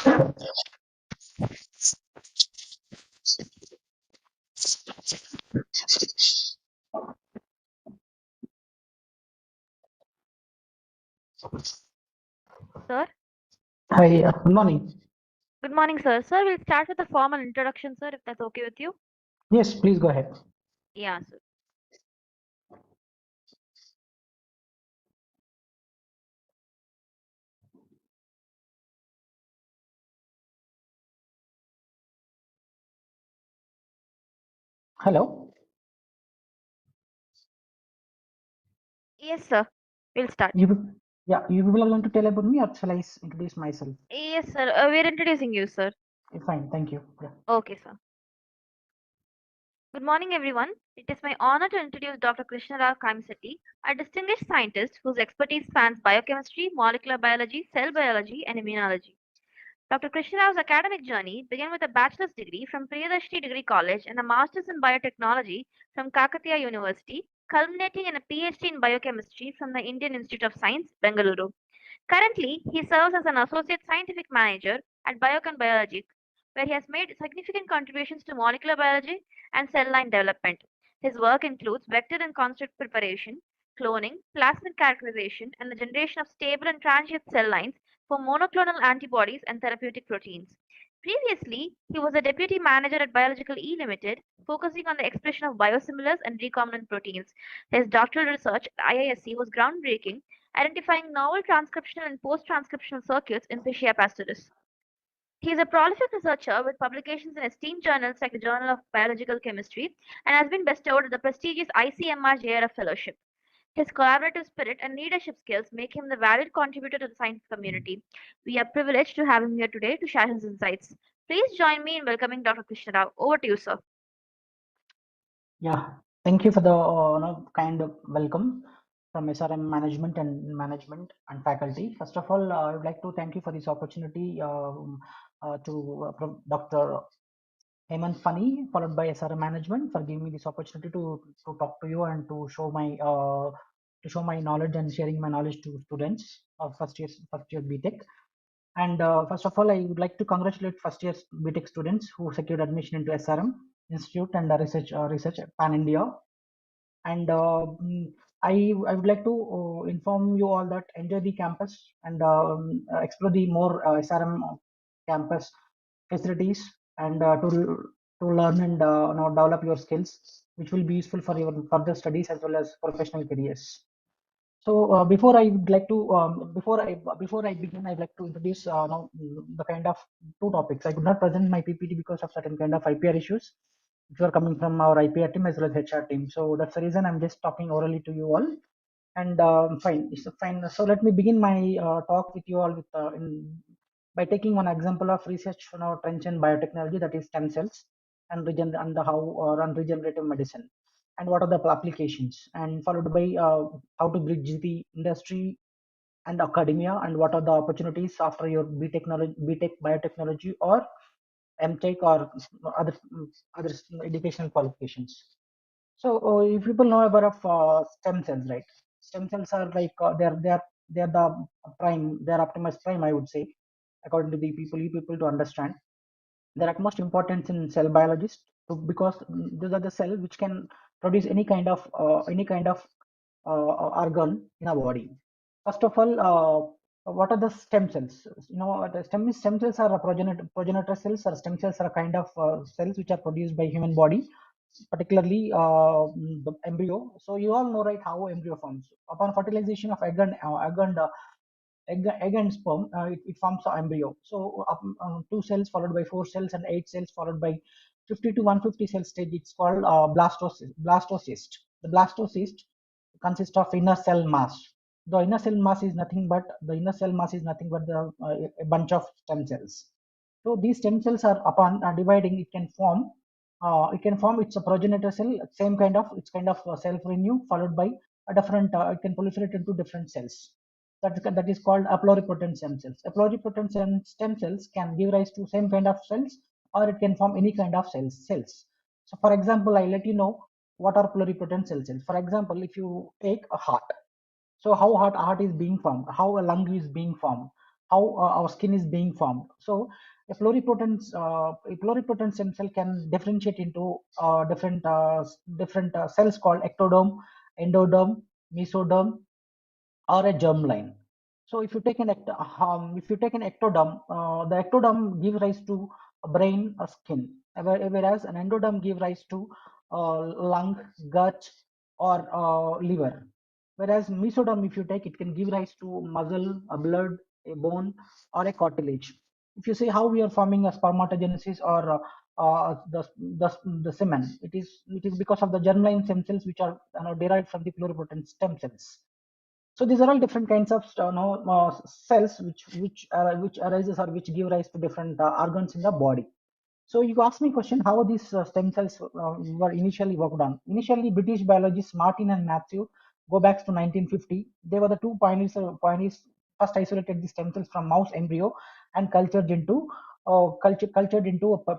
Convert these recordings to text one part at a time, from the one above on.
Sir, Hi, good morning. good morning, sir. Sir, we'll start with a formal introduction, sir, if that's okay with you. Yes, please go ahead. Yeah, sir. Hello. Yes, sir. We'll start. You people are going to tell about me, or shall I introduce myself? Yes, sir. We're introducing you, sir. Fine, thank you. Yeah. Okay, sir. Good morning, everyone. It is my honor to introduce Dr. Krishna Rao Kamisetti, a distinguished scientist whose expertise spans biochemistry, molecular biology, cell biology, and immunology. Dr. Krishna Rao's academic journey began with a bachelor's degree from Priyadarshini Degree College and a master's in biotechnology from Kakatiya University, culminating in a PhD in biochemistry from the Indian Institute of Science, Bengaluru. Currently, he serves as an associate scientific manager at Biocon Biologic, where he has made significant contributions to molecular biology and cell line development. His work includes vector and construct preparation, cloning, plasmid characterization, and the generation of stable and transient cell lines for monoclonal antibodies and therapeutic proteins. Previously, he was a deputy manager at Biological E Limited, focusing on the expression of biosimilars and recombinant proteins. His doctoral research at IISc was groundbreaking, identifying novel transcriptional and post-transcriptional circuits in Piscia pastoris. He is a prolific researcher with publications in esteemed journals like the Journal of Biological Chemistry and has been bestowed the prestigious ICMR JRF Fellowship. His collaborative spirit and leadership skills make him the valued contributor to the scientific community. We are privileged to have him here today to share his insights. Please join me in welcoming Dr. Krishna Rao. Over to you, sir. Yeah. Thank you for the kind of welcome from SRM management and faculty. First of all, I would like to thank you for this opportunity to Dr. Hemant Funny, followed by SRM management, for giving me this opportunity to talk to you and to show my knowledge and sharing my knowledge to students of first year BTech. And first of all, I would like to congratulate first year BTech students who secured admission into SRM Institute and research Pan India. And I would like to inform you all that enjoy the campus and explore the more SRM campus facilities, and to learn and develop your skills, which will be useful for your further studies as well as professional careers. So before I begin, I'd like to introduce the kind of two topics. I could not present my PPT because of certain kind of IPR issues, which were coming from our IPR team as well as HR team. So that's the reason I'm just talking orally to you all. And fine, it's fine. So let me begin my talk with you all by taking one example of research trends in biotechnology, that is stem cells and regenerative medicine, and what are the applications, and followed by how to bridge the industry and academia, and what are the opportunities after your BTech biotechnology or MTech or other other educational qualifications. So if people know about stem cells, right? Stem cells are like they're the prime, they're optimized prime, I would say, according to the people to understand. They're at most important in cell biologists because these are the cell which can produce any kind of organ in our body. First of all, what are the stem cells? The stem cells are a progenitor cells, or stem cells are a kind of cells which are produced by human body, particularly the embryo. So you all know, right, how embryo forms. Upon fertilization of egg and sperm, it forms an embryo. So two cells followed by four cells and eight cells followed by 50 to 150 cell stage. It's called blastocyst. The blastocyst consists of inner cell mass. The inner cell mass is nothing but a bunch of stem cells. So these stem cells are upon dividing, it can form it's a progenitor cell, it's kind of self renew, followed by a different it can proliferate into different cells. That is called a pluripotent stem cells. A pluripotent stem cells can give rise to same kind of cells, or it can form any kind of cells. So for example, I let you know what are pluripotent cells. For example, if you take a heart, so how heart is being formed, how a lung is being formed. how our skin is being formed. So a pluripotent stem cell can differentiate into different cells called ectoderm, endoderm, mesoderm, or a germline. So if you take an ectoderm, the ectoderm gives rise to a brain or skin, whereas an endoderm gives rise to lung, gut, or liver. Whereas mesoderm, if you take, it can give rise to muscle, a blood, a bone, or a cartilage. If you see how we are forming a spermatogenesis or the semen, it is because of the germline stem cells which are derived from the pluripotent stem cells. So these are all different kinds of cells which arises or which give rise to different organs in the body. So you asked me a question how these stem cells were initially worked on. Initially, British biologists Martin and Matthew go back to 1950. They were the two pioneers first isolated the stem cells from mouse embryo and cultured into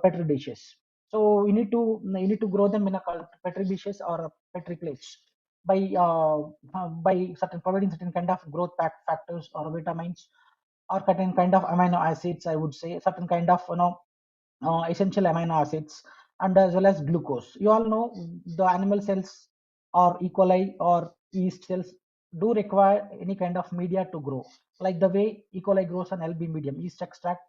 petri dishes. So you need to grow them in a petri dishes or a petri plates by certain providing certain kind of growth factors or vitamins or certain kind of amino acids. I would say certain kind of essential amino acids and as well as glucose. You all know the animal cells or E. coli or yeast cells do require any kind of media to grow, like the way E. coli grows on LB medium, yeast extract,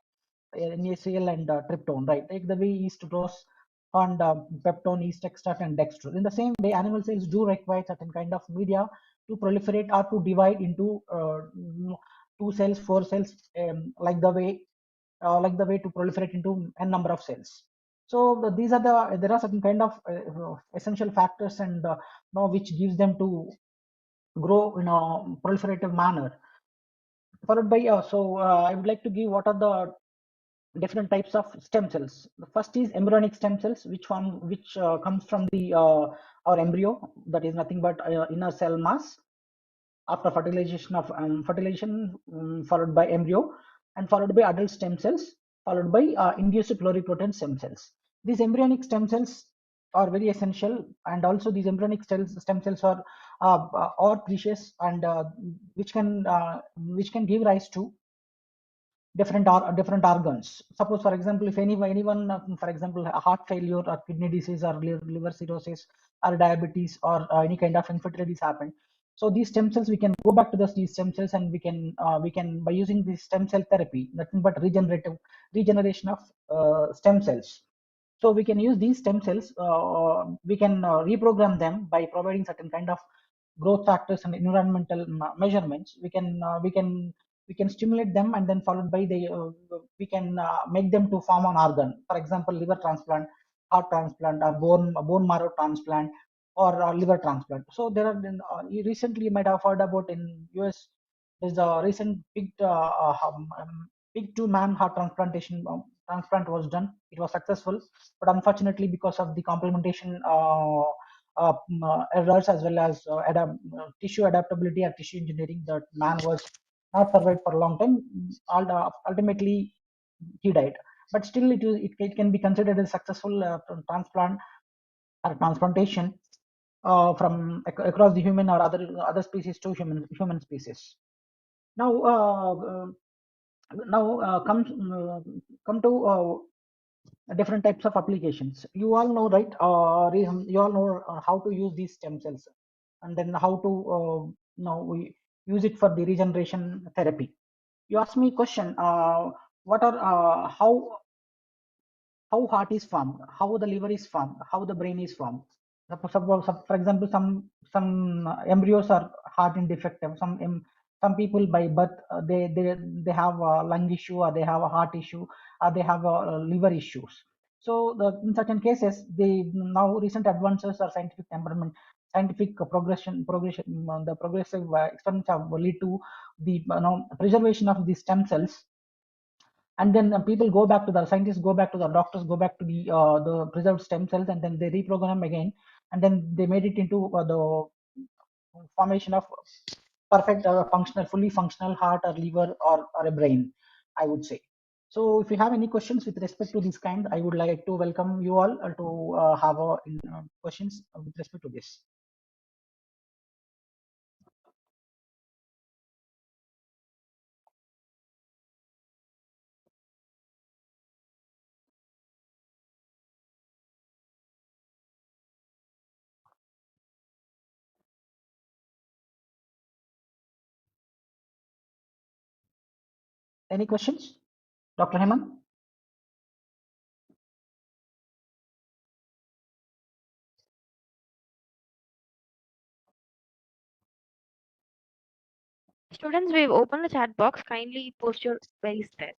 NaCl and tryptone, right? Like the way yeast grows on peptone, yeast extract, and dextrose. In the same way, animal cells do require certain kind of media to proliferate or to divide into two cells, four cells, like the way to proliferate into n number of cells. So there are certain kind of essential factors and which gives them to grow in a proliferative manner. Followed by I would like to give what are the different types of stem cells. The first is embryonic stem cells, which comes from the our embryo, that is nothing but inner cell mass after fertilization, followed by embryo, and followed by adult stem cells, followed by induced pluripotent stem cells. These embryonic stem cells are very essential, and also these embryonic stem cells are precious and which can give rise to different organs. Suppose, for example, if anyone, for example, a heart failure or kidney disease or liver cirrhosis or diabetes or any kind of infertility is happened. So these stem cells, we can go back to these stem cells, and we can by using this stem cell therapy, nothing but regeneration of stem cells. So we can use these stem cells. We can reprogram them by providing certain kind of growth factors and environmental measurements. We can stimulate them, and then followed by we can make them to form an organ. For example, liver transplant, heart transplant, or bone marrow transplant, or liver transplant. So there are recently you might have heard about in US. There's a recent big two-man heart transplant was done. It was successful, but unfortunately, because of the complementation errors as well as tissue adaptability or tissue engineering, that man was not survived for a long time. Ultimately, he died. But still, it can be considered a successful transplant or transplantation from across the human or other species to human species. Now, come to different types of applications. You all know, right? You all know how to use these stem cells, and then how to now we use it for the regeneration therapy. You asked me a question. What are how heart is formed, how the liver is formed, how the brain is formed. For example, some embryos are heart indefective. Some people by birth they have a lung issue, or they have a heart issue, or they have liver issues. So in certain cases, they now recent advances or scientific progression, the progressive experiments have lead to the preservation of the stem cells. And then people go back to the scientists go back to the doctors go back to the preserved stem cells, and then they reprogram again, and then they made it into the formation of perfect fully functional heart or liver, or a brain, I would say. So if you have any questions with respect to this kind, I would like to welcome you all to have questions with respect to this. Any questions, Dr. Hemant? Students, we've opened the chat box. Kindly post your queries there.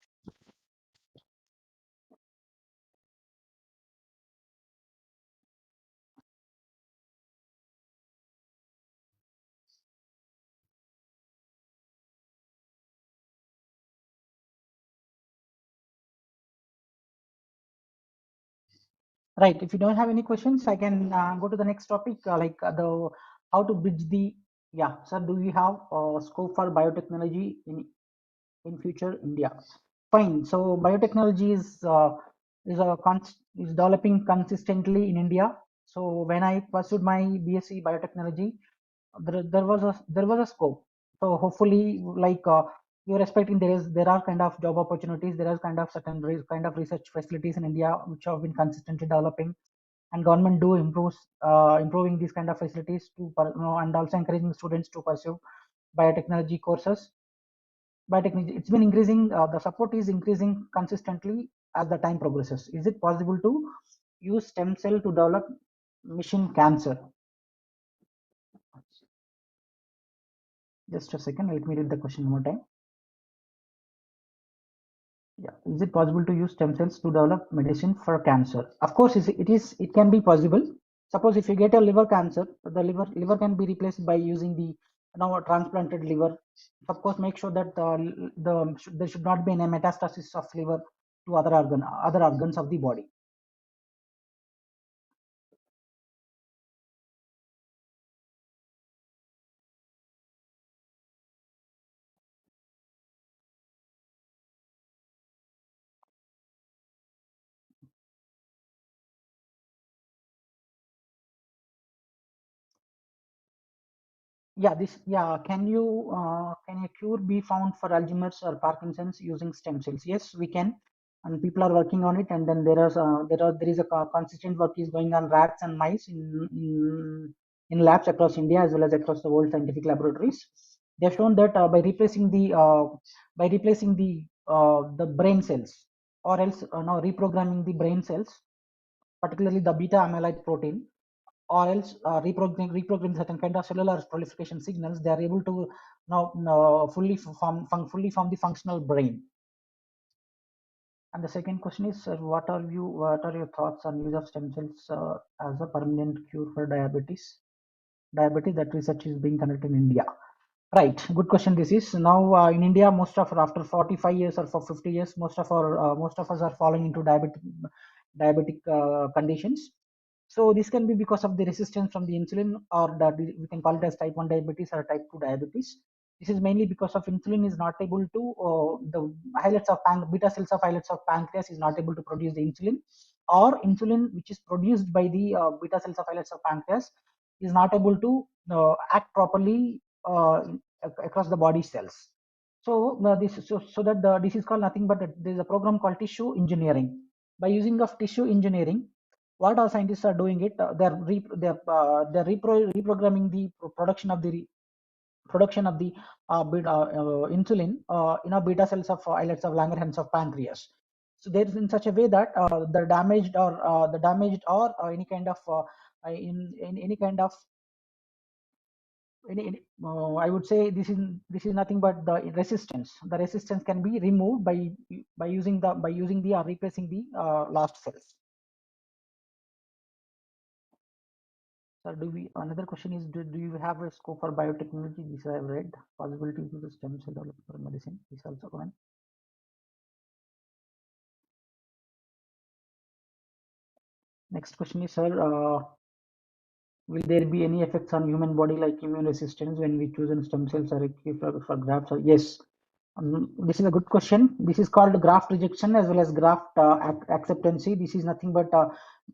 Right. If you don't have any questions, I can go to the next topic, the how to bridge the. Yeah, sir. Do we have scope for biotechnology in future India? Fine. So biotechnology is developing consistently in India. So when I pursued my BSc biotechnology, there was a scope. So hopefully, you're expecting there are kind of job opportunities, there are kind of certain kind of research facilities in India which have been consistently developing, and government do improving these kind of facilities and also encouraging students to pursue biotechnology courses. Biotechnology, it's been increasing. The support is increasing consistently as the time progresses. Is it possible to use stem cell to develop machine cancer? Just a second, let me read the question one more time. Yeah, is it possible to use stem cells to develop medicine for cancer? Of course, it can be possible. Suppose if you get a liver cancer, the liver can be replaced by using the a transplanted liver. Of course, make sure that there should not be any metastasis of liver to other organs of the body. Can a cure be found for Alzheimer's or Parkinson's using stem cells? Yes, we can, and people are working on it. And then there is a consistent work is going on rats and mice in labs across India as well as across the world scientific laboratories. They have shown that by replacing the brain cells, or else now reprogramming the brain cells, particularly the beta amyloid protein, or else reprogram certain kind of cellular proliferation signals, they are able to now fully form the functional brain. And the second question is, what are your thoughts on use of stem cells as a permanent cure for diabetes that research is being conducted in India? Right, good question. This is now in India, after 45 years or for 50 years, most of us are falling into diabetic conditions. So this can be because of the resistance from the insulin, or that we can call it as type 1 diabetes or type 2 diabetes. This is mainly because of insulin is not able to the beta cells of islets of pancreas is not able to produce the insulin, or insulin which is produced by the beta cells of islets of pancreas is not able to act properly across the body cells. So this is called nothing but there is a program called tissue engineering. By using of tissue engineering, what our scientists are doing it, they're reprogramming the production of the insulin in a beta cells of islets of Langerhans of pancreas. So there is in such a way that the damaged or any kind of in any kind of I would say this is nothing but the resistance. The resistance can be removed by using the or replacing the lost cells. So another question is, do you have a scope for biotechnology? This I have read. Possibility to the stem cell development for medicine is also one. Next question is, sir, will there be any effects on human body like immune resistance when we choose stem cells or for grafts? Yes, this is a good question. This is called graft rejection as well as graft acceptancy. This is nothing but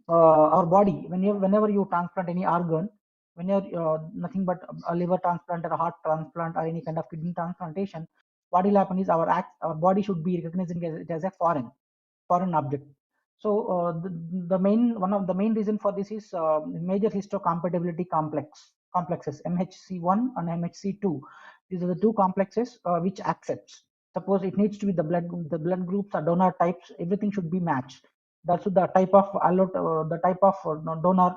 our body. Whenever you transplant any organ, when you're nothing but a liver transplant or a heart transplant or any kind of kidney transplantation, what will happen is our body should be recognizing it as a foreign object. So the main one of the main reason for this is major histocompatibility complexes MHC1 and MHC2. These are the two complexes which accepts. Suppose it needs to be the blood groups or donor types, everything should be matched. That's the type of allot, the type of donor,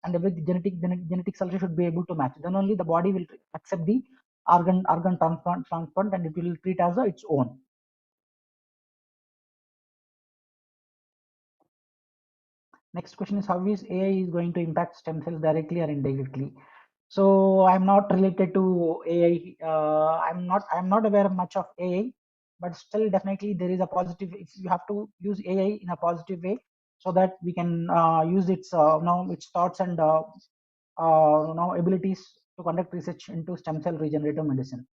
and every genetic cell should be able to match. Then only the body will accept the organ transplant, and it will treat as its own. Next question is, how is AI is going to impact stem cells directly or indirectly? So I'm not related to AI. I'm not aware much of AI, but still definitely there is a positive. If you have to use AI in a positive way, so that we can use its its thoughts and abilities to conduct research into stem cell regenerative medicine.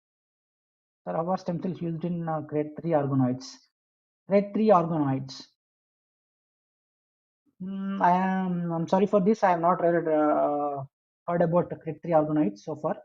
So how are stem cells used in grade 3 organoids? Grade 3 organoids. I'm sorry for this. I have not heard about the grade 3 organoids so far.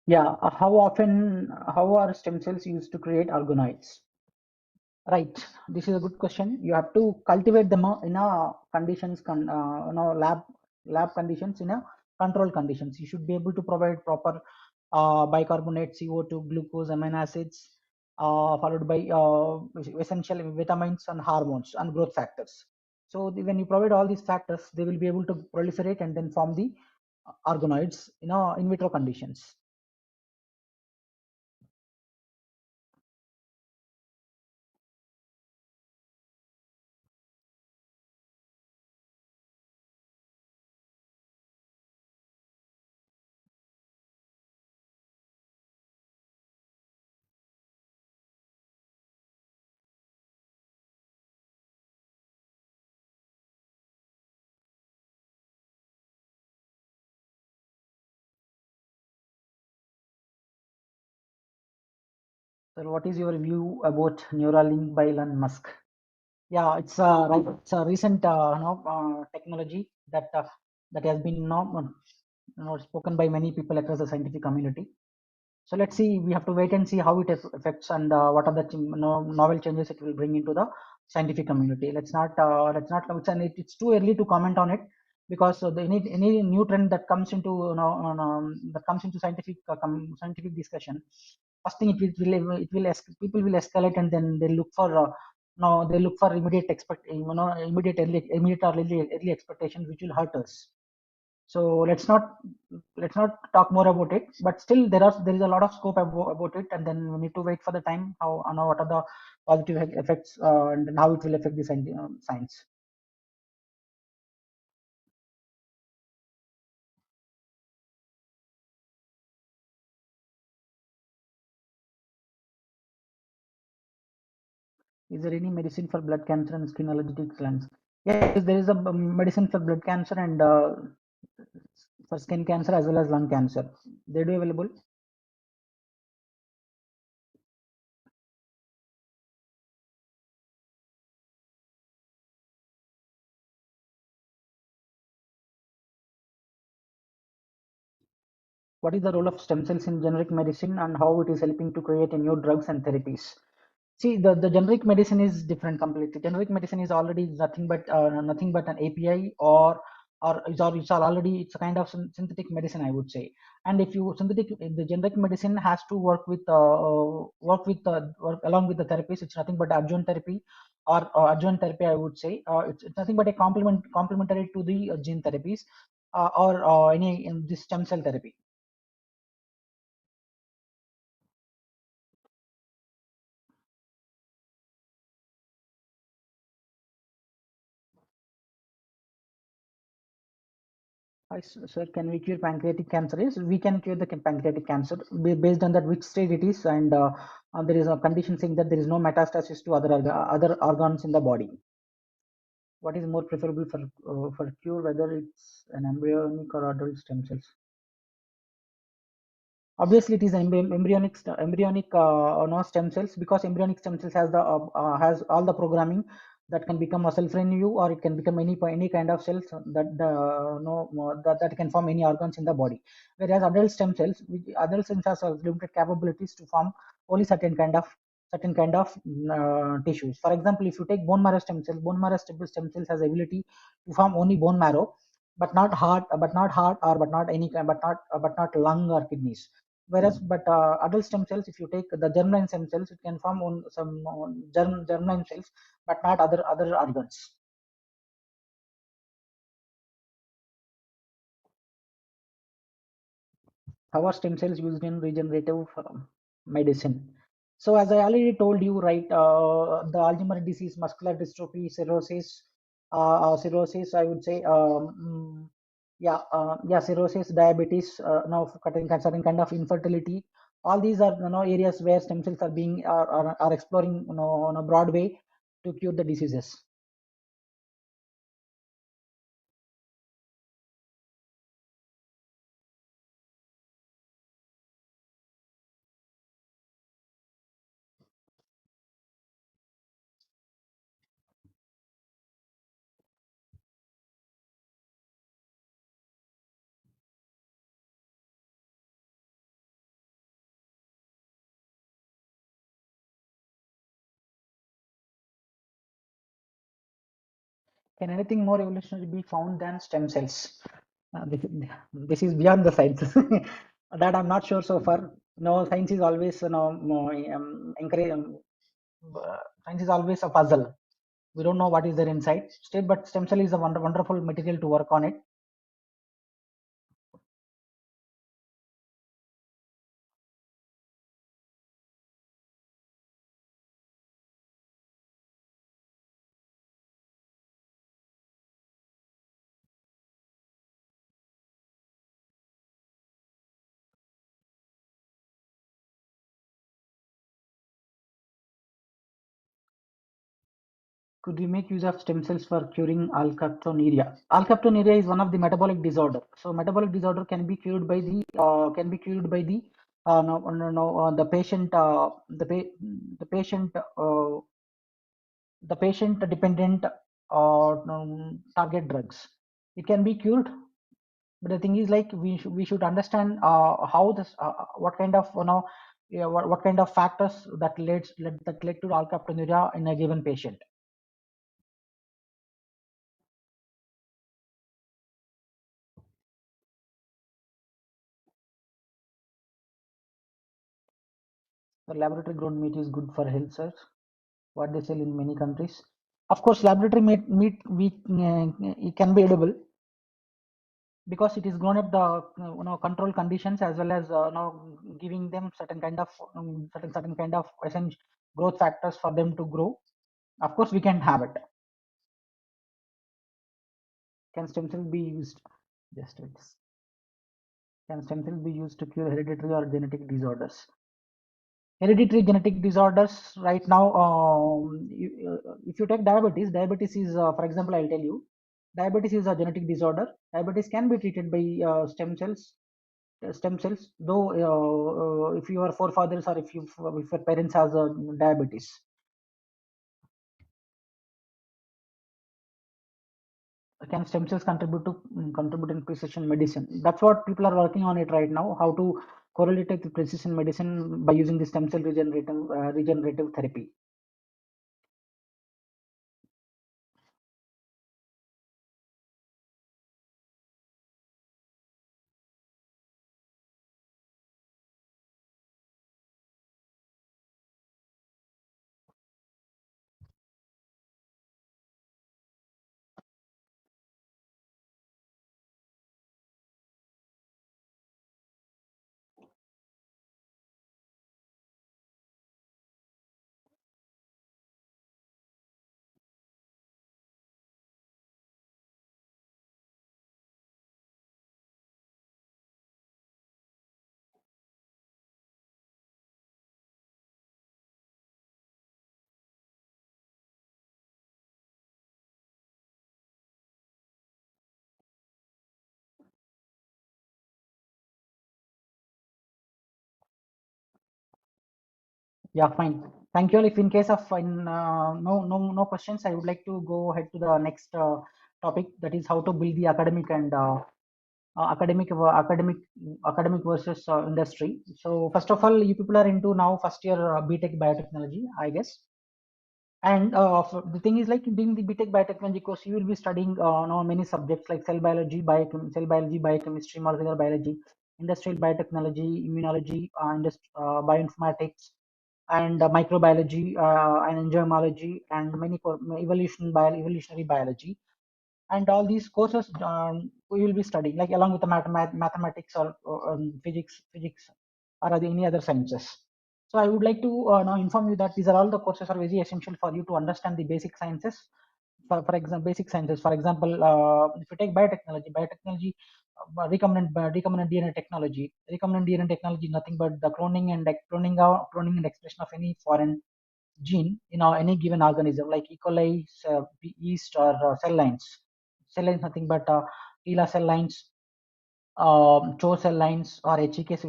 Yeah, how are stem cells used to create organoids? Right, this is a good question. You have to cultivate them in a conditions, lab conditions, in a controlled conditions. You should be able to provide proper bicarbonate, CO2, glucose, amino acids, followed by essential vitamins and hormones and growth factors. So when you provide all these factors, they will be able to proliferate and then form the organoids in in vitro conditions. So what is your view about Neuralink by Elon Musk? Yeah, it's a recent technology that has been spoken by many people across the scientific community. So let's see. We have to wait and see how it affects, and what are the novel changes it will bring into the scientific community. Let's not. It's too early to comment on it, because any new trend that comes into that comes into scientific discussion. First thing, people will escalate, and then they look for no they look for immediate expectations, which will hurt us. So let's not talk more about it, but still there is a lot of scope about it, and then we need to wait for the time, how what are the positive effects, and then how it will affect the science. Is there any medicine for blood cancer and skin allergic glands? Yes, there is a medicine for blood cancer and for skin cancer as well as lung cancer. They do available. What is the role of stem cells in generic medicine, and how it is helping to create a new drugs and therapies? See, the generic medicine is different completely. Generic medicine is already nothing but an API, or it's already, it's a kind of synthetic medicine, I would say. And if you synthetic the generic medicine has to work along with the therapies. It's nothing but adjunct therapy, or adjunct therapy, I would say. It's nothing but a complementary to the gene therapies, or any in this stem cell therapy. Sir, can we cure pancreatic cancer? Yes, we can cure the pancreatic cancer based on that which stage it is, and there is a condition saying that there is no metastasis to other organs in the body. What is more preferable for cure, whether it's an embryonic or adult stem cells? Obviously, it is embryonic no, stem cells, because embryonic stem cells has all the programming that can become a cell friend you, or it can become any kind of cells that no that can form any organs in the body. Whereas adult cells has limited capabilities to form only certain kind of tissues. For example, if you take bone marrow stem cells has ability to form only bone marrow, but not heart, or but not lung or kidneys. Whereas, but adult stem cells, if you take the germline stem cells, it can form on some germline cells, but not other organs. How are stem cells used in regenerative medicine? So as I already told you, right, the Alzheimer's disease, muscular dystrophy, cirrhosis, I would say, yeah, cirrhosis, diabetes, now certain kind of infertility. All these are, areas where stem cells are exploring, on a broad way to cure the diseases. Can anything more evolutionary be found than stem cells? This is beyond the science. That I'm not sure so far. No, science is always, more, encourage. Science is always a puzzle. We don't know what is there inside. Still, but stem cell is a wonderful material to work on it. Could we make use of stem cells for curing alkaptonuria? Alkaptonuria is one of the metabolic disorder. So metabolic disorder can be cured by the no, no, no, the patient the patient the patient dependent target drugs. It can be cured, but the thing is, like, we should understand how this what kind of, yeah, what kind of factors that led to alkaptonuria in a given patient. The laboratory grown meat is good for health, sir. What they sell in many countries. Of course, laboratory meat it can be edible because it is grown at the controlled conditions, as well as giving them certain kind of essential growth factors for them to grow. Of course, we can have it. Can stem cells be used? Just wait. Can stem cells be used to cure hereditary or genetic disorders? Hereditary genetic disorders right now, if you take diabetes is, for example, I'll tell you, diabetes is a genetic disorder. Diabetes can be treated by stem cells, though, if your forefathers, or if your parents has diabetes. Can stem cells contribute in precision medicine? That's what people are working on it right now, how to correlate it with precision medicine by using the stem cell regenerative therapy. Yeah, fine. Thank you all. If in case of no questions, I would like to go ahead to the next topic, that is how to build the academic and academic versus industry. So first of all, you people are into now first year BTech biotechnology, I guess. And the thing is, like during the BTech biotechnology course, you will be studying now many subjects like cell biology, biochemistry, molecular biology, industrial biotechnology, immunology, bioinformatics, and microbiology, and enzymatology, and evolutionary biology. And all these courses we will be studying, like along with the mathematics or physics or any other sciences. So I would like to now inform you that these are all the courses are very essential for you to understand the basic sciences. For example, basic sciences, for example, if you take biotechnology, recombinant DNA technology. Recombinant DNA technology is nothing but the cloning and expression of any foreign gene in any given organism, like E. coli, yeast, or cell lines. Cell lines nothing but HeLa cell lines, CHO cell lines, or HEK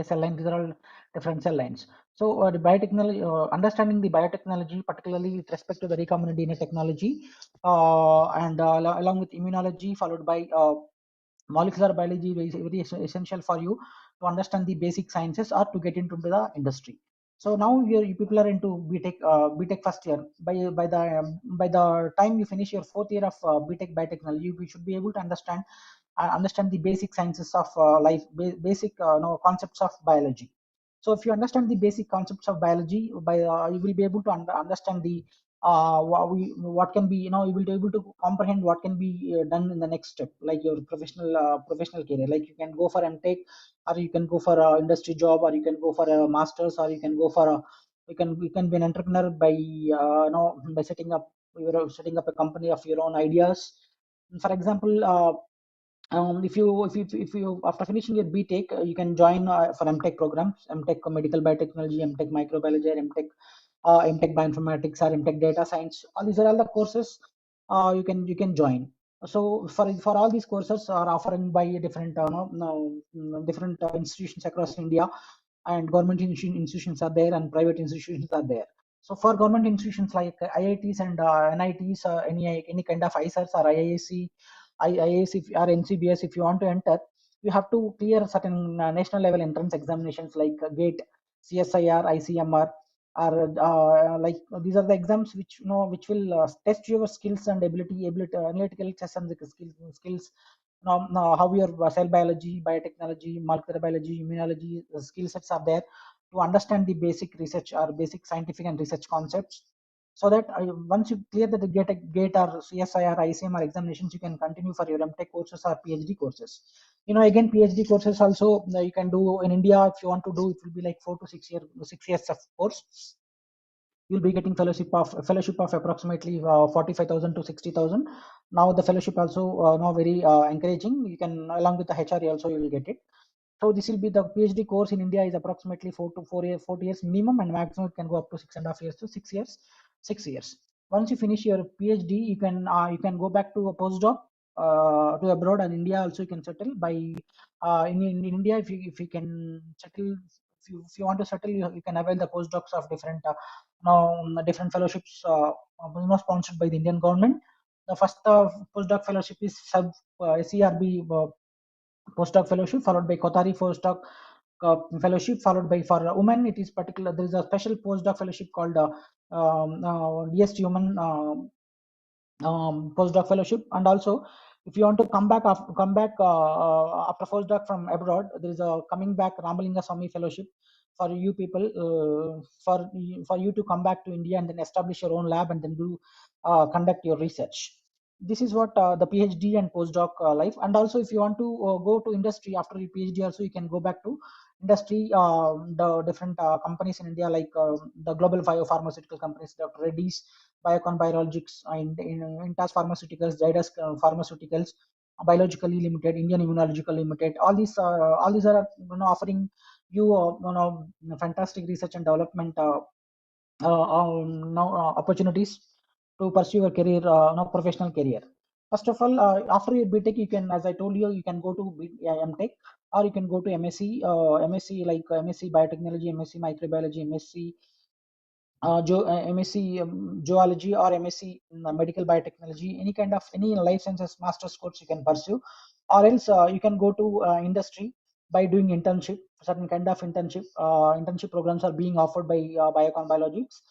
cell lines. These are all different cell lines. So the biotechnology, understanding the biotechnology, particularly with respect to the recombinant DNA technology, and along with immunology, followed by molecular biology, is very essential for you to understand the basic sciences or to get into the industry. So now you people are into BTech first year. By the time you finish your fourth year of BTech biotechnology, you should be able to understand the basic sciences of life, basic concepts of biology. So if you understand the basic concepts of biology, you will be able to understand the what can be, you will be able to comprehend what can be done in the next step, like your professional career. Like you can go for MTech, or you can go for a industry job, or you can go for a masters, or you can go for a you can be an entrepreneur by by setting up a company of your own ideas. For example, if you after finishing your BTech, you can join for MTech programs, MTech medical biotechnology, MTech microbiology, or MTech bioinformatics, or MTech data science. All these are all the courses you can join. So for all these courses are offered by different different institutions across India, and government institutions are there, and private institutions are there. So for government institutions like IITs and NITs, any kind of ISERs or IISc, or NCBS, if you want to enter, you have to clear certain national level entrance examinations like GATE, CSIR, ICMR, or like these are the exams which will test your skills and ability, analytical tests and the skills. Now how your cell biology, biotechnology, molecular biology, immunology skill sets are there, to understand the basic research or basic scientific and research concepts, so that once you clear the GATE or CSIR, ICMR examinations, you can continue for your MTech courses or PhD courses. Again, PhD courses also you can do in India. If you want to do, it will be like 4 to 6 years of course. You'll be getting fellowship of approximately 45,000 to 60,000. Now the fellowship also now very encouraging. You can, along with the HRE also, you will get it. So this will be the PhD course in India is approximately 4 years minimum, and maximum it can go up to 6.5 years to 6 years. 6 years. Once you finish your PhD, you can go back to a postdoc to abroad, and India also you can settle by in India. If you can settle, if you want to settle, you can avail the postdocs of different fellowships sponsored by the Indian government. The first postdoc fellowship is CRB postdoc fellowship, followed by Kotari postdoc fellowship, followed by, for women it is particular, there is a special postdoc fellowship called DST Human postdoc fellowship. And also, if you want to come back after postdoc from abroad, there is a coming back Ramalinga Swami fellowship for you people, for you to come back to India and then establish your own lab and then do conduct your research. This is what the PhD and postdoc life. And also, if you want to go to industry after your PhD, also you can go back to industry, the different companies in India, like the global biopharmaceutical companies, Dr. Reddy's, Biocon Biologics, Intas Pharmaceuticals, Zydus Pharmaceuticals, Biologically Limited, Indian Immunological Limited. All these are offering you fantastic research and development now opportunities to pursue your career, professional career. First of all, after your BTech, you can, as I told you, you can go to MTech, or you can go to MSc, MSc like MSc Biotechnology, MSc Microbiology, MSc MSc Zoology, or MSc in Medical Biotechnology, any kind of any life sciences master's course you can pursue, or else you can go to industry by doing internship. Certain kind of internship programs are being offered by Biocon Biologics,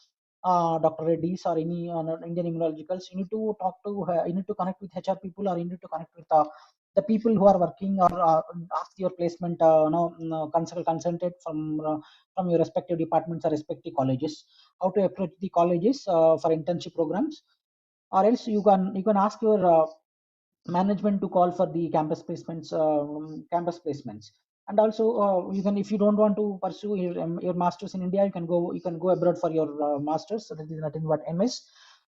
Dr. Reddy's, or any Indian Immunologicals. You need to talk to, you need to connect with HR people, or you need to connect with the people who are working, or ask your placement, consulted from your respective departments or respective colleges, how to approach the colleges for internship programs, or else you can ask your management to call for the campus placements. And also, you can, if you don't want to pursue your masters in India, you can go abroad for your masters. So that is nothing but MS.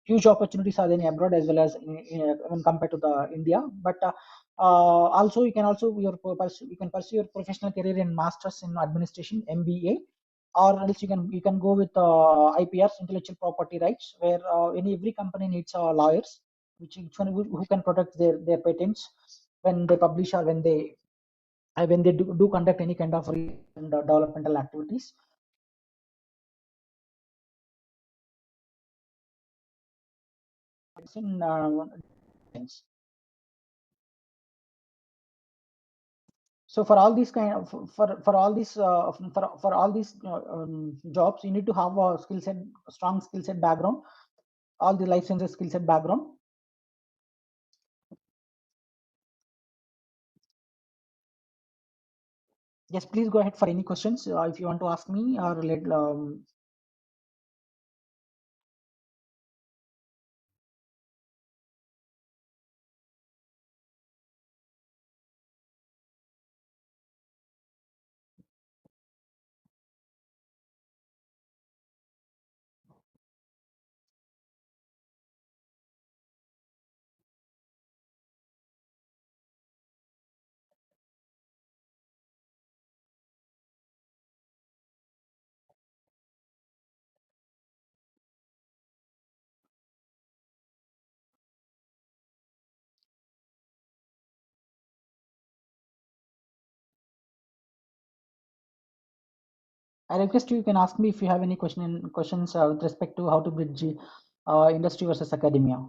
Huge opportunities are there abroad as well as when compared to the India. But also, you can pursue your professional career in masters in administration, MBA, or else you can go with IPRs, intellectual property rights, where every company needs lawyers, which one who can protect their patents when they publish, or when they do conduct any kind of research and developmental activities. It's in sense. So for all these kind of, for all these for all these jobs, you need to have a skill set, strong skill set background, all the life sciences skill set background. Yes, please go ahead for any questions if you want to ask me, or let I request you can ask me if you have any questions with respect to how to bridge industry versus academia.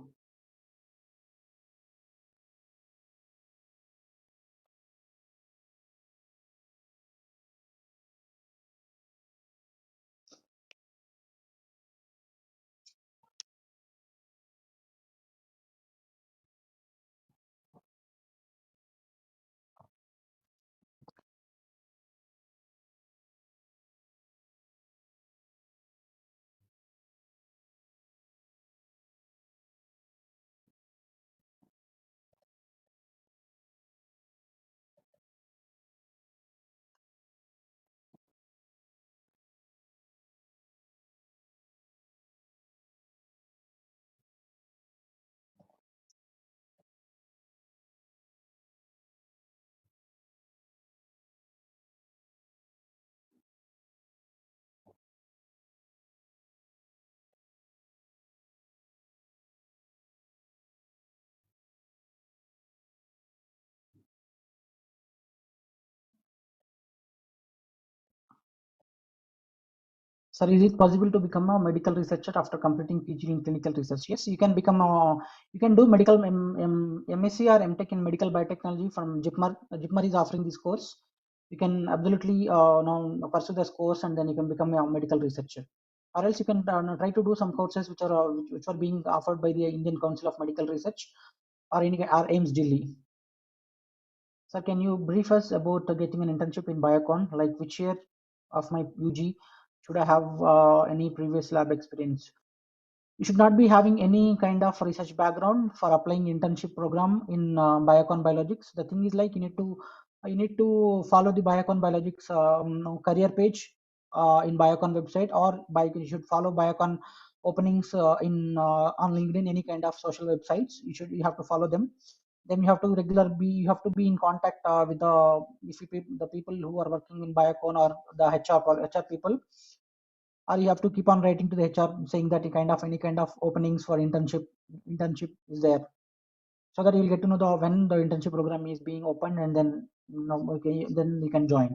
Sir, is it possible to become a medical researcher after completing PG in clinical research? Yes, you can become a, you can do medical MSc or MTech in medical biotechnology from JIPMER. JIPMER is offering this course. You can absolutely now pursue this course, and then you can become a medical researcher. Or else you can try to do some courses which are being offered by the Indian Council of Medical Research, or AIMS Delhi. Sir, can you brief us about getting an internship in Biocon? Like which year of my UG should I have any previous lab experience? You should not be having any kind of research background for applying internship program in Biocon Biologics. The thing is, like, you need to follow the Biocon Biologics career page in Biocon website, or you should follow Biocon openings in on LinkedIn, any kind of social websites. You have to follow them. Then you have to be in contact with the people who are working in Biocon, or the HR people, or you have to keep on writing to the HR saying that any kind of openings for internship is there. so that you'll get to know when the internship program is being opened, and then okay, then you can join.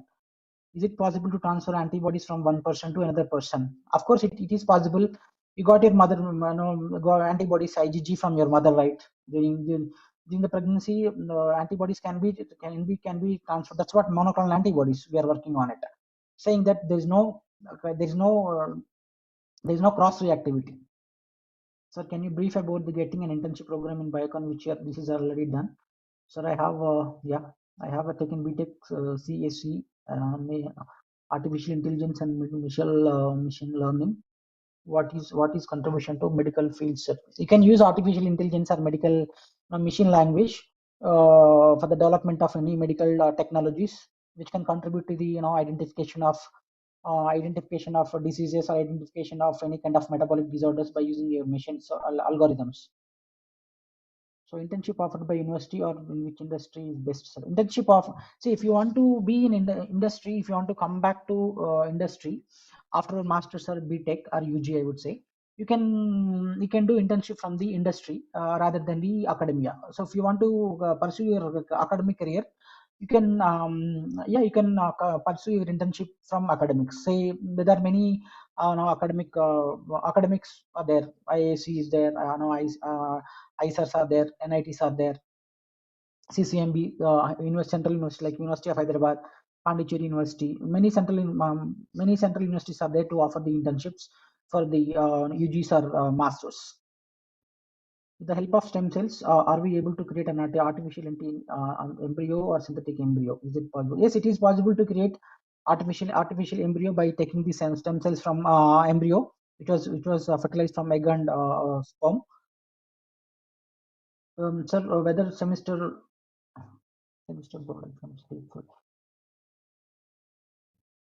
Is it possible to transfer antibodies from one person to another person? Of course, it is possible. You got your mother, got antibodies IgG from your mother, right? During the pregnancy, antibodies can be transferred. That's what monoclonal antibodies we are working on it, saying that there is no cross reactivity. Sir, can you brief about the getting an internship program in Biocon, which this is already done? Sir, I have taken BTech CSC, artificial intelligence and machine learning. What is contribution to medical field, sir? You can use artificial intelligence or medical machine language for the development of any medical technologies, which can contribute to the identification of diseases or identification of any kind of metabolic disorders by using your machines algorithms. So internship offered by university or in which industry is best, sir? Internship of, see, if you want to be in industry, if you want to come back to industry after a master's or BTech or UG, I would say you can do internship from the industry rather than the academia. So if you want to pursue your academic career, you can pursue your internship from academics. Say there are many no, academics are there. IAC is there. No, ISARs are there, NITs are there, CCMB, Central University like University of Hyderabad, Pondicherry University. Many central universities are there to offer the internships for the UGs or masters. With the help of stem cells, are we able to create an artificial embryo or synthetic embryo? Is it possible? Yes, it is possible to create artificial embryo by taking the stem cells from embryo. It was fertilized from egg and sperm. Sir, whether semester board exams helpful?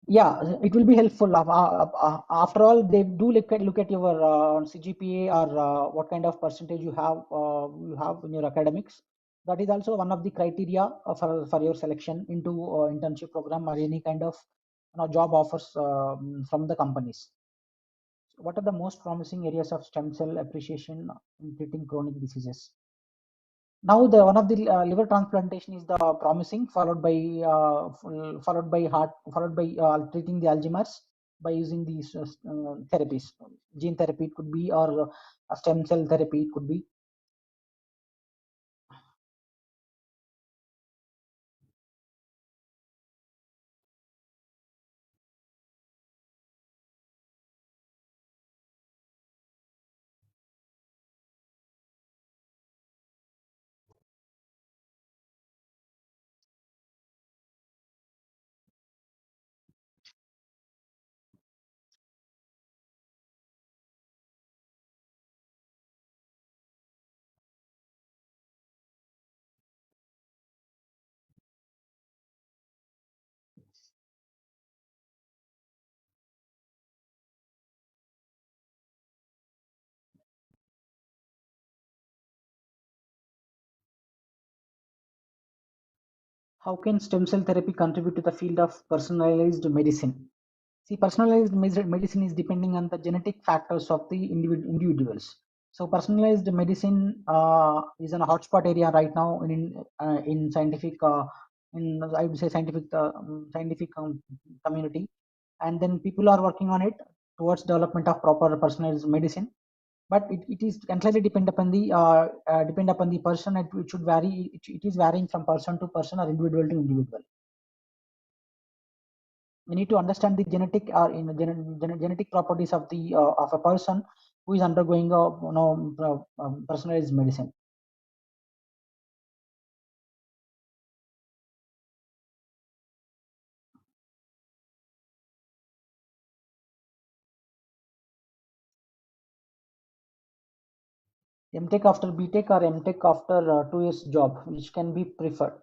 Yeah, it will be helpful. After all, they do look at your CGPA or what kind of percentage you have in your academics. That is also one of the criteria for your selection into internship program or any kind of job offers from the companies. So what are the most promising areas of stem cell appreciation in treating chronic diseases? Now the one of the liver transplantation is the promising, followed by heart, followed by treating the Alzheimer's by using these therapies. Gene therapy it could be, or stem cell therapy it could be. How can stem cell therapy contribute to the field of personalized medicine? See, personalized medicine is depending on the genetic factors of the individuals. So, personalized medicine is in a hotspot area right now in scientific, in I would say scientific community, and then people are working on it towards development of proper personalized medicine. But it is entirely depend upon the person. It should vary. It is varying from person to person or individual to individual. We need to understand the genetic genetic properties of a person who is undergoing a personalized medicine. MTech after BTech or MTech after 2 years job, which can be preferred?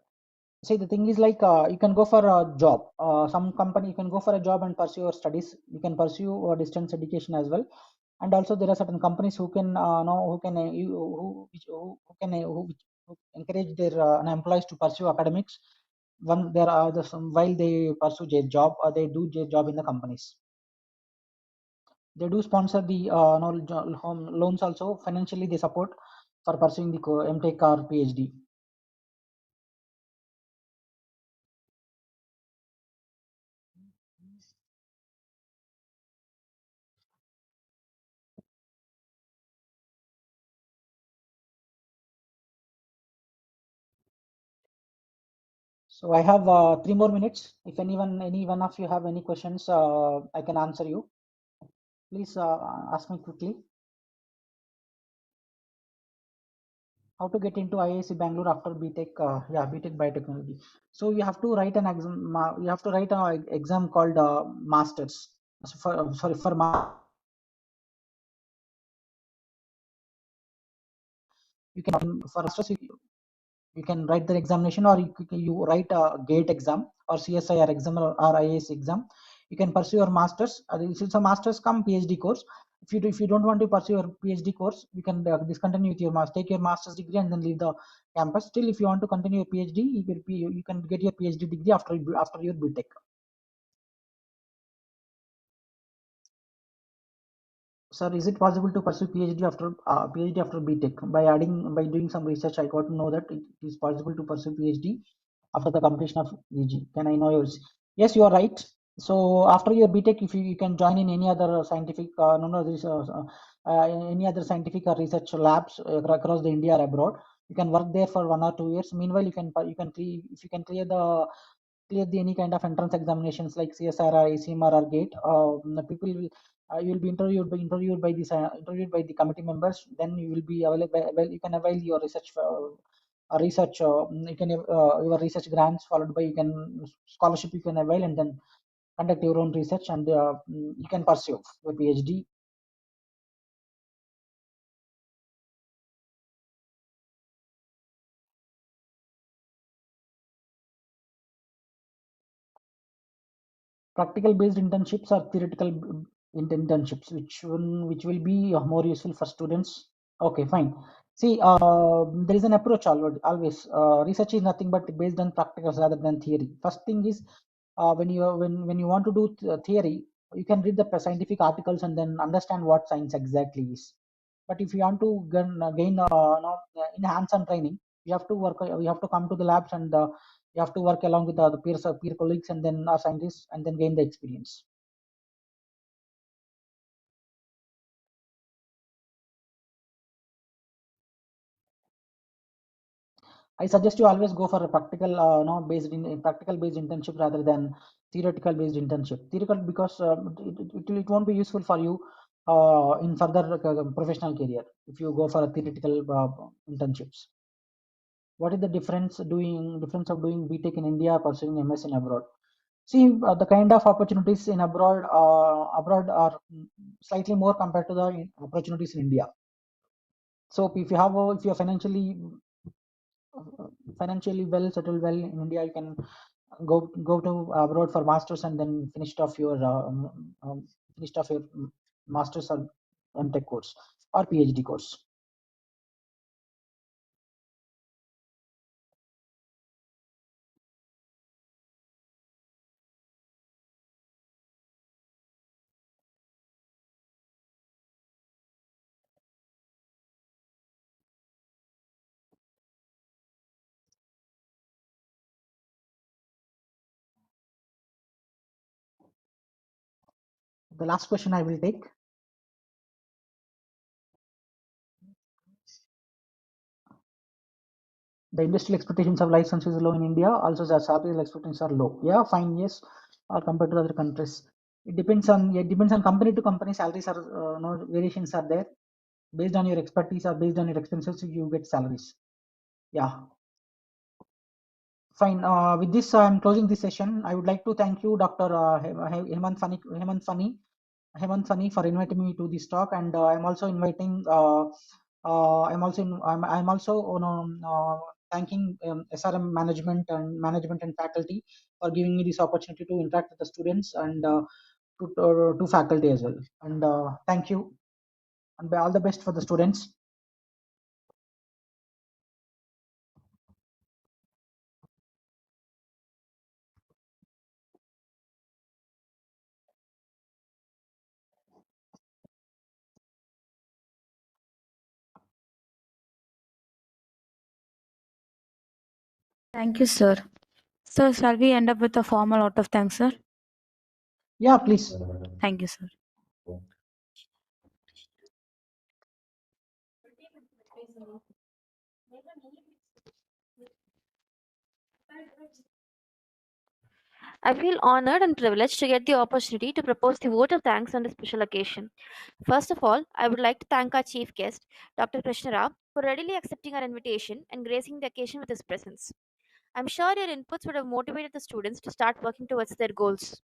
See, the thing is like you can go for a job. Some company you can go for a job and pursue your studies. You can pursue distance education as well. And also there are certain companies who can know who can who can who encourage their employees to pursue academics when there are while they pursue their job or they do their job in the companies. They do sponsor the home loans also, financially they support for pursuing the MTech or PhD. So I have 3 more minutes. If any one of you have any questions, I can answer you. Please ask me quickly. How to get into IIC Bangalore after BTech? Yeah, BTech Biotechnology. So you have to write an exam. You have to write an exam called Masters. So sorry for you can for Masters you can write the examination, or you write a gate exam or CSIR exam or IAS exam. You can pursue your masters. It's a masters come PhD course. If you don't want to pursue your PhD course, you can discontinue with your take your master's degree and then leave the campus. Still, if you want to continue your PhD, you can get your PhD degree after your BTech. Sir, is it possible to pursue PhD after BTech by doing some research? I got to know that it is possible to pursue PhD after the completion of UG. Can I know yours? Yes, you are right. So after your BTech, if you can join in any other scientific, no, no, this, any other scientific or research labs across the India or abroad, you can work there for 1 or 2 years. Meanwhile, if you can clear the any kind of entrance examinations like CSR or ACMR or GATE, the people will you will be interviewed by the committee members. Then you will be available. Well, you can avail your research. You can your research grants followed by you can scholarship you can avail, and then conduct your own research, and you can pursue your PhD. Practical based internships or theoretical internships, which will be more useful for students? Okay, fine. See, there is an approach always. Research is nothing but based on practicals rather than theory. First thing is, when you want to do theory, you can read the scientific articles and then understand what science exactly is. But if you want to gain in hands-on training, you have to work. You have to come to the labs, and you have to work along with the peer colleagues and then scientists, and then gain the experience. I suggest you always go for a practical, no, based in practical based internship rather than theoretical based internship. Theoretical because it won't be useful for you in further professional career if you go for a theoretical internships. What is the difference of doing BTech in India pursuing MS in abroad? See, the kind of opportunities in abroad are slightly more compared to the opportunities in India. So if you're financially well settled well in India, you can go to abroad for masters and then finished off your masters or MTech course or PhD course. The last question I will take. The industrial expectations of license is low in India. Also, the salary expectations are low. Yeah, fine. Yes, or compared to other countries, it depends on company to company. Salaries are no variations are there based on your expertise or based on your expenses. You get salaries. Yeah, fine. With this, I'm closing this session. I would like to thank you, Dr. Hemant Fani, for inviting me to this talk, and I'm also inviting. I'm also thanking SRM management and faculty for giving me this opportunity to interact with the students and to faculty as well. And thank you, and all the best for the students. Thank you, sir. Sir, shall we end up with a formal vote of thanks, sir? Yeah, please. Thank you, sir. I feel honored and privileged to get the opportunity to propose the vote of thanks on this special occasion. First of all, I would like to thank our chief guest, Dr. Krishna Rao, for readily accepting our invitation and gracing the occasion with his presence. I'm sure your inputs would have motivated the students to start working towards their goals.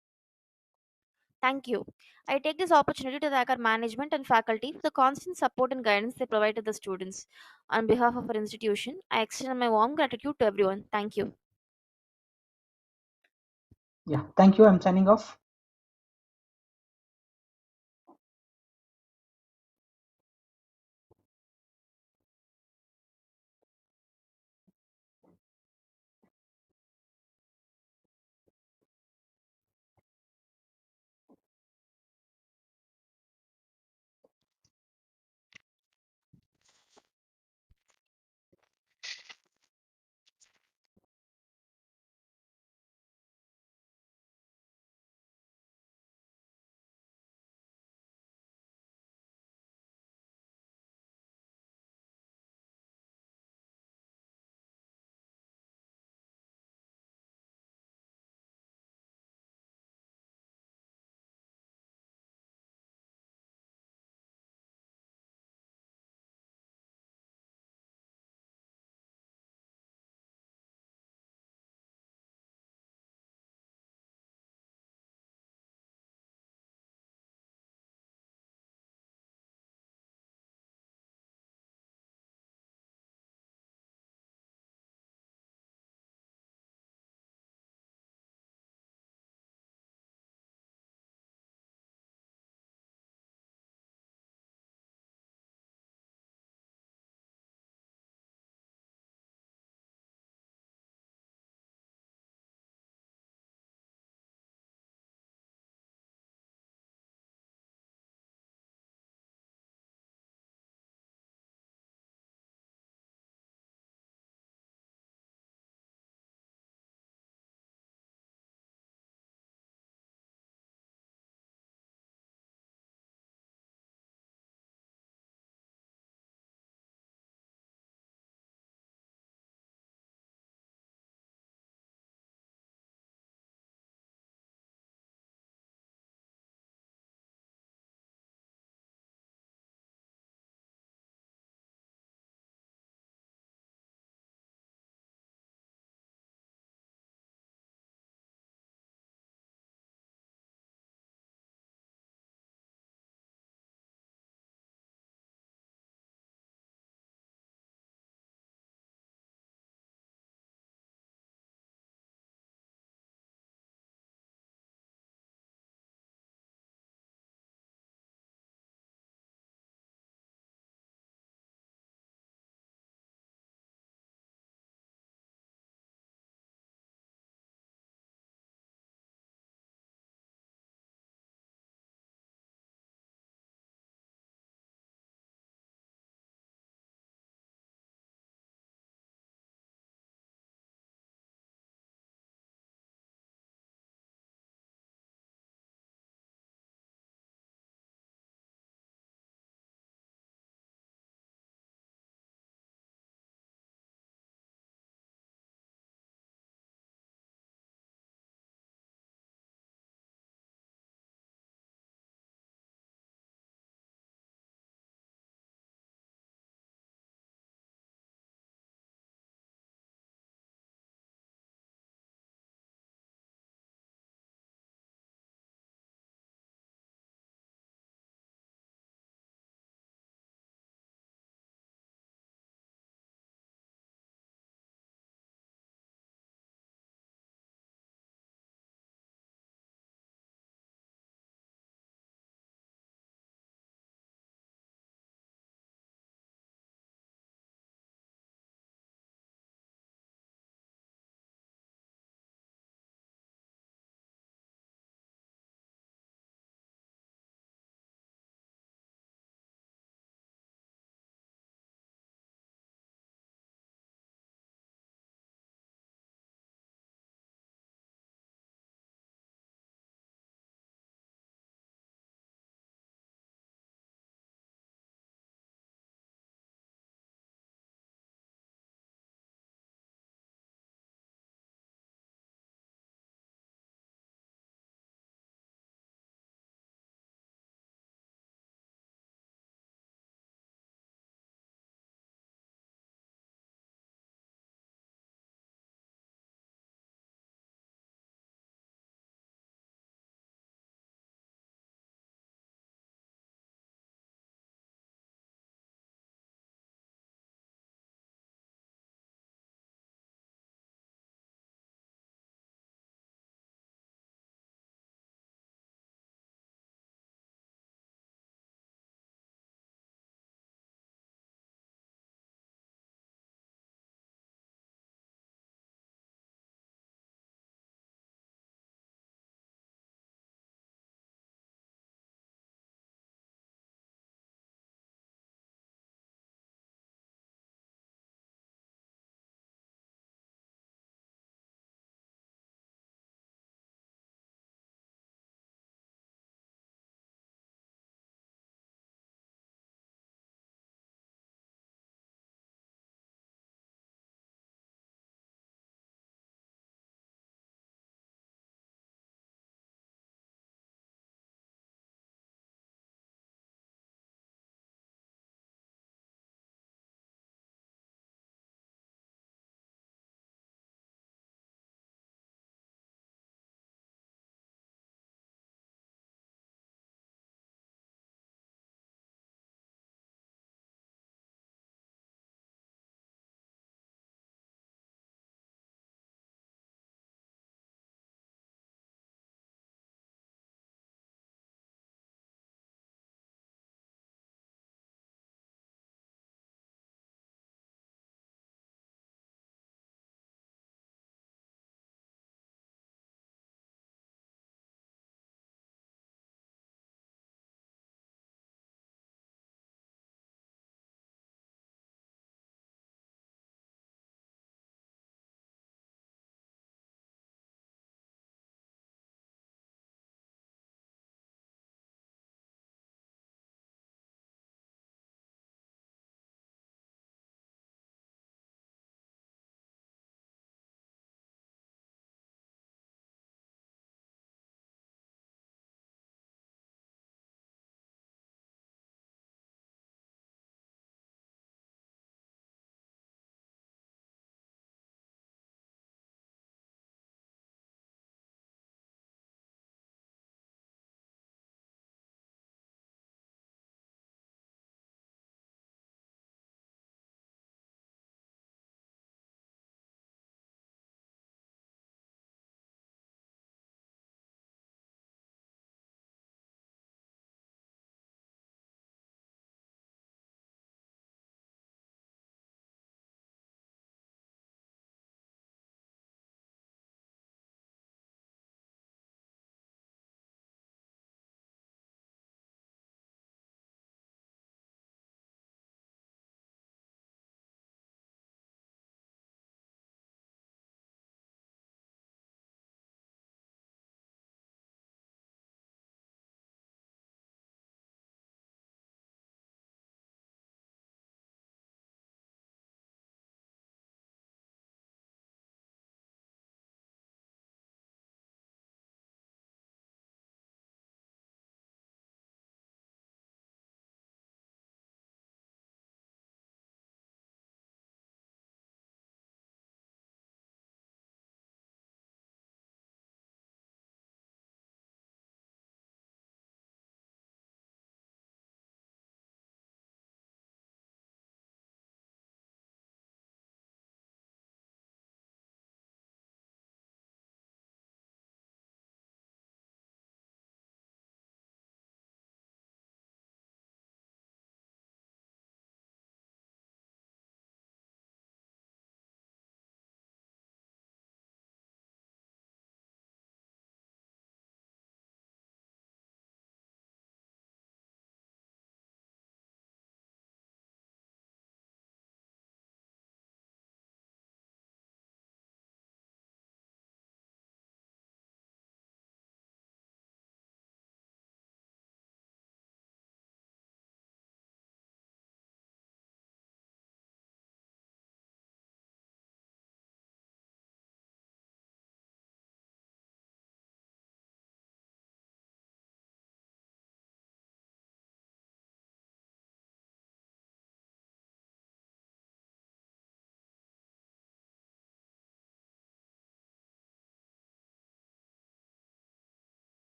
Thank you. I take this opportunity to thank our management and faculty for the constant support and guidance they provide to the students. On behalf of our institution, I extend my warm gratitude to everyone. Thank you. Yeah, thank you. I'm signing off.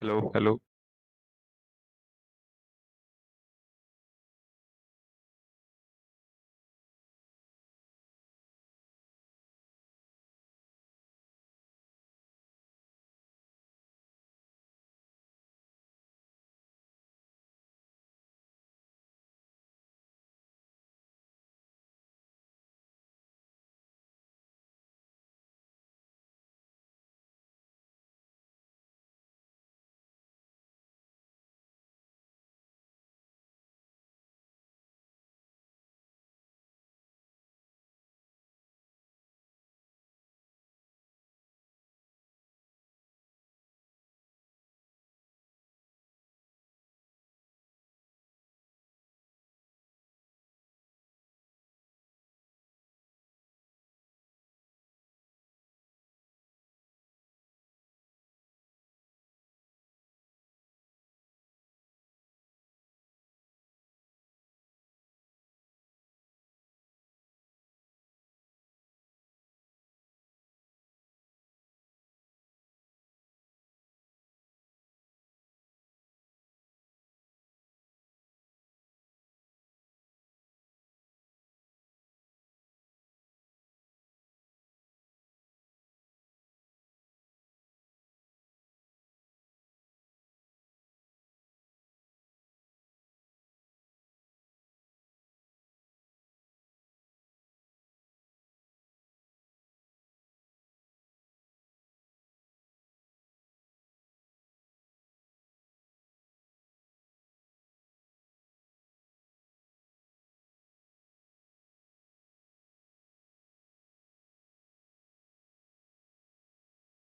Hello, hello.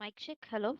Mic check. Hello.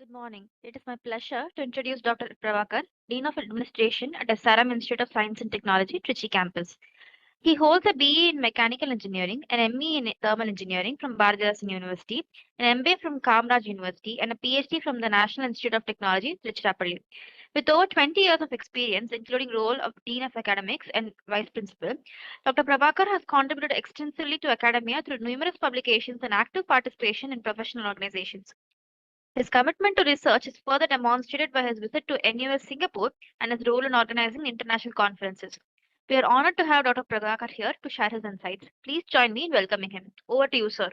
Good morning. It is my pleasure to introduce Dr. Prabhakar, Dean of Administration at SRM Institute of Science and Technology, Trichy campus. He holds a BE in Mechanical Engineering, an ME in Thermal Engineering from Bharathidasan University, an MBA from Kamraj University, and a PhD from the National Institute of Technology, Tiruchirappalli. With over 20 years of experience, including role of Dean of Academics and Vice Principal, Dr. Prabhakar has contributed extensively to academia through numerous publications and active participation in professional organizations. His commitment to research is further demonstrated by his visit to NUS Singapore and his role in organizing international conferences. We are honored to have Dr. Prabhakar here to share his insights. Please join me in welcoming him. Over to you, sir.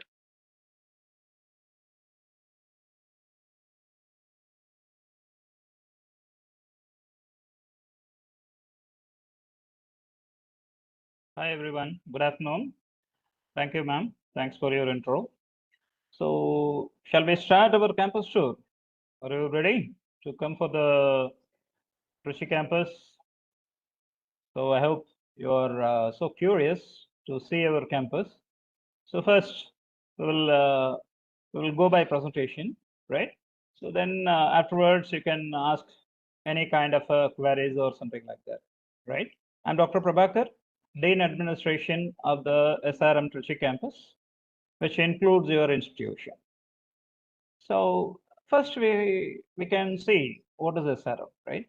Hi everyone, good afternoon. Thank you, ma'am. Thanks for your intro. So, shall we start our campus tour? Are you ready to come for the Trichy campus? So, I hope you are so curious to see our campus. So, first, we will go by presentation, right? So, then afterwards, you can ask any kind of queries or something like that, right? I'm Dr. Prabhakar, Dean Administration of the SRM Trichy campus, which includes your institution. So first we can see what is SRM, right?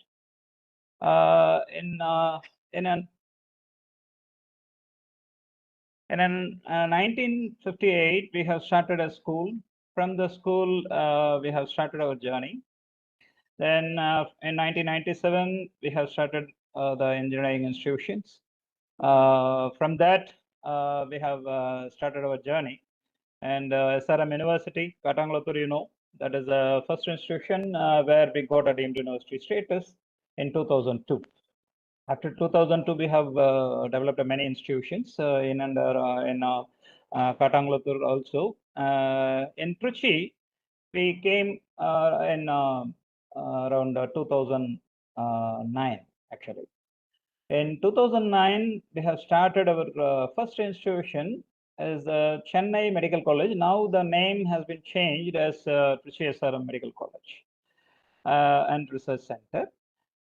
In an 1958 we have started a school. From the school we have started our journey. Then in 1997 we have started the engineering institutions. From that we have started our journey. And SRM University, Katangalathur, you know, that is the first institution where we got a deemed university status in 2002. After 2002, we have developed many institutions in Katangalathur also. In Trichy, we came in around 2009, actually. In 2009, we have started our first institution as Chennai Medical College. Now the name has been changed as Trichy SRM Medical College and Research Center,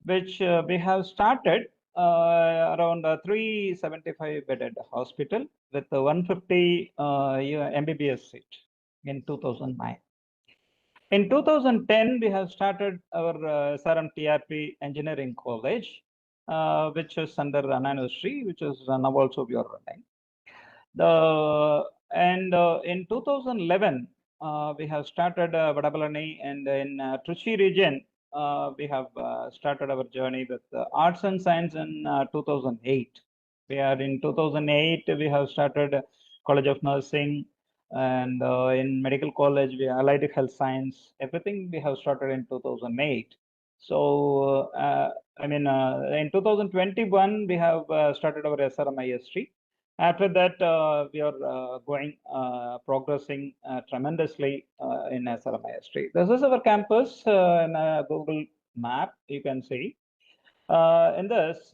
which we have started around a 375 bedded hospital with 150 MBBS seat in 2009. In 2010, we have started our SRM TRP Engineering College, which is under Anna University, which is now also we are running. In 2011, we have started Vadapalani, and in Trichy region, we have started our journey with arts and science in 2008. We are in 2008, we have started College of Nursing, and in medical college, we allied health science, everything we have started in 2008. So, in 2021, we have started our SRM IST. After that, we are progressing tremendously in SRM IST. This is our campus in a Google map, you can see. In this,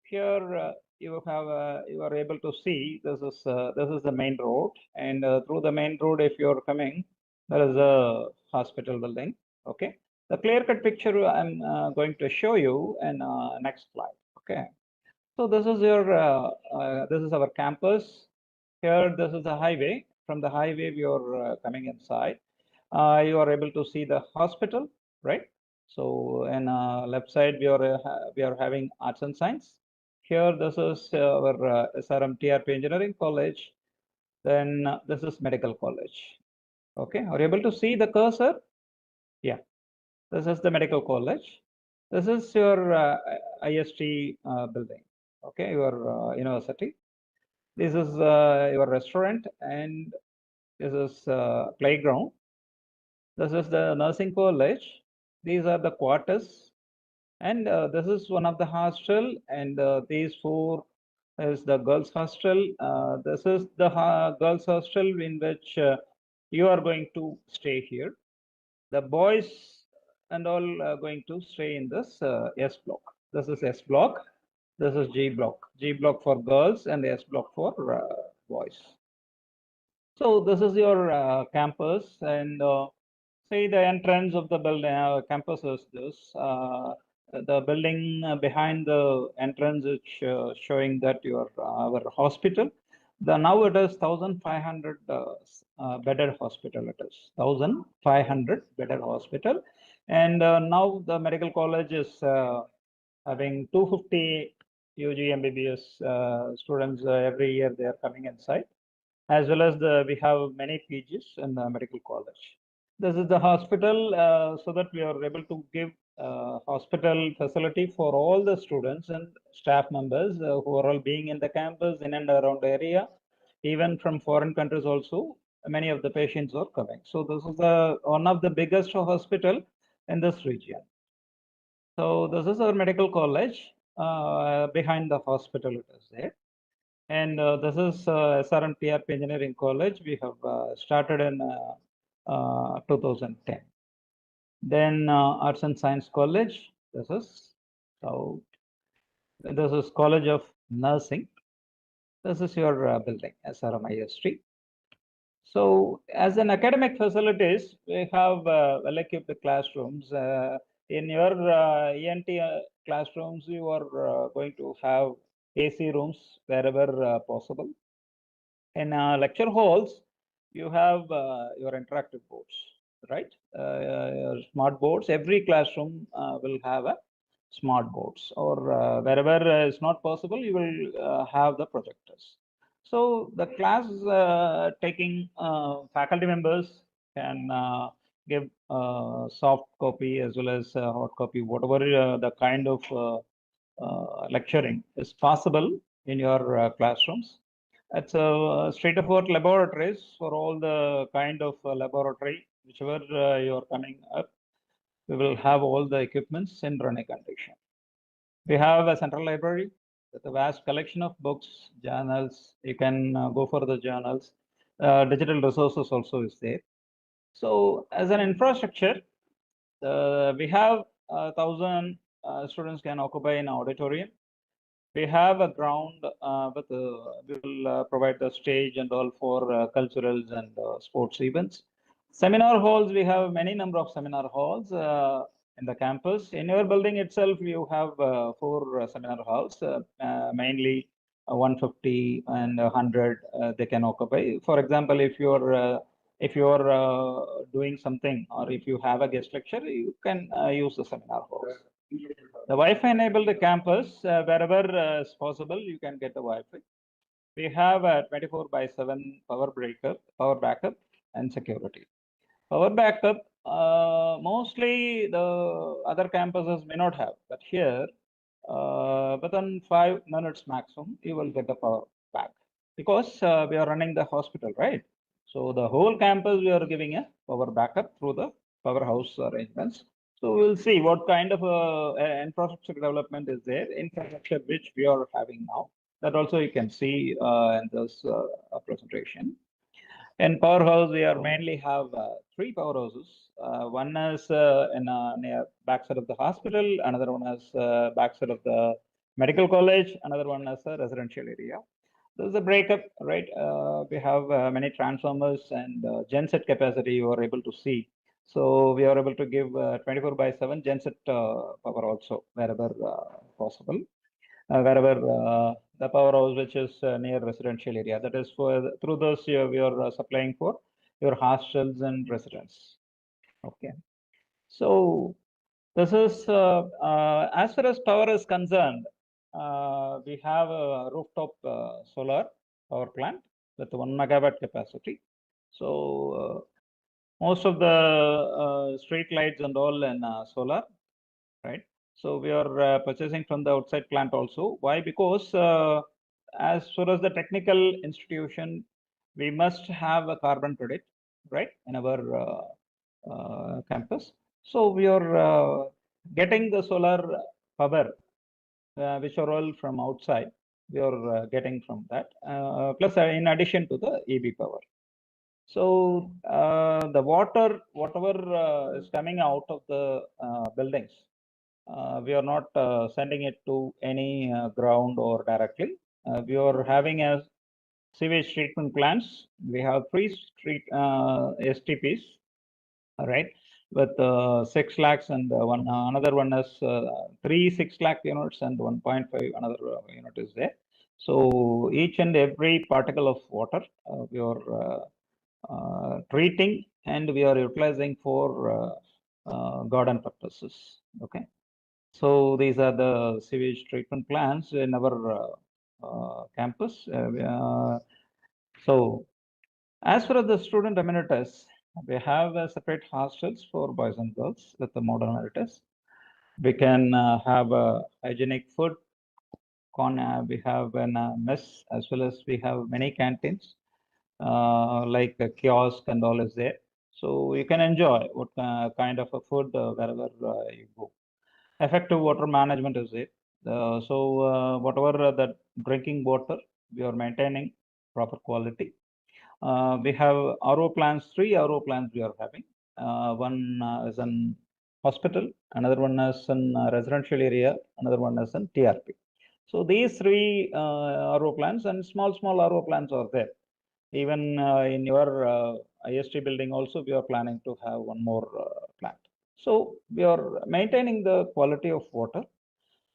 here you are able to see this is the main road, and through the main road, if you are coming, there is a hospital building. Okay, the clear-cut picture I'm going to show you in next slide. Okay. So this is this is our campus. Here, this is the highway. From the highway, we are coming inside. You are able to see the hospital, right? So, in left side, we are having arts and science. Here, this is our SRM TRP Engineering College. Then this is medical college. Okay, are you able to see the cursor? Yeah, this is the medical college. This is your IST building. Okay, your university. This is your restaurant, and this is playground. This is the nursing college. These are the quarters, and this is one of the hostel, and these four is the girls hostel. This is the girls hostel in which you are going to stay here. The boys and all are going to stay in this S block. This is S block. This is G block. G block for girls and S block for boys. So this is your campus, and See, the entrance of the building, campus is this. The building behind the entrance is showing that our hospital. Now it is 1,500 bedded hospital. It is 1,500 bedded hospital, and now the medical college is having 250 UG MBBS students every year. They are coming inside, as well as we have many PGs in the medical college. This is the hospital, so that we are able to give hospital facility for all the students and staff members who are all being in the campus, in and around the area, even from foreign countries also. Many of the patients are coming. So this is one of the biggest hospital in this region. So this is our medical college. Behind the hospital it is there. And this is SRM TRP Engineering College. We have started in 2010. Then Arts and Science College. This is College of Nursing. This is your building, SRM IST. So as an academic facilities, we have well-equipped classrooms. In your ENT classrooms, you are going to have AC rooms wherever possible. In lecture halls, you have your interactive boards, right? Your smart boards. Every classroom will have a smart boards, or wherever it's not possible, you will have the projectors. So the class taking faculty members can give soft copy as well as hard copy, whatever the kind of lecturing is possible in your classrooms. It's a state-of-art laboratories for all the kind of laboratory, whichever you're coming up. We will have all the equipments in running condition. We have a central library with a vast collection of books, journals. You can go for the journals. Digital resources also is there. So as an infrastructure, we have 1,000 students can occupy an auditorium. We have a ground we will provide the stage and all for culturals and sports events. Seminar halls, we have many number of seminar halls in the campus. In your building itself, you have 4 seminar halls, mainly 150 and 100 they can occupy. For example, if you're doing something, or if you have a guest lecture, you can use the seminar halls. The Wi-Fi enabled campus, wherever is possible, you can get the Wi-Fi. We have a 24/7 power backup, and security. Power backup, mostly the other campuses may not have, but here, within 5 minutes maximum, you will get the power back, because we are running the hospital, right? So the whole campus, we are giving a power backup through the powerhouse arrangements. So we'll see what kind of infrastructure development is there, infrastructure which we are having now. That also you can see in this presentation. In powerhouse, we are mainly have 3 powerhouses. One is in near backside of the hospital, another one is backside of the medical college, another one is a residential area. This is a breakup, right? We have many transformers and genset capacity you are able to see. So we are able to give 24/7 genset power also wherever possible. Wherever the powerhouse which is near residential area, that is through those we are supplying for your hostels and residents. Okay, so this is as far as power is concerned, we have a rooftop solar power plant with 1 megawatt capacity. So most of the street lights and all in solar, right? So we are purchasing from the outside plant also. Why? Because as far as the technical institution, we must have a carbon credit, right, in our campus. So we are getting the solar power, which are all from outside. We are getting from that, plus in addition to the EB power. So the water, whatever is coming out of the buildings, we are not sending it to any ground or directly. We are having a sewage treatment plants. We have 3 street STPs all right, with 6 lakhs and another one is 6 lakh units and 1.5 another unit is there. So each and every particle of water we are treating and we are utilizing for garden purposes. Okay, so these are the sewage treatment plants in our campus. So as for the student amenities, we have separate hostels for boys and girls with the modern amenities. We can have hygienic food. We have a mess as well as we have many canteens like a kiosk and all is there. So you can enjoy what kind of a food wherever you go. Effective water management is there. Whatever the drinking water, we are maintaining proper quality. We have RO plans, 3 RO plans we are having. One is in hospital, another one is in residential area, another one is in TRP. So these 3 RO plans and small RO plans are there. Even in your IST building also, we are planning to have one more plant. So we are maintaining the quality of water.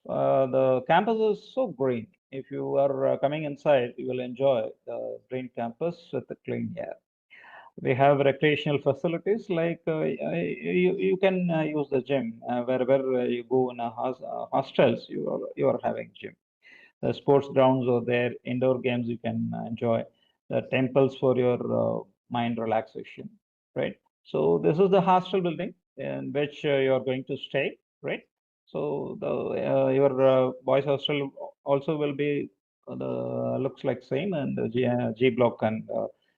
The campus is so green. If you are coming inside, you will enjoy the green campus with the clean air. We have recreational facilities like you can use the gym wherever you go in a hostels. You are having gym. The sports grounds are there. Indoor games you can enjoy. The temples for your mind relaxation, right? So this is the hostel building in which you are going to stay, right? So the your boys hostel also will be the looks like same and the G block and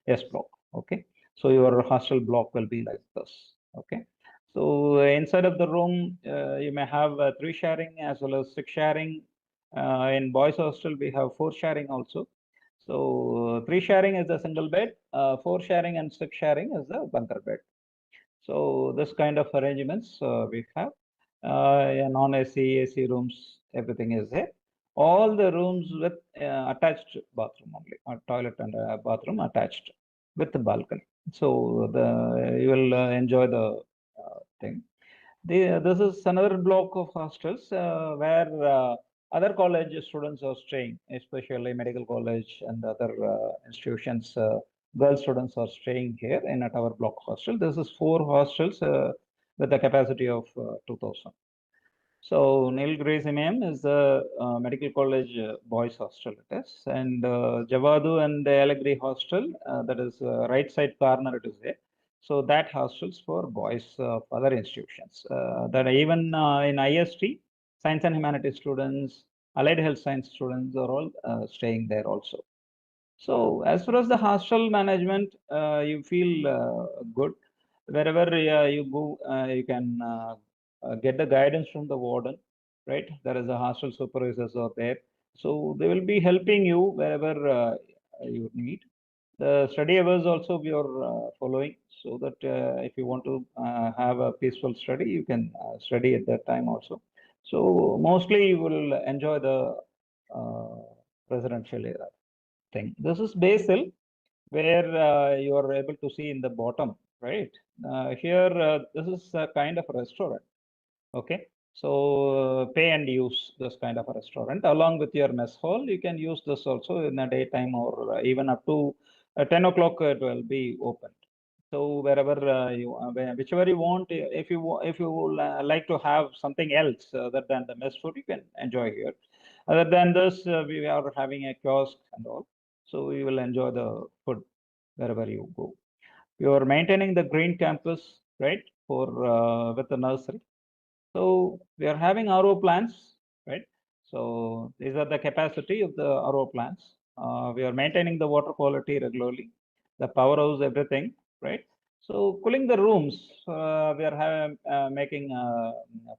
S block. Okay, so your hostel block will be like this. Okay, so inside of the room you may have 3 sharing as well as 6 sharing. In boys hostel we have 4 sharing also. So 3 sharing is a single bed, 4 sharing and 6 sharing is the bunker bed. So this kind of arrangements we have. Non-AC, AC rooms, everything is there. All the rooms with attached bathroom only, a toilet and a bathroom attached with the balcony. So you will enjoy the thing. This is another block of hostels where other college students are staying, especially medical college and other institutions. Girl students are staying here in at our block hostel. This is 4 hostels with a capacity of 2,000. So Nilgiris Imam is the medical college boys hostel it is, and Javadu and the Allegri hostel that is right side corner it is there. So that hostels for boys of other institutions. That even in IST, science and humanities students, allied health science students are all staying there also. So as far as the hostel management, you feel good. Wherever you go, you can get the guidance from the warden, right? There is a hostel supervisors are there. So they will be helping you wherever you need. The study hours also we are following so that if you want to have a peaceful study, you can study at that time also. So mostly you will enjoy the residential area thing. This is Basil, where you are able to see in the bottom, right? Here, this is a kind of a restaurant. Okay, so pay and use this kind of a restaurant along with your mess hall. You can use this also in the daytime or even up to 10 o'clock. It will be open. So wherever whichever you want, if you like to have something else other than the mess food, you can enjoy here. Other than this, we are having a kiosk and all, so you will enjoy the food wherever you go. You are maintaining the green campus, right, for with the nursery. So we are having RO plants, right? So these are the capacity of the RO plants. We are maintaining the water quality regularly, the powerhouse, everything, right? So cooling the rooms, we are making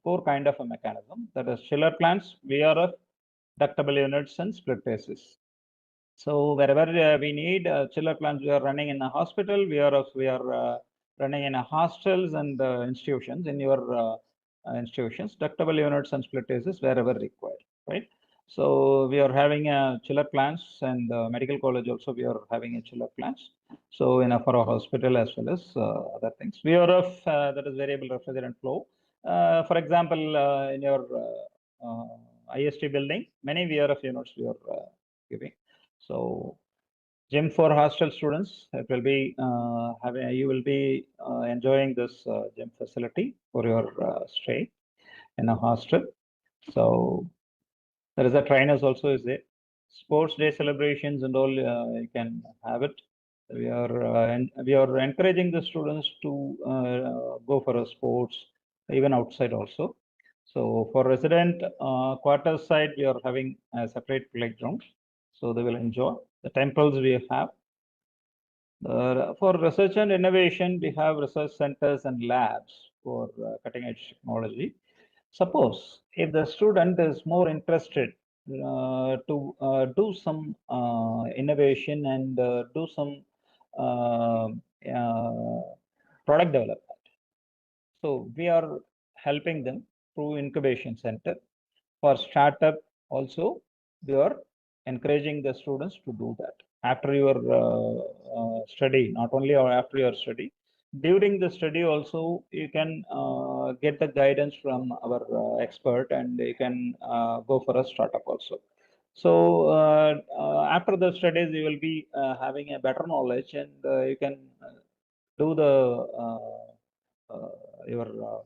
4 kind of a mechanism. That is chiller plants, VRF, ductable units, and split faces. So wherever we need chiller plants, we are running in a hospital. We are running in a hostels and institutions in your institutions, ductable units and split faces wherever required, right? So we are having a chiller plants, and medical college also we are having a chiller plants. So for our hospital as well as other things. VRF, that is variable refrigerant flow. For example, in your IST building, many VRF units we are giving. So gym for hostel students, it will be you will be enjoying this gym facility for your stay in a hostel. So there is a trainers also is there. Sports day celebrations and all, you can have it. We are encouraging the students to go for a sports even outside also. So for resident quarters side, we are having a separate playground, so they will enjoy. The temples we have. For research and innovation, we have research centers and labs for cutting edge technology. Suppose if the student is more interested to do some innovation and do some uh, uh, product development. So we are helping them through incubation center. For startup also, we are encouraging the students to do that after your study, not only after your study. During the study also, you can get the guidance from our expert, and you can go for a startup also. So after the studies, you will be having a better knowledge, and you can do the your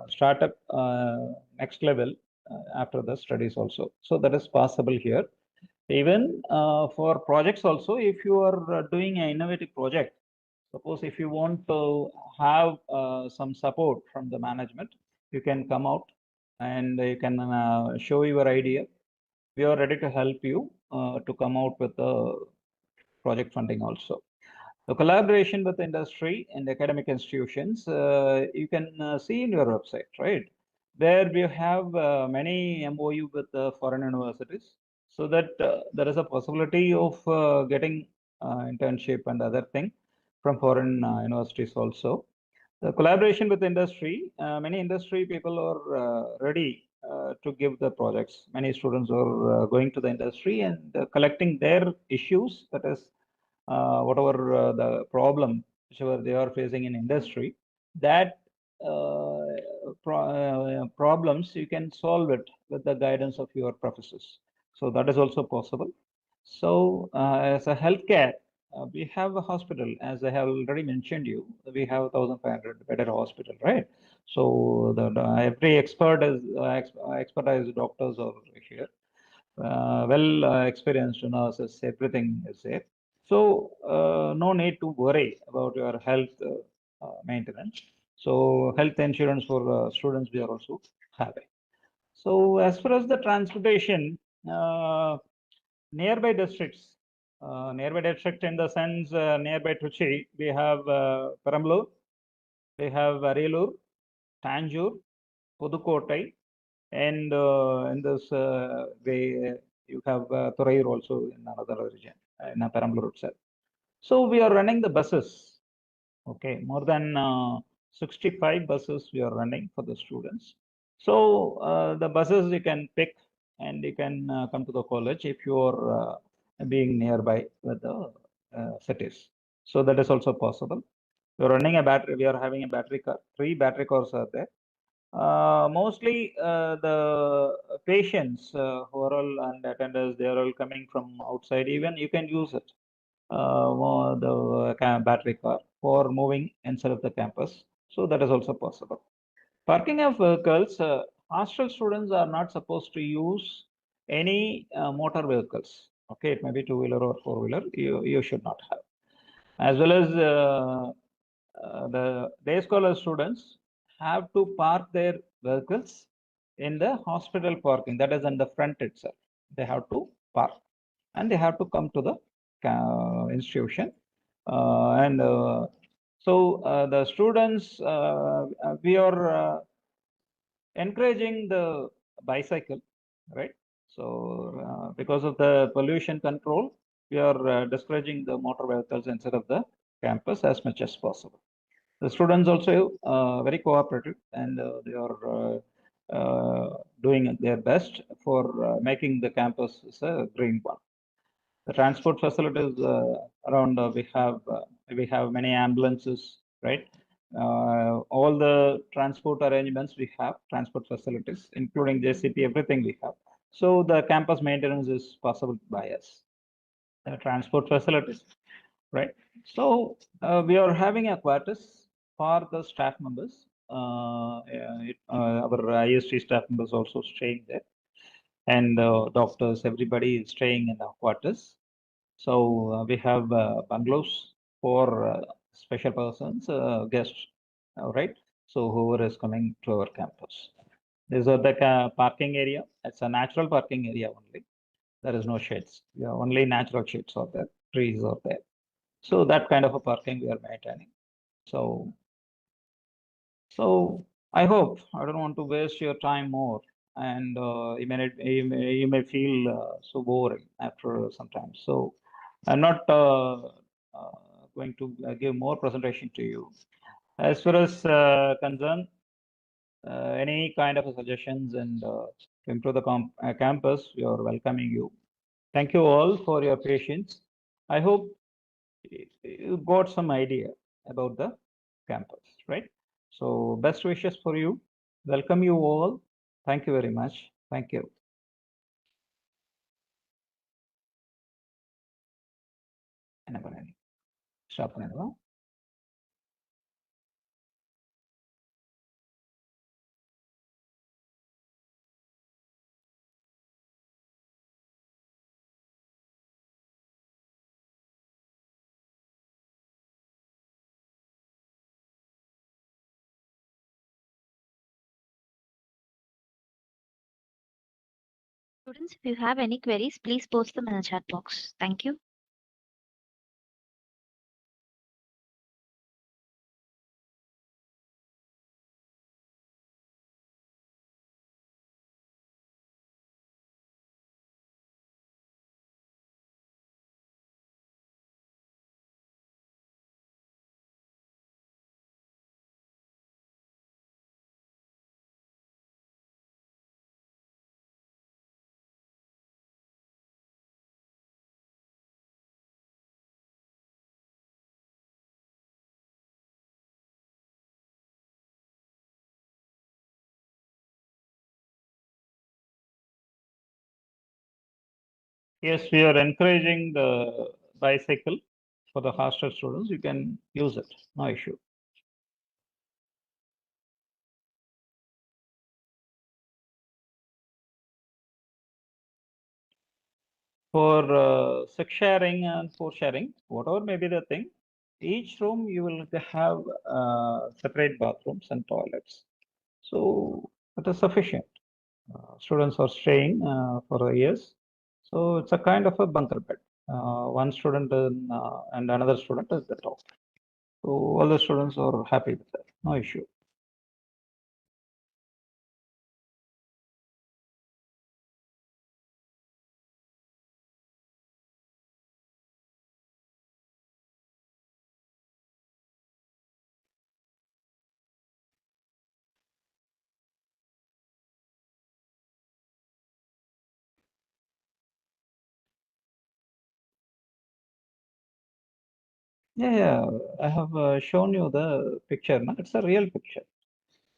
startup next level after the studies also. So that is possible here. Even for projects also, if you are doing an innovative project, suppose if you want to have some support from the management, you can come out and you can show your idea. We are ready to help you to come out with the project funding also. The collaboration with industry and academic institutions, you can see in your website, right? There we have many MOU with foreign universities, so that there is a possibility of getting internship and other thing from foreign universities also. The collaboration with industry, many industry people are ready to give the projects. Many students are going to the industry and collecting their issues, that is whatever the problem whichever they are facing in industry, that problems you can solve it with the guidance of your professors. So that is also possible. So as a healthcare, we have a hospital, as I have already mentioned you, we have 1,500 bedded hospital, right? So every expert is expertise doctors are here, well experienced nurses, everything is there. So no need to worry about your health maintenance. So health insurance for students we are also having. So as far as the transportation, nearby districts, nearby district in the sense nearby Trichy, we have Perambalur, we have Ariyalur, Tanjore, Pudukkottai, and in this way you have Thurayur also in another region, in Perambalur itself. So we are running the buses. Okay, more than 65 buses we are running for the students. So the buses you can pick and you can come to the college if you are being nearby with the cities. So that is also possible. We are running a battery. We are having a battery car. 3 battery cars are there. Mostly the patients who are all and attenders, they are all coming from outside. Even you can use it, the battery car for moving inside of the campus. So that is also possible. Parking of vehicles, hostel students are not supposed to use any motor vehicles. Okay, it may be two-wheeler or four-wheeler. You should not have. As well as the day scholar students have to park their vehicles in the hospital parking, that is in the front itself. They have to park and they have to come to the institution. And so the students, we are encouraging the bicycle, right? So because of the pollution control, we are discouraging the motor vehicles instead of the campus as much as possible. The students also very cooperative, and they are doing their best for making the campus a green one. The transport facilities around we have many ambulances, right? All the transport arrangements we have, transport facilities, including JCP, everything we have. So the campus maintenance is possible by us. Transport facilities, right? So we are having a quarters for the staff members. Our IST staff members also staying there, and doctors, everybody is staying in the quarters. So we have bungalows for special persons, guests, right? So whoever is coming to our campus. These are the parking area. It's a natural parking area only. There is no shades. Yeah, only natural shades are there. Trees are there. So that kind of a parking we are maintaining. So I hope I don't want to waste your time more, and you may feel so boring after some time. So I'm not going to give more presentation to you. As far as concerned, any kind of suggestions and to improve the campus, we are welcoming you. Thank you all for your patience. I hope you got some idea about the campus, right? So best wishes for you. Welcome you all. Thank you very much. Thank you. Stop. Students, if you have any queries, please post them in the chat box. Thank you. Yes, we are encouraging the bicycle for the hostel students. You can use it, no issue. For six sharing and four sharing, whatever may be the thing, each room you will have separate bathrooms and toilets. So it is sufficient. Students are staying for years. So it's a kind of a bunker bed. One student and another student is the top. So all the students are happy with that. No issue. Yeah, I have shown you the picture. No? It's a real picture.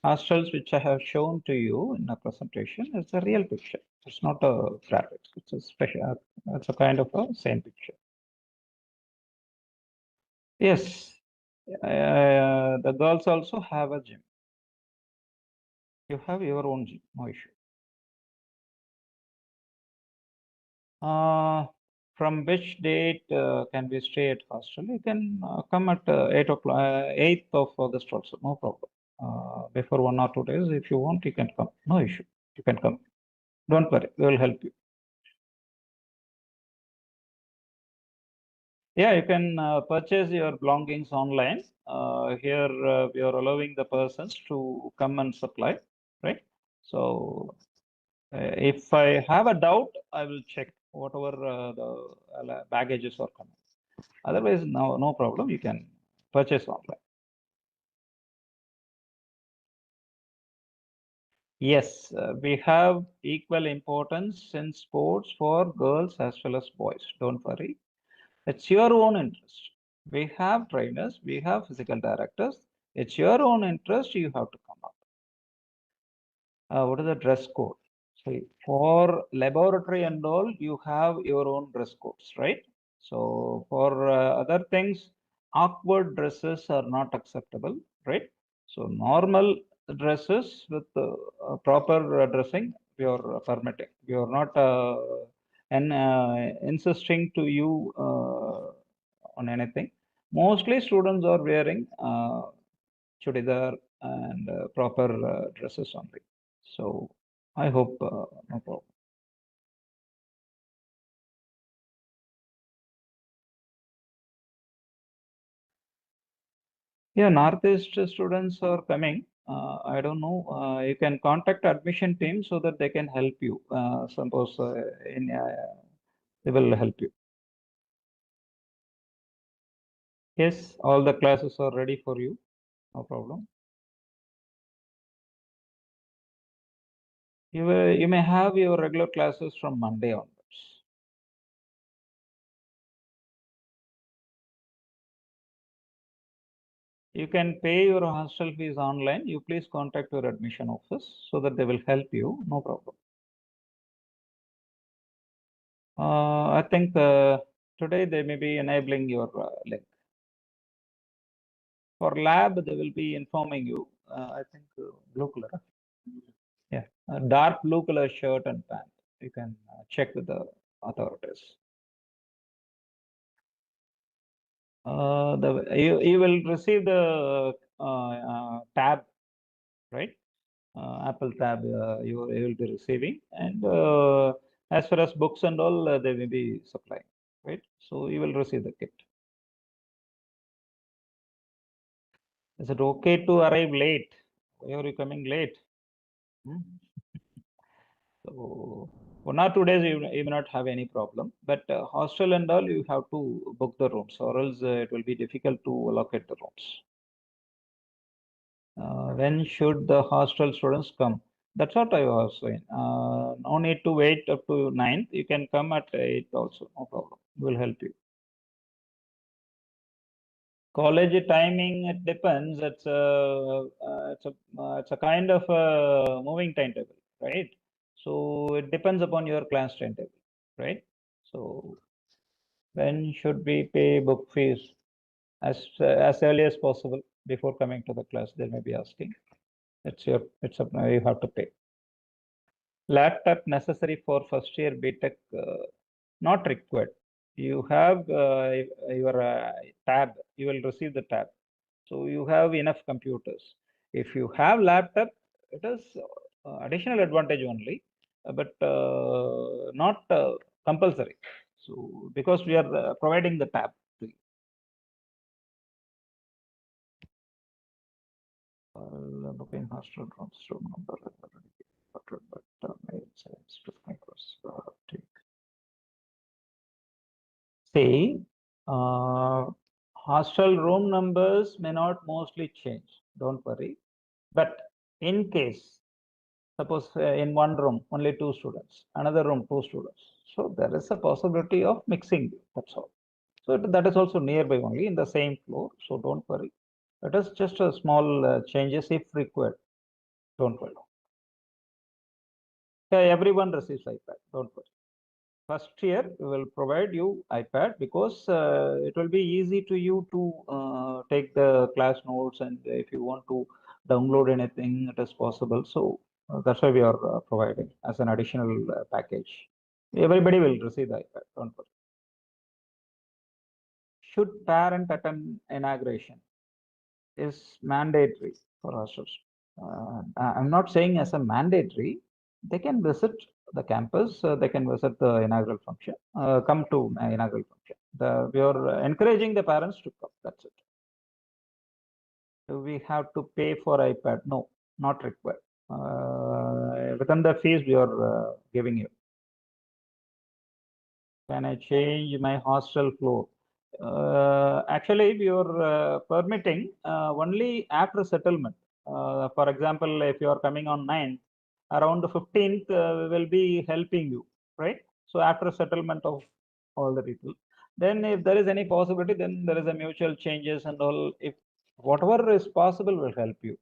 Hostels which I have shown to you in a presentation, it's a real picture. It's not a graphics. It's a special. It's a kind of a same picture. Yes, the girls also have a gym. You have your own gym, no issue. From which date can we stay at hostel? You can come at 8 o'clock, 8th of August also, no problem. Before 1 or 2 days, if you want, you can come. No issue. You can come. Don't worry, we will help you. Yeah, you can purchase your belongings online. Here we are allowing the persons to come and supply, right? So if I have a doubt, I will check whatever the baggages are coming. Otherwise, no problem. You can purchase online. Yes, we have equal importance in sports for girls as well as boys. Don't worry. It's your own interest. We have trainers, we have physical directors. It's your own interest. You have to come up. What is the dress code? See, for laboratory and all, you have your own dress codes, right? So for other things, awkward dresses are not acceptable, right? So normal dresses with proper dressing, we are permitting. We are not insisting to you on anything. Mostly students are wearing chudidar and proper dresses only. So I hope no problem. Yeah, Northeast students are coming. I don't know. You can contact admission team so that they can help you. Suppose they will help you. Yes, all the classes are ready for you. No problem. You may have your regular classes from Monday onwards. You can pay your hostel fees online. You please contact your admission office so that they will help you. No problem. I think today they may be enabling your link. For lab, they will be informing you. I think blue color. Yeah, a dark blue color shirt and pant. You can check with the authorities. You will receive the tab, right? Apple tab you will be receiving, and as far as books and all, they will be supplying, right? So you will receive the kit. Is it okay to arrive late? Why are you coming late? Hmm? So 1 or 2 days you may not have any problem, but hostel and all you have to book the rooms, or else it will be difficult to allocate the rooms. When should the hostel students come? That's what I was saying. No need to wait up to 9th. You can come at 8th also. No problem. We'll help you. College timing, it depends. It's a kind of a moving timetable, right? So it depends upon your class timetable, right? So when should we pay book fees? As early as possible before coming to the class. They may be asking. You have to pay. Laptop necessary for first year BTech, not required. You have your tab. You will receive the tab. So you have enough computers. If you have laptop, it is additional advantage only, but not compulsory. So because we are providing the tab. Booking hostel room number. See, hostel room numbers may not mostly change. Don't worry. But in case, suppose in one room only 2 students, another room 2 students. So there is a possibility of mixing. That's all. So that is also nearby only in the same floor. So don't worry. It is just a small changes if required. Don't worry. Everyone receives iPad. Don't worry. First year we will provide you iPad because it will be easy to you to take the class notes, and if you want to download anything, it is possible. So that's why we are providing as an additional package. Everybody will receive the iPad. Don't worry. Should parent attend inauguration? Is mandatory for hostels. I'm not saying as a mandatory. They can visit the campus. They can visit the inaugural function. Come to inaugural function. We are encouraging the parents to come. That's it. Do we have to pay for iPad? No, not required. Within the fees we are giving you. Can I change my hostel floor? Actually, we are permitting only after settlement. For example, if you are coming on 9th, Around the 15th, we will be helping you, right? So after settlement of all the people, then if there is any possibility, then there is a mutual changes and all. If whatever is possible will help you.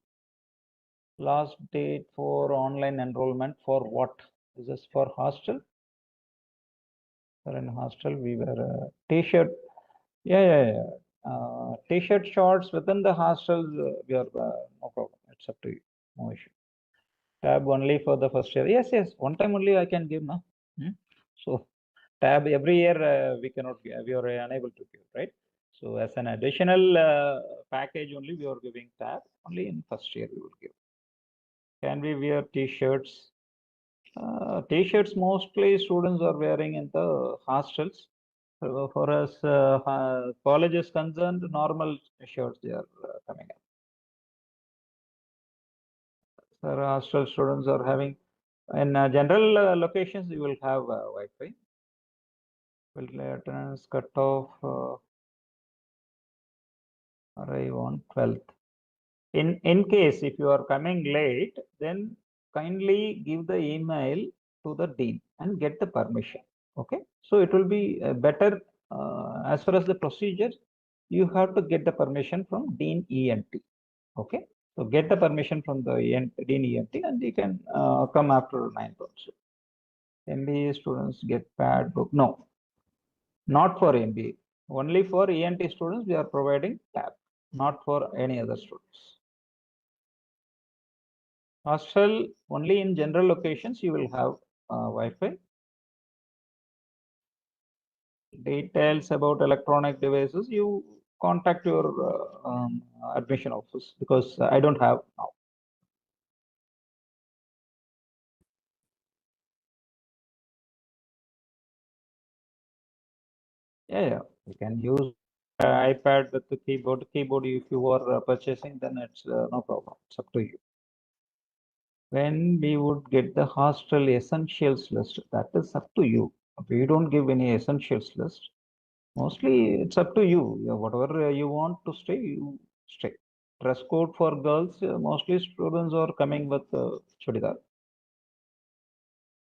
Last date for online enrollment for what? Is this for hostel? For in hostel, we were t-shirt. Yeah. T-shirt shorts within the hostels, we are no problem. It's up to you. No issue. Tab only for the first year. Yes. One time only I can give now. So tab every year we cannot give. We are unable to give, right? So as an additional package only we are giving tab. Only in first year we will give. Can we wear t-shirts? T-shirts mostly students are wearing in the hostels. So for us, college is concerned, normal shirts they are coming up. So hostel students are having, in general locations, you will have Wi-Fi. Will attendance cut off arrive on 12th. In case if you are coming late, then kindly give the email to the dean and get the permission. Okay, so it will be better as far as the procedure. You have to get the permission from dean ENT. Okay, so get the permission from the dean ENT, and you can come after 9th also. MBA students get pad book. No, not for MBA. Only for ENT students we are providing tab, not for any other students. Hostel, only in general locations you will have Wi-Fi. Details about electronic devices, you contact your admission office, because I don't have now. Yeah, you can use iPad with the keyboard. If you are purchasing, then it's no problem. It's up to you. When we would get the hostel essentials list, that is up to you. We don't give any essentials list. Mostly it's up to you. Whatever you want to stay, you stay. Dress code for girls, mostly students are coming with chudidar.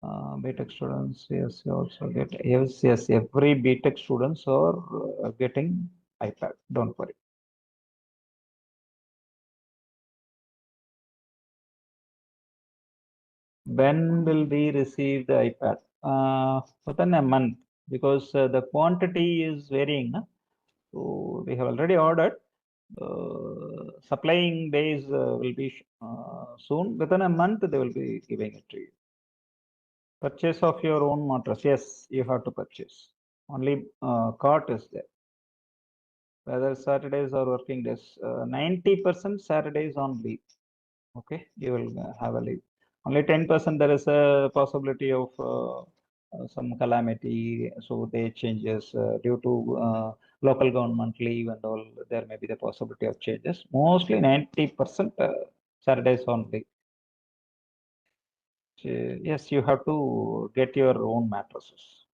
BTech students, yes, you also get, yes, every BTech students are getting iPad. Don't worry. When will we receive the iPad? Within a month, because the quantity is varying. So we have already ordered. Supplying days will be soon. Within a month, they will be giving it to you. Purchase of your own mattress. Yes, you have to purchase. Only cot is there. Whether Saturdays or working days, 90% Saturdays on leave. Okay, you will have a leave. Only 10% there is a possibility of some calamity, so they changes due to local government leave and all. There may be the possibility of changes. Mostly 90% Saturdays on leave. Yes, you have to get your own mattresses.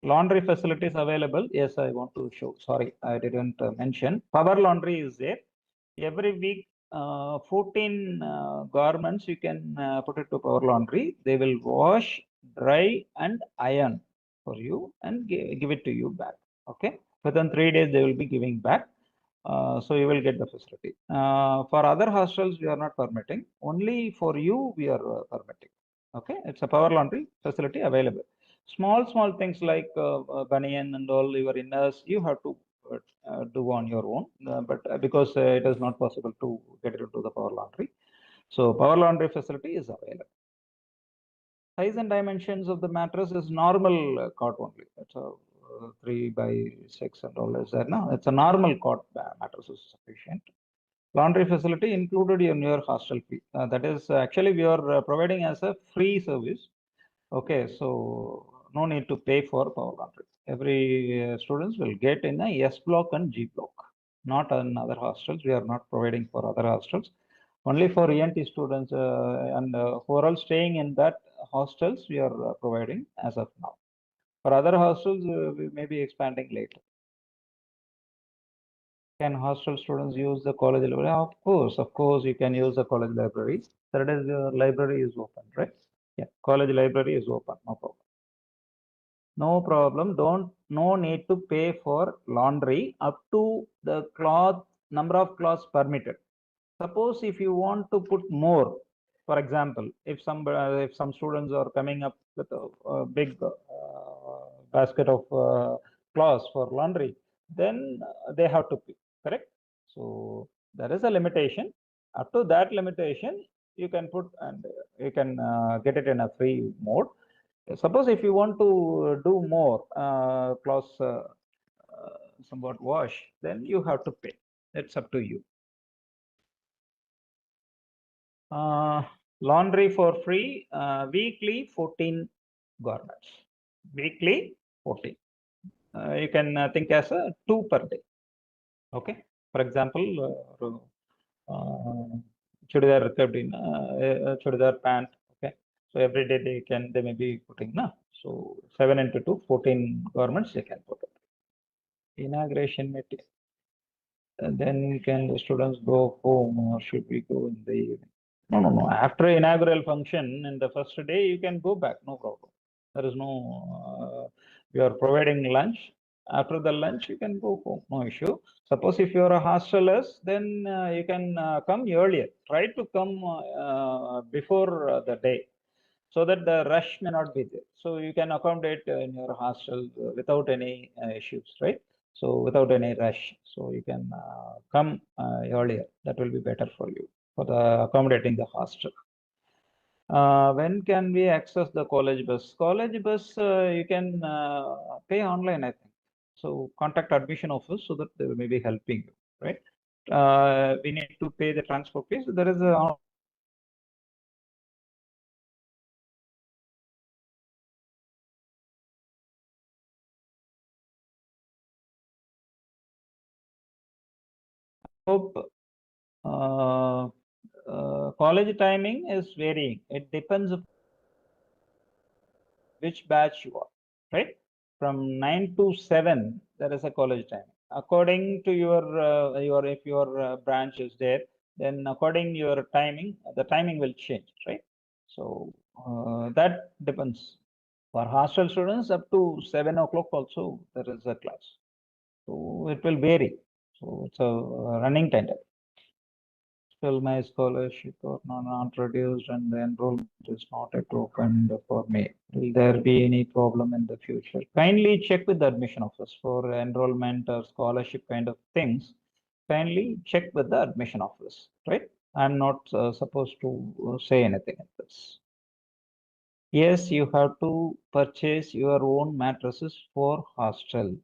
Laundry facilities available. Yes, I want to show. Sorry, I didn't mention. Power laundry is there. Every week, 14 garments you can put it to power laundry. They will wash, dry, and iron for you and give it to you back. Okay. Within 3 days, they will be giving back. So you will get the facility. For other hostels, we are not permitting. Only for you, we are permitting. Okay. It's a power laundry facility available. Small things like banyan and all your inners, you have to do on your own, but because it is not possible to get it into the power laundry. So power laundry facility is available. Size and dimensions of the mattress is normal cot only. It's a 3x6 and all is there. No, it's a normal cot mattress is sufficient. Laundry facility included in your hostel fee. That is actually we are providing as a free service. Okay, so no need to pay for power laundry. Every students will get in a S block and G block, not in other hostels. We are not providing for other hostels. Only for ENT students and who are all staying in that hostels, we are providing as of now. For other hostels, we may be expanding later. Can hostel students use the college library? Of course, you can use the college library. That is, your library is open, right? Yeah, college library is open, no problem. No problem. No need to pay for laundry up to the cloth number of cloths permitted. Suppose if you want to put more, for example, if some students are coming up with a big basket of cloths for laundry, then they have to pay, correct? So there is a limitation. Up to that limitation, you can put and you can get it in a free mode. Suppose if you want to do more clothes somewhat wash, then you have to pay. It's up to you. Laundry for free, weekly 14 garments. Weekly 14. You can think as a 2 per day. Okay. For example, chudidar chudidar pant. Okay. So every day they may be putting na. So 7 into 2, 14 garments they can put it. Inauguration meeting. And then can the students go home or should we go in the evening? No. After inaugural function in the first day, you can go back. No problem. There is no, you are providing lunch. After the lunch, you can go home. No issue. Suppose if you are a hostelers, then you can come earlier. Try to come before the day, so that the rush may not be there. So you can accommodate in your hostel without any issues, right? So without any rush. So you can come earlier. That will be better for you for the accommodating the hostel. When can we access the college bus? College bus, you can pay online, I think. So contact admission office so that they may be helping you, right? We need to pay the transport fees. There is a hope college timing is varying. It depends on which batch you are, right? From 9 to 7, there is a college timing. According to your if your branch is there, then according to your timing, the timing will change, right? So that depends. For hostel students, up to 7 o'clock also there is a class. So it will vary. So it's a running time. Still, my scholarship or not reduced and the enrollment is not yet opened for me. Will there be any problem in the future? Kindly check with the admission office for enrollment or scholarship kind of things. Kindly check with the admission office, right? I'm not supposed to say anything in this. Yes, you have to purchase your own mattresses for hostel.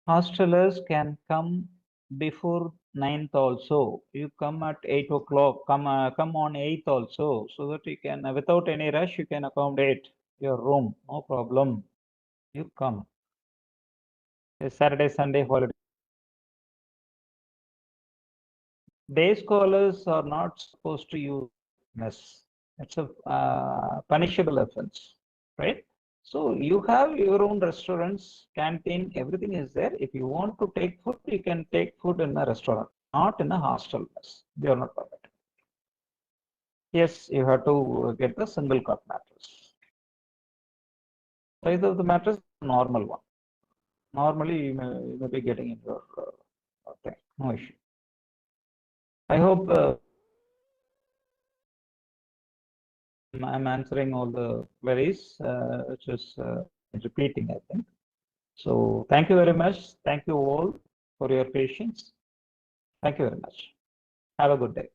Hostelers can come before 9th also. You come at 8 o'clock, come on 8th also, so that you can, without any rush, you can accommodate your room, no problem. You come. It's Saturday, Sunday holiday. Day scholars are not supposed to use mess. It's a punishable offense, right? So you have your own restaurants, canteen, everything is there. If you want to take food, you can take food in a restaurant, not in a hostel mess. They are not permitted. Yes, you have to get the single cot mattress. Size of the mattress, normal one. Normally, you may be getting in your thing. No issue. I hope I'm answering all the queries, which is repeating, I think. So thank you very much. Thank you all for your patience. Thank you very much. Have a good day.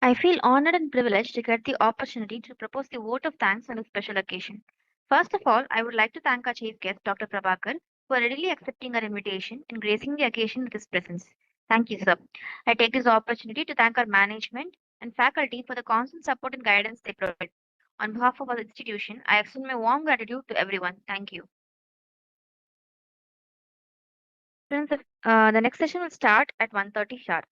I feel honored and privileged to get the opportunity to propose the vote of thanks on this special occasion. First of all, I would like to thank our chief guest, Dr. Prabhakar, for readily accepting our invitation and gracing the occasion with his presence. Thank you, sir. I take this opportunity to thank our management and faculty for the constant support and guidance they provide. On behalf of our institution, I extend my warm gratitude to everyone. Thank you. Students, the next session will start at 1:30 sharp.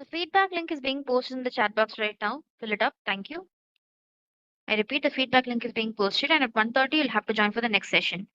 The feedback link is being posted in the chat box right now. Fill it up. Thank you. I repeat, the feedback link is being posted, and at 1:30 you'll have to join for the next session.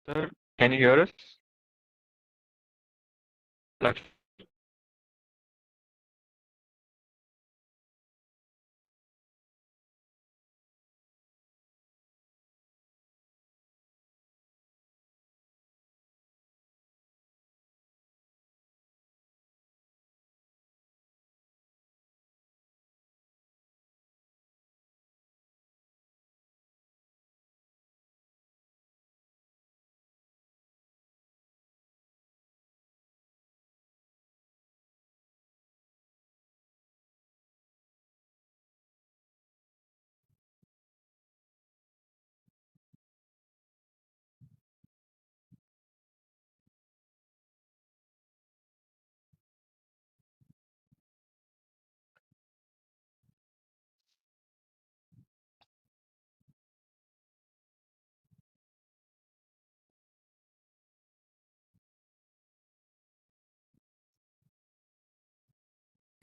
Sir, can you hear us? Laksh-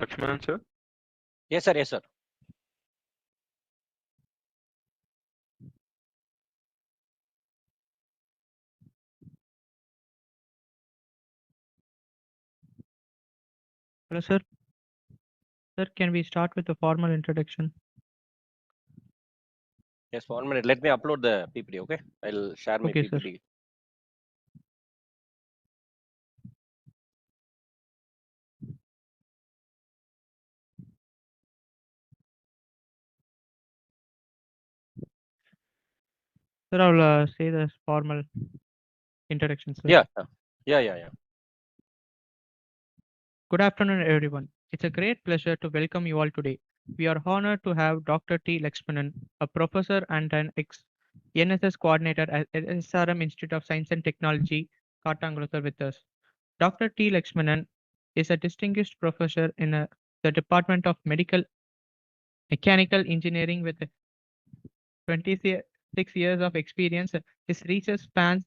Lakshmanan, sir? Yes, sir. Yes, sir. Hello, sir. Sir, can we start with the formal introduction? Yes, for 1 minute. Let me upload the PPT. Okay, I'll share my Okay, sir. PPT. Sir, I'll say the formal introduction, sir. Yeah, yeah. Good afternoon, everyone. It's a great pleasure to welcome you all today. We are honored to have Dr. T. Lakshmanan, a professor and an ex-NSS coordinator at SRM Institute of Science and Technology, Kattangulattur with us. Dr. T. Lakshmanan is a distinguished professor in the Department of Mechanical Engineering with 26 years of experience. His research spans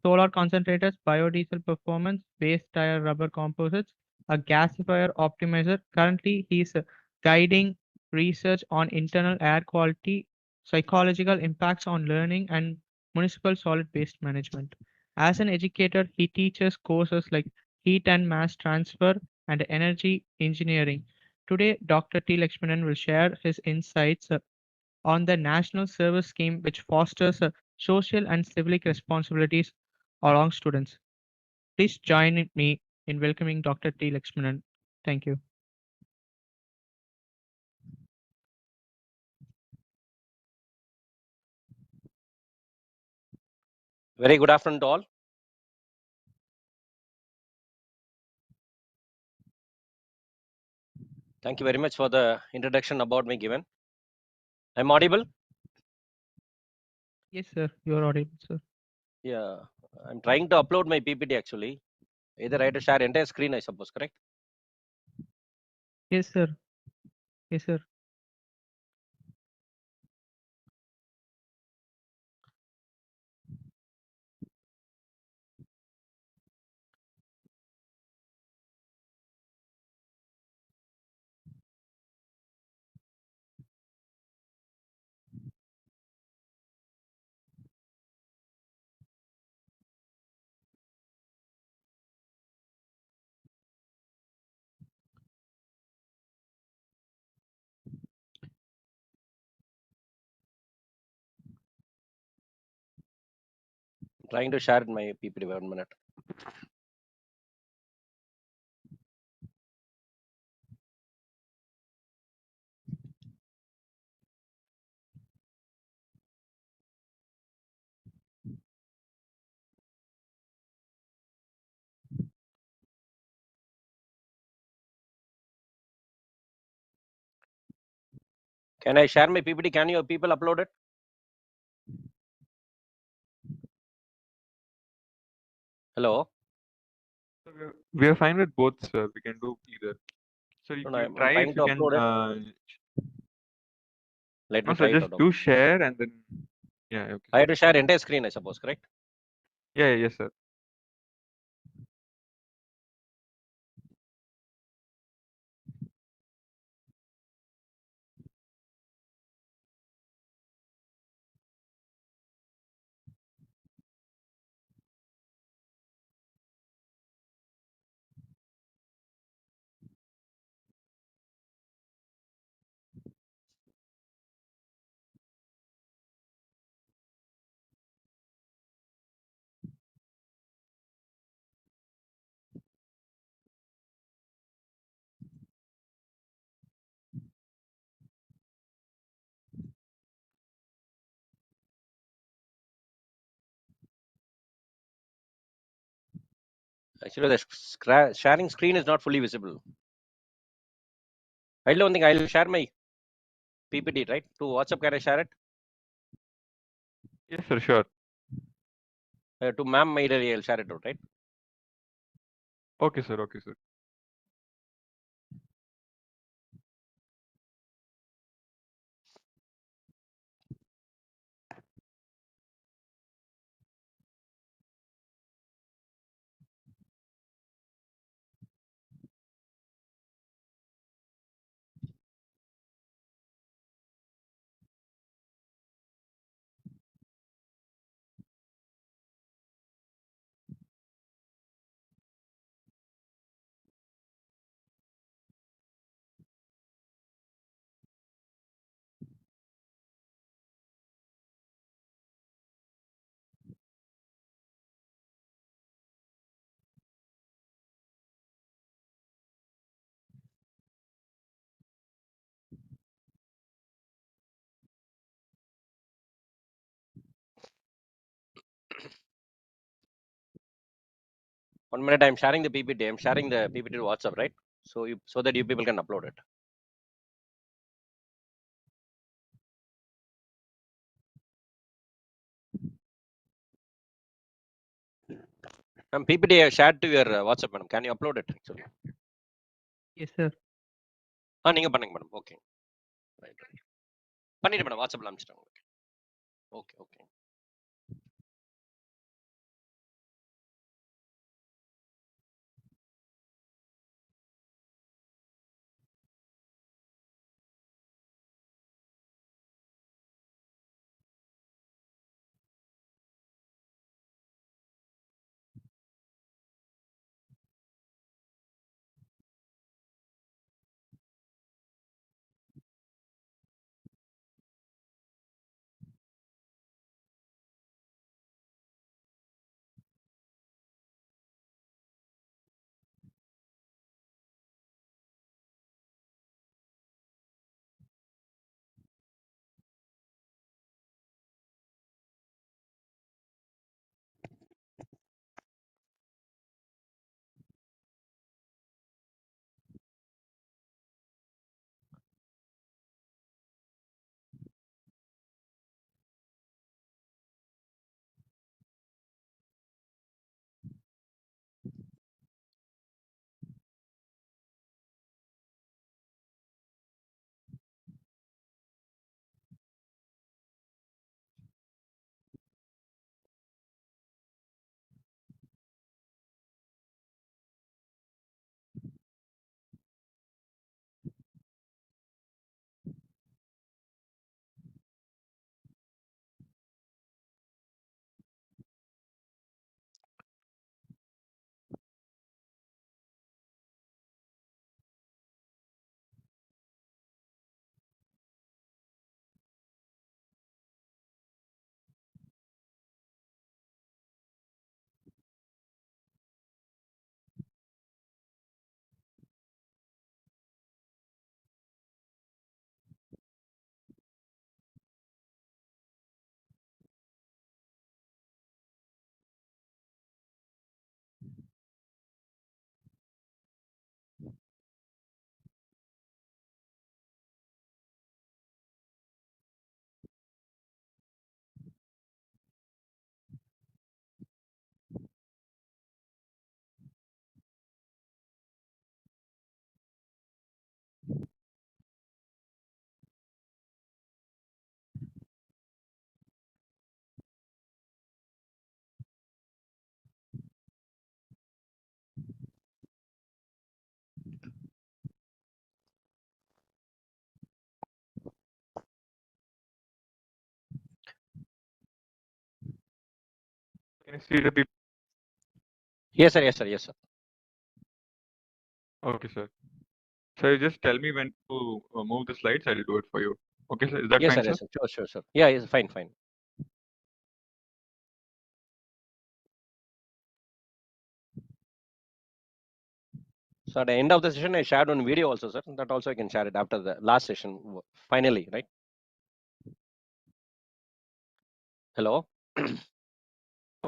solar concentrators, biodiesel performance, base tire rubber composites, a gasifier optimizer. Currently, he is guiding research on internal air quality, psychological impacts on learning, and municipal solid waste management. As an educator, he teaches courses like heat and mass transfer and energy engineering. Today, Dr. T. Lakshmanan will share his insights on the National Service Scheme, which fosters social and civic responsibilities along students. Please join me in welcoming Dr. T. Lakshmanan. Thank you. Very good afternoon to all. Thank you very much for the introduction about me given. I'm audible? Yes, sir. You're audible, sir. Yeah, I'm trying to upload my PPT actually. Either I have to share entire screen, I suppose, correct? Yes, sir. Yes, sir. Trying to share my PPT 1 minute. Can I share my PPT? Can you people upload it? Hello? We are fine with both, sir. We can do either. So No, if no, you I'm try, trying if to you can, upload it. Let me no, sir, try it just out. do share and then, yeah, okay. I have to share entire screen, I suppose, correct? Yeah, yes, sir. Actually, the sharing screen is not fully visible. I don't think I'll share my PPT, right? To WhatsApp, can I share it? Yes, sir, sure. To ma'am, I'll share it out, right? Okay, sir. Okay, sir. One minute, I'm sharing the PPT. I'm sharing the PPT to WhatsApp, right? So that you people can upload it. PPT I shared to your WhatsApp, madam. Can you upload it actually? Yes, sir. நீங்க பண்ணுங்க madam. Okay. Right. பண்ணிட்டு madam வாட்ஸ்அப்ல அனுப்பிச்சிட்டேன். Okay okay. Can you see the people? Yes sir, yes sir, yes sir. Okay, sir. So you just tell me when to move the slides. I'll do it for you. Okay, sir. Is that Yes fine, sir, sir? yes sir. Sure. Yeah, yes, fine. So at the end of the session, I shared one video also, sir. That also I can share it after the last session. Finally, right? Hello.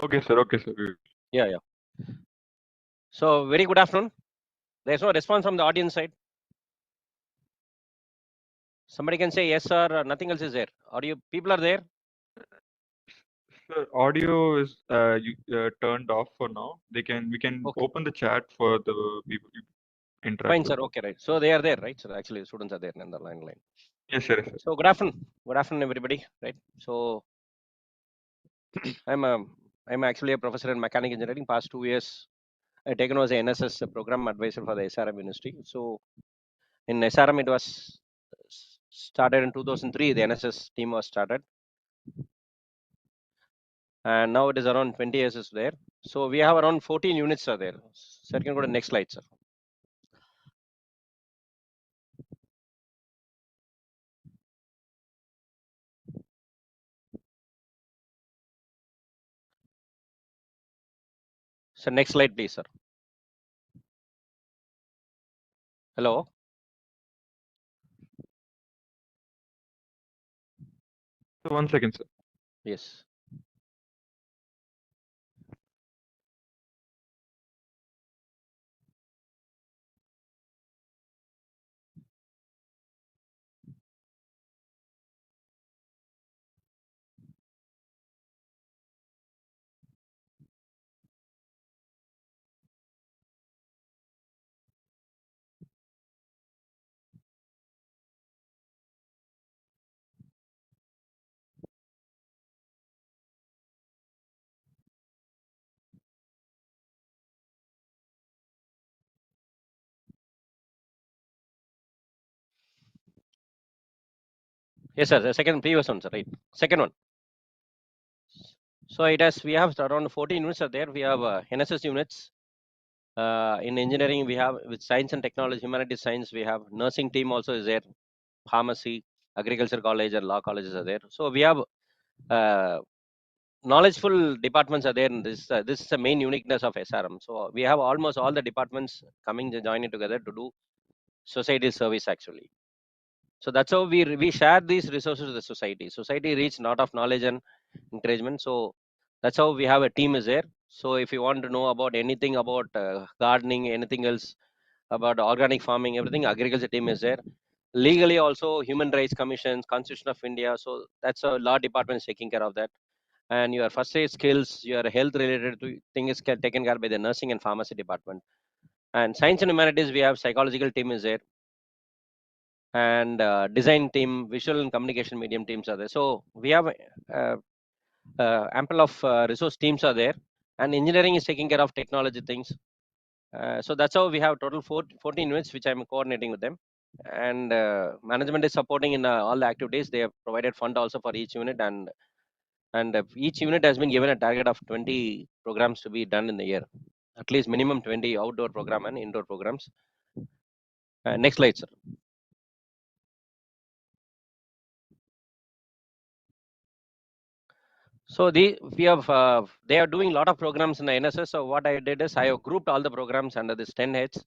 Okay, sir. Okay, sir. Yeah. So very good afternoon. There's no response from the audience side. Somebody can say yes or nothing else is there. Audio people are there. Sir, audio is turned off for now. We can Okay. open the chat for the people you interact Fine, with. sir. Okay, right. So they are there, right? So actually, students are there in the line. Yes, sir. Yes, sir. So good afternoon. Good afternoon, everybody. Right. So I'm actually a professor in mechanical engineering. Past 2 years, I taken as a NSS program advisor for the SRM University. So in SRM, it was started in 2003. The NSS team was started, and now it is around 20 years is there. So we have around 14 units are there. Sir, you can go to the next slide, sir. So next slide, please, sir. Hello. So 1 second, sir. Yes. Yes, sir. The second previous one, sir. Right. Second one. So it has we have around 14 units are there. We have NSS units. In engineering, we have with science and technology, humanities science, we have nursing team also is there. Pharmacy, agriculture college, and law colleges are there. So we have uh, knowledgeful departments are there. In this is the main uniqueness of SRM. So we have almost all the departments coming to joining together to do society service actually. So that's how we share these resources to the society. Society reach lot of knowledge and encouragement. So that's how we have a team is there. So if you want to know about anything about gardening, anything else about organic farming, everything, agriculture team is there. Legally also, human rights commissions, Constitution of India. So that's a law department is taking care of that. And your first aid skills, your health related to thing is taken care by the nursing and pharmacy department. And science and humanities, we have psychological team is there, and design team, visual and communication medium teams are there. So we have ample of resource teams are there, and engineering is taking care of technology things. So that's how we have total 14 units which I'm coordinating with them, and management is supporting in all the activities. They have provided fund also for each unit, and each unit has been given a target of 20 programs to be done in the year, at least minimum 20 outdoor program and indoor programs. Next slide, sir. So we have they are doing a lot of programs in the NSS. So what I did is I have grouped all the programs under this 10 heads.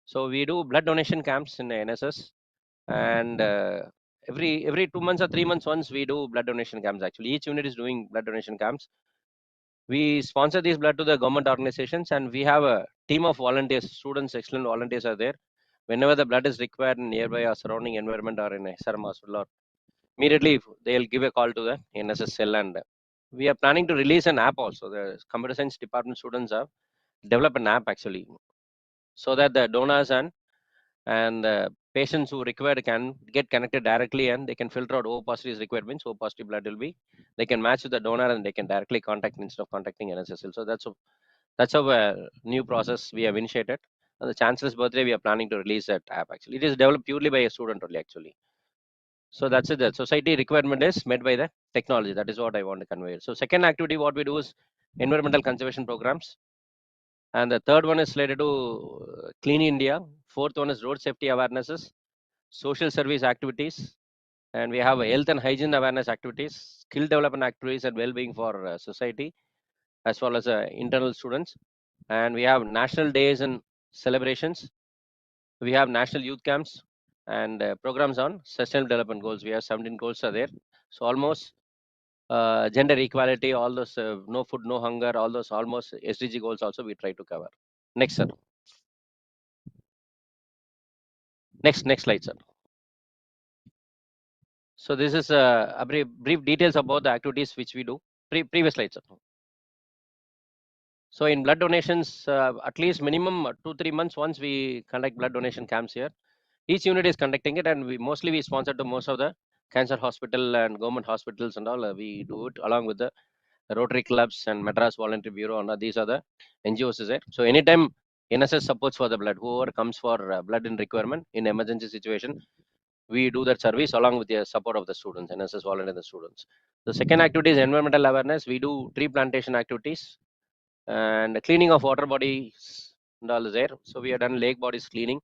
So we do blood donation camps in the NSS, and every 2 months or 3 months once we do blood donation camps. Actually, each unit is doing blood donation camps. We sponsor these blood to the government organizations, and we have a team of volunteers, students, excellent volunteers are there. Whenever the blood is required in nearby or surrounding environment or in a SRM hospital, or immediately they'll give a call to the NSS cell, and we are planning to release an app also. The computer science department students have developed an app actually, so that the donors and patients who require can get connected directly, and they can filter out O positive is required means O positive blood will be, they can match with the donor and they can directly contact instead of contacting NSSL. So that's a new process we have initiated. On the chancellor's birthday, we are planning to release that app actually. It is developed purely by a student only actually. So that's it. The society requirement is met by the technology. That is what I want to convey. So second activity, what we do is environmental conservation programs. And the third one is related to Clean India. Fourth one is road safety awarenesses, social service activities, and we have health and hygiene awareness activities, skill development activities, and well-being for society as well as internal students. And we have national days and celebrations. We have national youth camps and programs on sustainable development goals. We have 17 goals are there. So almost gender equality, all those no food, no hunger, all those almost SDG goals also we try to cover. Next, sir. Next slide, sir. So this is a brief details about the activities which we do. Previous slide, sir. So in blood donations, at least minimum 2-3 months once we conduct blood donation camps here. Each unit is conducting it, and we sponsor to most of the cancer hospital and government hospitals and all. We do it along with the Rotary clubs and Madras Voluntary Bureau, and these are the NGOs is there. So anytime NSS supports for the blood, whoever comes for blood in requirement in emergency situation, we do that service along with the support of the students, NSS volunteer the students. The second activity is environmental awareness. We do tree plantation activities and cleaning of water bodies and all is there. So we have done lake bodies cleaning,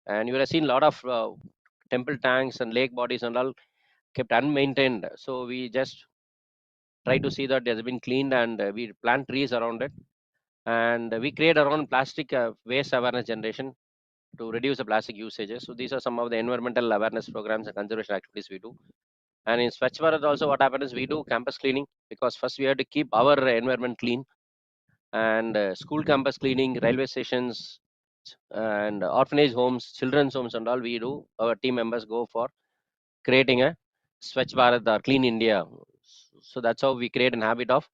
and you have seen a lot of temple tanks and lake bodies and all kept unmaintained. So we just try to see that it has been cleaned, and we plant trees around it, and we create our own plastic waste awareness generation to reduce the plastic usages. So these are some of the environmental awareness programs and conservation activities we do. And in Swachh Bharat also, what happens is we do campus cleaning, because first we have to keep our environment clean, and school campus cleaning, railway stations, and orphanage homes, children's homes, and all we do. Our team members go for creating a Swachh Bharat or Clean India. So that's how we create an habit of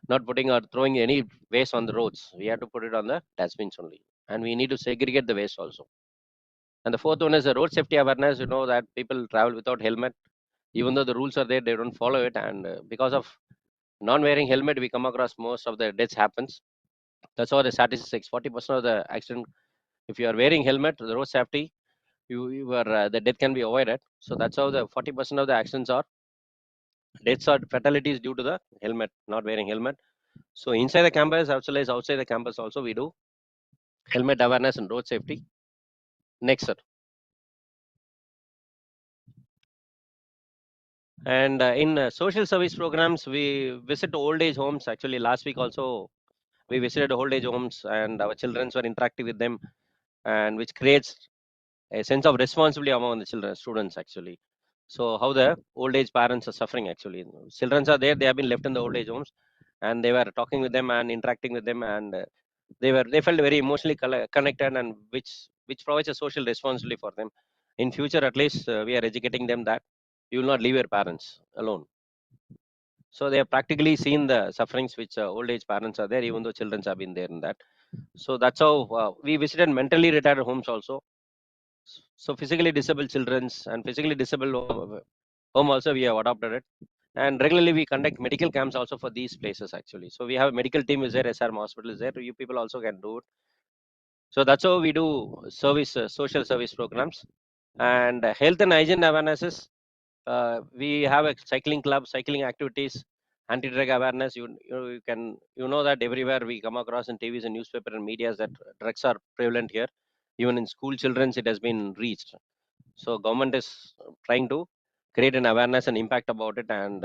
not putting or throwing any waste on the roads. We have to put it on the dustbins only, and we need to segregate the waste also. And the fourth one is the road safety awareness. You know that people travel without helmet, even though the rules are there, they don't follow it, and because of non-wearing helmet, we come across most of the deaths happens. That's how the statistics 40% of the accident. If you are wearing helmet, the road safety, you are the death can be avoided. So that's how the 40% of the accidents are deaths or fatalities due to the helmet, not wearing helmet. So inside the campus as well as outside the campus also we do helmet awareness and road safety. Next, sir. And in social service programs, we visit old age homes. Actually, last week also we visited old age homes, and our children were interacting with them, and which creates a sense of responsibility among the children, students actually. So how the old age parents are suffering actually. Children are there; they have been left in the old age homes, and they were talking with them and interacting with them, and they felt very emotionally connected, and which provides a social responsibility for them. In future, at least we are educating them that you will not leave your parents alone. So they have practically seen the sufferings which old age parents are there, even though children have been there in that. So that's how we visited mentally retired homes also. So physically disabled children's and physically disabled home also we have adopted it. And regularly we conduct medical camps also for these places actually. So we have a medical team is there, SRM hospital is there. You people also can do it. So that's how we do service, social service programs, and health and hygiene awarenesses. We have a cycling club, cycling activities, anti-drug awareness. You know that everywhere we come across in TVs and newspaper and media that drugs are prevalent here. Even in school children, it has been reached. So government is trying to create an awareness and impact about it, and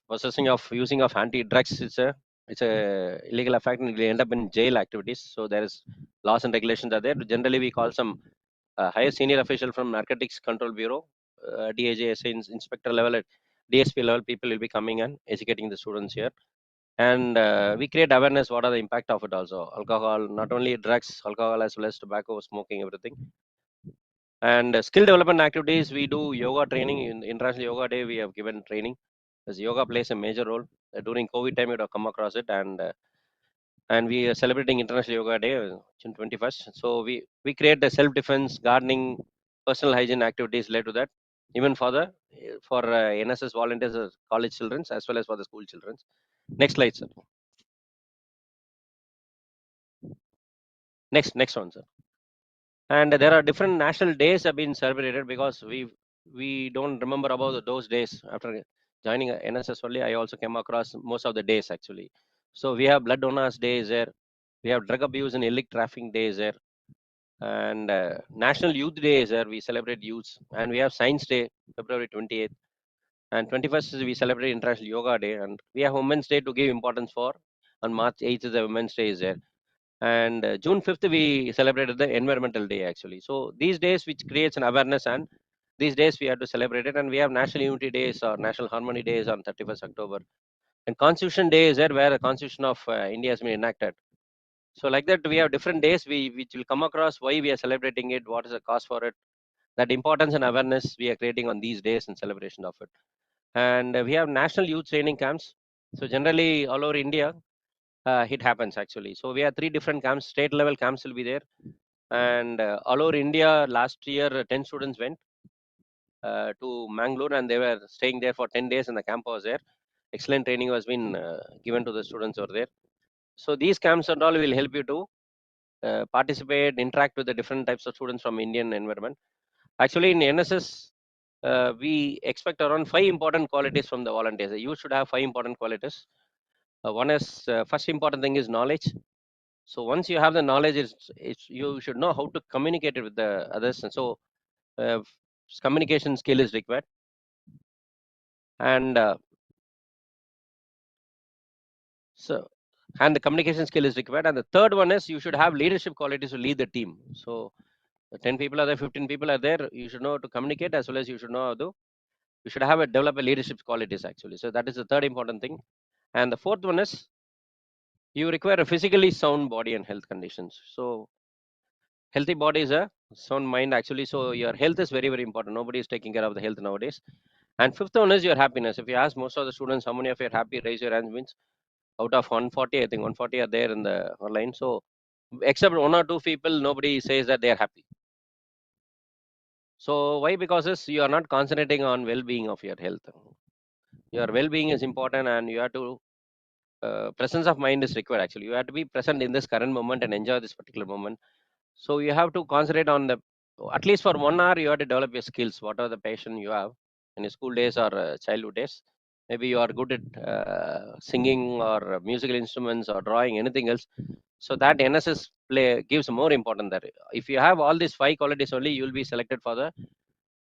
possessing of using of anti-drugs it's a illegal effect and will end up in jail activities. So there is laws and regulations are there. Generally we call some higher senior official from narcotics control bureau, DAJ, inspector level at DSP level, people will be coming and educating the students here. And we create awareness what are the impact of it also. Alcohol, not only drugs, alcohol as well as tobacco, smoking, everything. And skill development activities, we do yoga training. In International Yoga Day, we have given training, as yoga plays a major role. During COVID time, you have come across it, and we are celebrating International Yoga Day, June 21st. So we create the self defense, gardening, personal hygiene activities related to that, even for the for NSS volunteers, college children as well as for the school children. Next slide, sir. Next one, sir. And there are different national days have been celebrated, because we don't remember about those days. After joining NSS only, I also came across most of the days actually. So we have blood donors day is there, we have drug abuse and illicit trafficking day is there, and national youth day is there, we celebrate youths. And we have science day, February 28th, and 21st is we celebrate International Yoga Day, and we have Women's Day to give importance for. On March 8th is the Women's Day is there, and June 5th we celebrated the Environmental Day actually. So these days which creates an awareness, and these days we have to celebrate it. And we have National Unity Days or National Harmony Days on 31st October, and Constitution Day is there, where the Constitution of India has been enacted. So like that, we have different days which will come across why we are celebrating it, what is the cause for it, that importance and awareness we are creating on these days and celebration of it. And we have national youth training camps. So generally all over India, it happens actually. So we have 3 different camps, state level camps will be there. And all over India, last year, 10 students went to Mangalore and they were staying there for 10 days and the camp was there. Excellent training was been given to the students over there. So these camps and all will help you to participate, interact with the different types of students from Indian environment. Actually, in NSS, we expect around 5 important qualities from the volunteers. You should have 5 important qualities. One is first important thing is knowledge. So once you have the knowledge, it's you should know how to communicate it with the others, and so uh, communication skill is required. And the communication skill is required. And the third one is you should have leadership qualities to lead the team. So 10 people are there, 15 people are there. You should know how to communicate as well as you should know how to. You should have develop a leadership qualities actually. So that is the third important thing. And the fourth one is you require a physically sound body and health conditions. So healthy body is a sound mind actually. So your health is very, very important. Nobody is taking care of the health nowadays. And fifth one is your happiness. If you ask most of the students how many of you are happy, raise your hands. Means out of 140, I think 140 are there in the online. So except 1 or 2 people, nobody says that they are happy. So why? Because you are not concentrating on well-being of your health. Your well-being is important, and you have to presence of mind is required. Actually, you have to be present in this current moment and enjoy this particular moment. So you have to concentrate on the at least for 1 hour. You have to develop your skills. What are the passion you have in your school days or childhood days? Maybe you are good at singing or musical instruments or drawing, anything else. So that NSS play gives more important that if you have all these 5 qualities only, you will be selected for the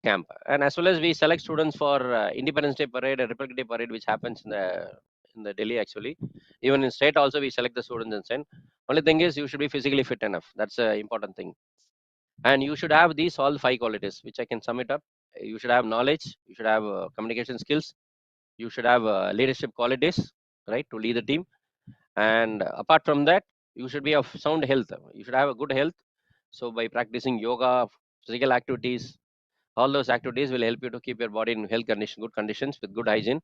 camp. And as well as we select students for Independence Day parade and Republic Day parade, which happens in the Delhi actually. Even in state also we select the students and send. Only thing is you should be physically fit enough. That's an important thing. And you should have these all 5 qualities, which I can sum it up. You should have knowledge. You should have communication skills. You should have leadership qualities, right, to lead the team. And apart from that, you should be of sound health. You should have a good health. So by practicing yoga, physical activities, all those activities will help you to keep your body in health condition, good conditions with good hygiene.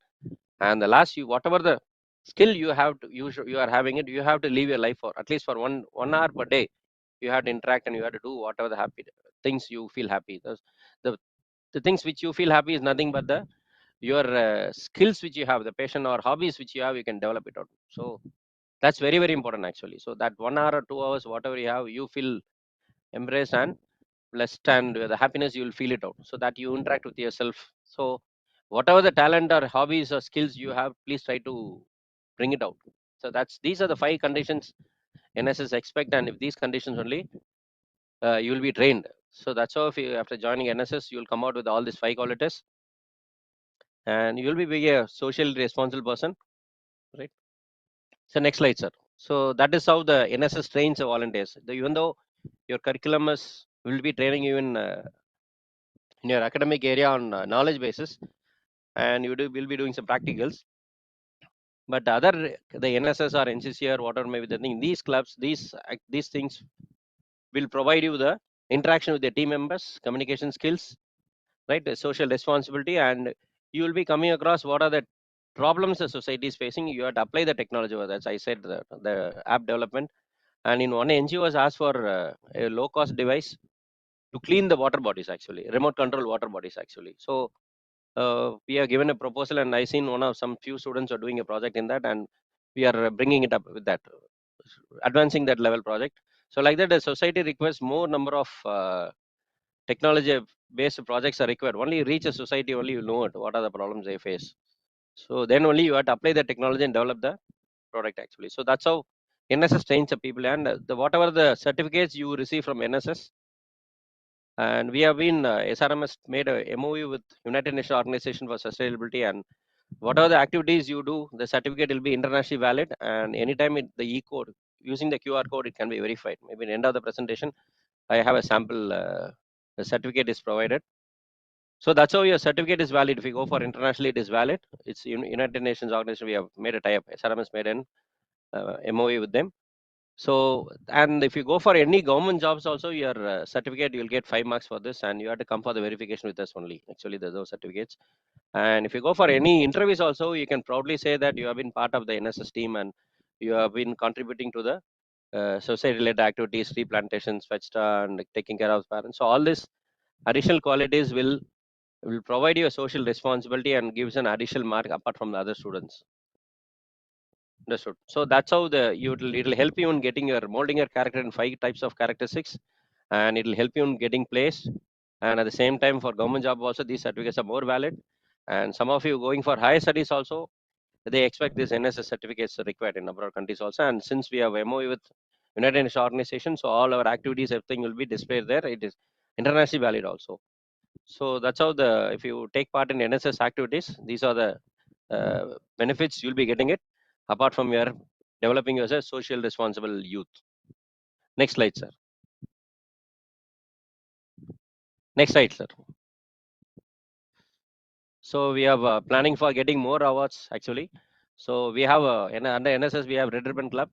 And the last, you whatever the skill you have to you are having it, you have to live your life for at least for one hour per day. You have to interact and you have to do whatever the happy things you feel happy. The the things which you feel happy is nothing but the your skills which you have, the passion or hobbies which you have, you can develop it out. So that's very, very important actually. So that 1 hour or 2 hours, whatever you have, you feel embraced and blessed, and the happiness you will feel it out. So that you interact with yourself. So whatever the talent or hobbies or skills you have, please try to bring it out. So that's these are the 5 conditions NSS expect, and if these conditions only, you will be trained. So that's how if you after joining NSS, you will come out with all these 5 qualities, and you will be a socially responsible person, right? So next slide, sir. So that is how the NSS trains the volunteers. Even though your curriculum is will be training you in your academic area on knowledge basis, and will be doing some practicals. But the NSS or NCC or whatever maybe the thing, these clubs, these things will provide you the interaction with the team members, communication skills, right? The social responsibility, and you will be coming across what are the problems the society is facing. You have to apply the technology. As I said, the app development. And in one NGO was asked for a low cost device to clean the water bodies actually, remote control water bodies actually. So we are given a proposal, and I seen some few students are doing a project in that, and we are bringing it up with that, advancing that level project. So like that, the society requires more number of technology based projects are required. Only reach a society, only you know it, what are the problems they face. So then only you have to apply the technology and develop the product actually. So that's how NSS trains the people, and the whatever the certificates you receive from NSS. And we have been SRM has made a MOU with United Nations Organization for Sustainability, and whatever the activities you do, the certificate will be internationally valid, and anytime the e-code using the QR code, it can be verified. Maybe at the end of the presentation, I have a sample. The certificate is provided. So that's how your certificate is valid. If you go for internationally, it is valid. It's United Nations Organization. We have made a tie-up. SRM has made an MOU with them. So, and if you go for any government jobs also, your certificate, you'll get 5 marks for this, and you have to come for the verification with us only. Actually, there's no certificates. And if you go for any interviews also, you can proudly say that you have been part of the NSS team and you have been contributing to the society-related activities, tree plantations, fetchta, and taking care of parents. So all these additional qualities will provide you a social responsibility and gives an additional mark apart from the other students. Understood. So that's how it'll help you in getting your molding your character in 5 types of characteristics, and it'll help you in getting placed. And at the same time, for government job also, these certificates are more valid. And some of you going for higher studies also, they expect this NSS certificates are required in abroad countries also. And since we have MOU with United Nations organization, so all our activities, everything will be displayed there. It is internationally valid also. So that's how if you take part in NSS activities, these are the benefits you'll be getting it apart from your developing you as a social responsible youth. Next slide, sir. Next slide, sir. So we have planning for getting more awards actually. So we have under NSS we have Red Ribbon Club.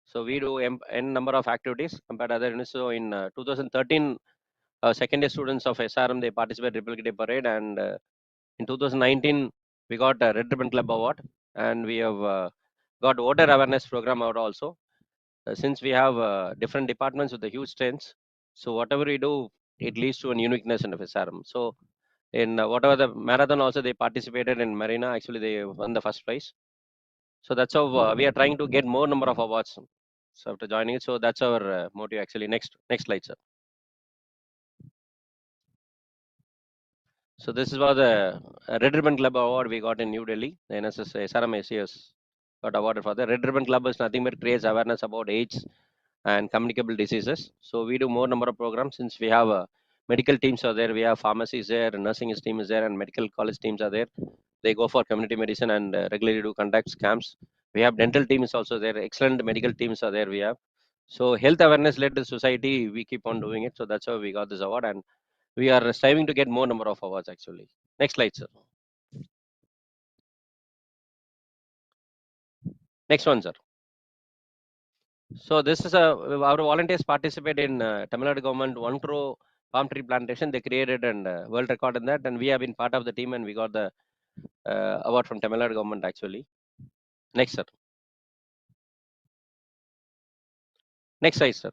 So we do n number of activities compared to other units. So in 2013, second year students of SRM they participated Republic Day Parade, and in 2019 we got a Red Ribbon Club award, and we have got voter awareness program award also. Since we have different departments with the huge strengths, so whatever we do, it leads to a uniqueness in FSRM. So in whatever the marathon also they participated in Marina, actually they won the first prize. So that's how we are trying to get more number of awards. So after joining it, so that's our motive actually. Next slide, sir. So this is what the Red Ribbon Club award we got in New Delhi. The NSS SRM ACS got awarded for the Red Ribbon Club is nothing but creates awareness about AIDS and communicable diseases. So we do more number of programs since we have medical teams are there, we have pharmacies there, nursing team is there, and medical college teams are there. They go for community medicine and regularly do conduct camps. We have dental teams also there. Excellent medical teams are there. We have so health awareness led to society. We keep on doing it. So that's how we got this award, and we are striving to get more number of awards actually. Next slide, sir. Next one, sir. So this is our volunteers participate in Tamil Nadu government 1 crore palm tree plantation. They created and world record in that, and we have been part of the team, and we got the award from Tamil Nadu government actually. Next, sir. Next slide, sir.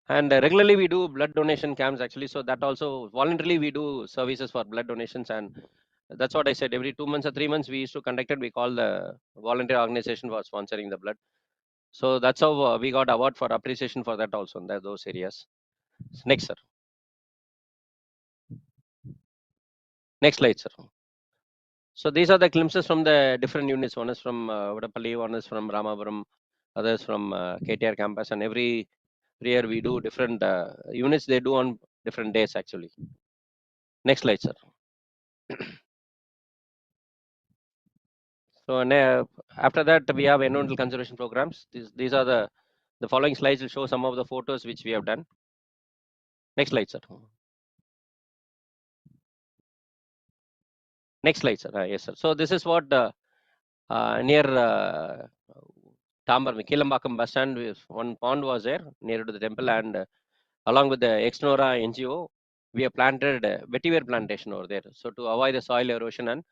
And regularly we do blood donation camps actually. So that also voluntarily we do services for blood donations, and that's what I said. Every 2 months or 3 months we used to conduct it. We call the volunteer organization for sponsoring the blood. So that's how we got award for appreciation for that also in those areas. Next, sir. Next slide, sir. So these are the glimpses from the different units. One is from Tiruchirappalli, one is from Ramapuram, others from KTR campus, and every year we do different units. They do on different days actually. Next slide, sir. So after that we have environmental conservation programs. These are the following slides will show some of the photos which we have done. Next slide, sir. Next slide, sir. Yes, sir. So this is what near Tambar, Kilambakam bus stand, one pond was there near to the temple, and along with the Exnora NGO, we have planted vetiver plantation over there. So to avoid the soil erosion and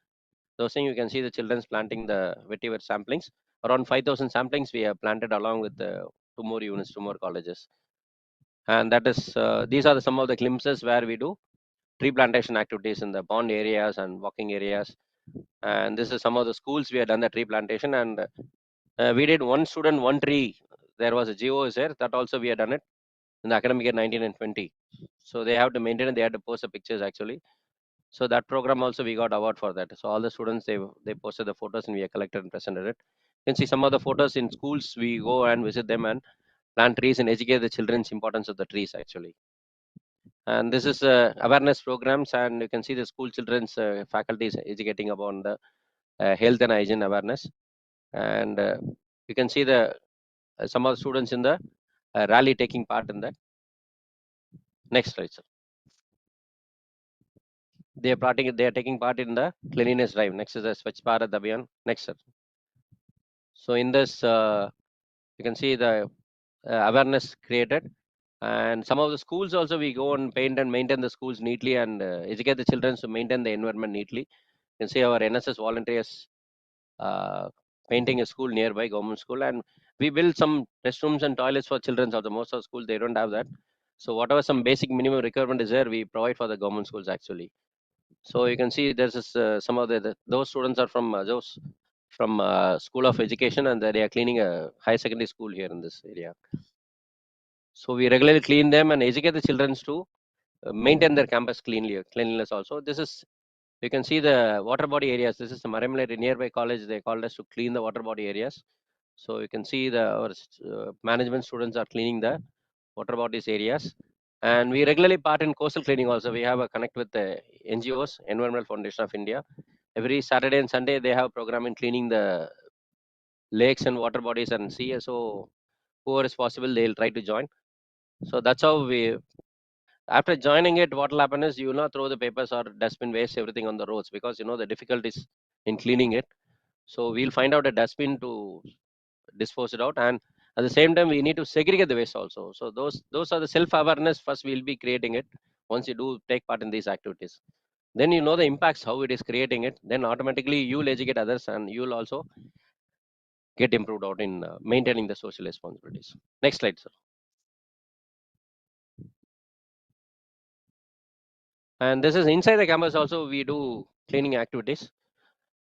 those things, you can see the children's planting the vetiver samplings. Around 5,000 samplings we have planted along with the 2 more units, 2 more colleges. And that is, these are some of the glimpses where we do tree plantation activities in the pond areas and walking areas. And this is some of the schools we have done the tree plantation, and we did one student, one tree. There was a GO is there, that also we have done it in the academic year 19 and 20. So they have to maintain it, they have to post the pictures actually. So that program also we got award for that. So all the students they posted the photos and we have collected and presented it. You can see some of the photos in schools. We go and visit them and plant trees and educate the children's importance of the trees actually. And this is awareness programs, and you can see the school children's faculties educating about the health and hygiene awareness. And you can see the some of the students in the rally taking part in that. Next slide, sir. They are taking part in the cleanliness drive. Next is the Swachh Bharat Abhiyan. Next, sir. So in this You can see the awareness created. And some of the schools also, we go and paint and maintain the schools neatly and educate the children to maintain the environment neatly. You can see our NSS volunteers uh, painting a school nearby, government school, and we build some restrooms and toilets for children. So the most of schools, they don't have that. So whatever some basic minimum requirement is there, we provide for the government schools actually. So you can see there's this, some of those students are from those from School of Education, and they are cleaning a high secondary school here in this area. So we regularly clean them and educate the children to maintain their campus cleanliness also. This is, you can see the water body areas. This is the Marimlari nearby college. They called us to clean the water body areas. So you can see our management students are cleaning the water bodies areas. And we regularly part in coastal cleaning also. We have a connect with the NGOs, Environmental Foundation of India. Every Saturday and Sunday, they have a program in cleaning the lakes and water bodies and sea. So whoever is possible, they'll try to join. So that's how we, after joining it, what will happen is you will not throw the papers or dustbin waste everything on the roads, because you know the difficulties in cleaning it. So we'll find out a dustbin to dispose it out, and at the same time we need to segregate the waste also. So those are the self awareness. First we'll be creating it. Once you do take part in these activities, then you know the impacts, how it is creating it, then automatically you will educate others and you will also get improved out in maintaining the social responsibilities. Next slide, sir. And this is inside the campus also, we do cleaning activities,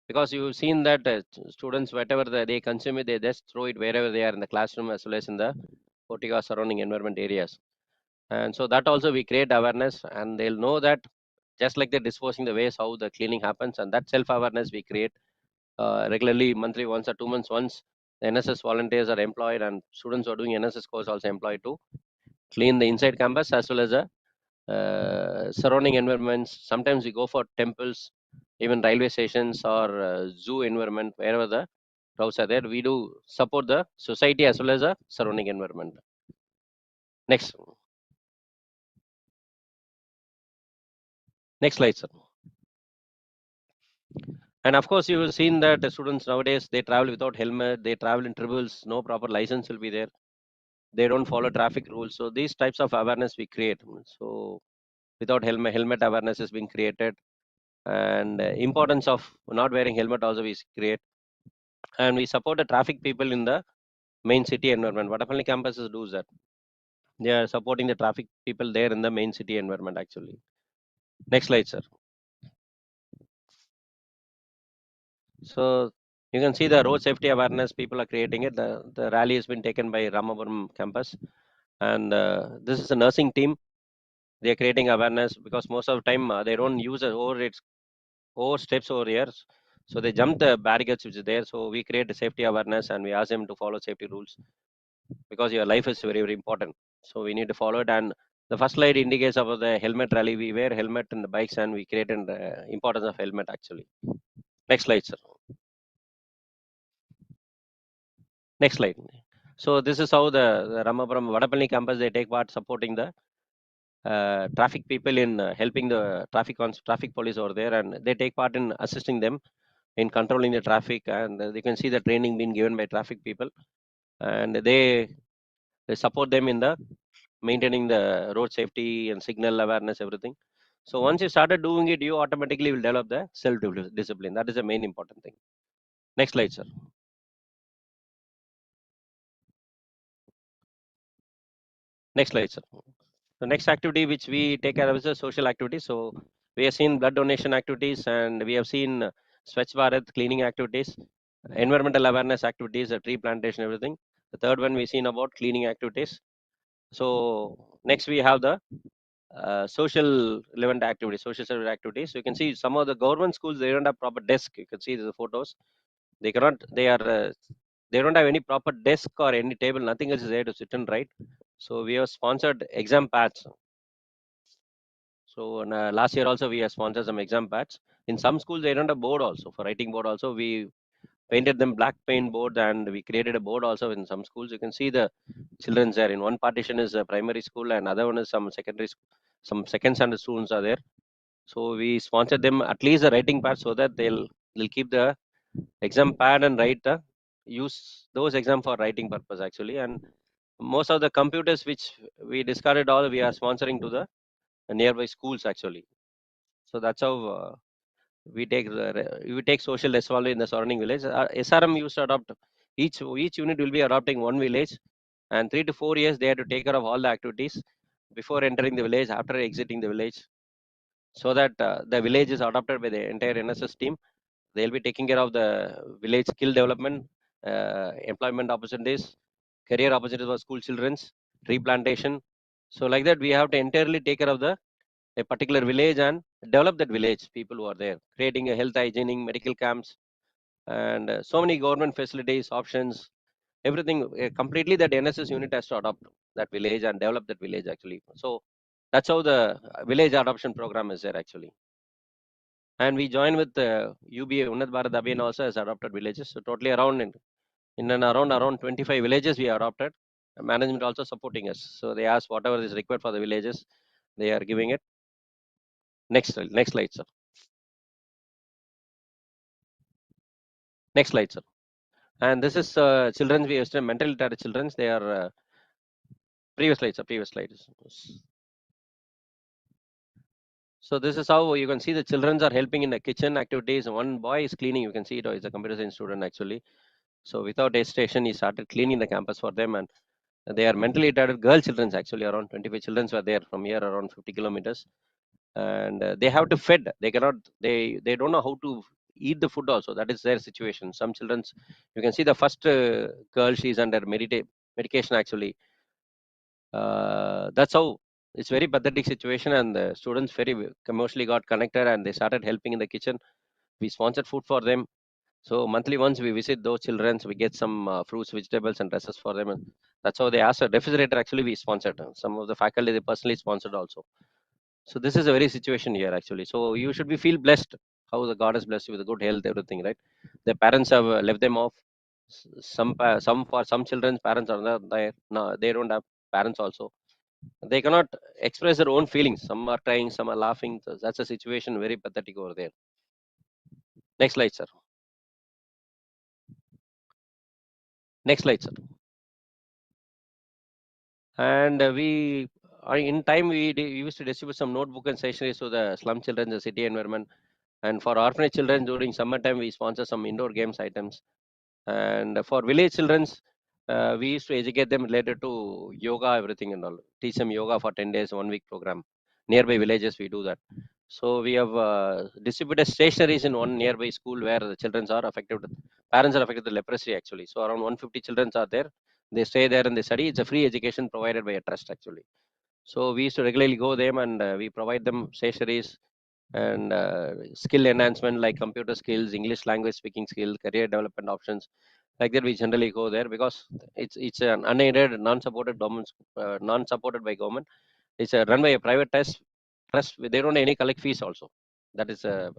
because you've seen that students, whatever they consume it, they just throw it wherever they are in the classroom as well as in the portico surrounding environment areas. And so that also we create awareness, and they'll know that just like they're disposing the waste, how the cleaning happens, and that self awareness we create regularly, monthly once or 2 months once. The NSS volunteers are employed, and students who are doing NSS course also employed to clean the inside campus as well as the surrounding environments. Sometimes we go for temples, even railway stations or zoo environment, wherever the crowds are there. We do support the society as well as the surrounding environment. Next. Next slide, sir. And of course, you have seen that the students nowadays, they travel without helmet, they travel in tribbles, no proper license will be there. They don't follow traffic rules. So these types of awareness we create. So without helmet awareness is being created, and importance of not wearing helmet also we create. And we support the traffic people in the main city environment. Vadapalli campuses do that. They are supporting the traffic people there in the main city environment actually. Next slide, sir. So you can see the road safety awareness people are creating it. The rally has been taken by Ramapuram campus, and this is a nursing team. They are creating awareness, because most of the time they don't use over steps over here, so they jump the barricades which is there. So we create a safety awareness, and we ask them to follow safety rules, because your life is very, very important. So we need to follow it. And the first slide indicates about the helmet rally. We wear helmet in the bikes, and we create an importance of helmet actually. Next slide, sir. Next slide. So this is how the Ramapuram Vadapalli campus, they take part supporting the traffic people in helping the traffic police over there, and they take part in assisting them in controlling the traffic. And you can see the training being given by traffic people, and they support them in the maintaining the road safety and signal awareness, everything. So once you started doing it, you automatically will develop the self discipline. That is the main important thing. Next slide, sir. Next slide, sir. The next activity which we take care of is a social activity. So we have seen blood donation activities, and we have seen Swachh Bharat cleaning activities, environmental awareness activities, tree plantation, everything. The third one we seen about cleaning activities. So next we have the social relevant activities, social service activities. So you can see some of the government schools, they don't have proper desk. You can see the photos. They cannot. They don't have any proper desk or any table. Nothing else is there to sit and write. So we have sponsored exam pads. So last year also we have sponsored some exam pads. In some schools they don't have board also for writing board also. We painted them black paint board, and we created a board also in some schools. You can see the children there. In one partition is a primary school, and other one is some secondary school. Some second standard students are there. So we sponsored them at least the writing pad, so that they'll keep the exam pad and write use those exam for writing purpose actually. And most of the computers which we discarded all, we are sponsoring to the nearby schools actually. So that's how we take social responsibility in the surrounding village. SRM used to adopt each unit will be adopting one village, and 3 to 4 years they have to take care of all the activities before entering the village, after exiting the village, so that the village is adopted by the entire NSS team. They'll be taking care of the village skill development, employment opportunities, career opportunities for school children's, tree plantation. So like that, we have to entirely take care of the a particular village and develop that village people who are there, creating a health hygienic medical camps and so many government facilities options, everything completely that NSS unit has to adopt that village and develop that village actually. So that's how the village adoption program is there actually. And we join with UBA Unnat Bharat Abhiyan also has adopted villages. So totally around in and around 25 villages we adopted. Management also supporting us. So they ask whatever is required for the villages, they are giving it. Next slide, sir. Next slide, sir. And this is children. We used to mentally retarded children. They are previous slide, sir. Previous slide. So this is how you can see the children are helping in the kitchen activities. One boy is cleaning. You can see it. He's a computer science student actually. So without hesitation, he started cleaning the campus for them, and they are mentally retarded girl children actually. Around 25 children were there from here, around 50 kilometers, and they have to fed. They cannot. They don't know how to eat the food also. That is their situation. Some children, you can see the first girl. She's under medication actually. That's how it's very pathetic situation, and the students very commercially got connected and they started helping in the kitchen. We sponsored food for them. So monthly once we visit those children, we get some fruits, vegetables, and dresses for them. And that's how they asked a refrigerator. Actually, we sponsored. Some of the faculty they personally sponsored also. So this is a very situation here actually. So you should be feel blessed how the God has blessed you with good health, everything, right? The parents have left them off. Some for some children's parents are not there. No, they don't have parents also. They cannot express their own feelings. Some are crying, some are laughing. So that's a situation very pathetic over there. Next slide, sir. Next slide, sir. And we in time we used to distribute some notebook and stationery to the slum children, the city environment, and for orphanage children during summertime we sponsor some indoor games items. And for village children's, we used to educate them related to yoga, everything and all. Teach them yoga for 10 days, 1 week program. Nearby villages, we do that. So we have distributed stationaries in one nearby school where the children are affected. Parents are affected with leprosy actually. So around 150 children are there. They stay there and they study. It's a free education provided by a trust actually. So we used to regularly go them and we provide them stationaries and skill enhancement like computer skills, English language speaking skill, career development options. Like that, we generally go there because it's an unaided, non-supported government, non-supported by government. It's run by a private trust. They don't have any collect fees also. That is a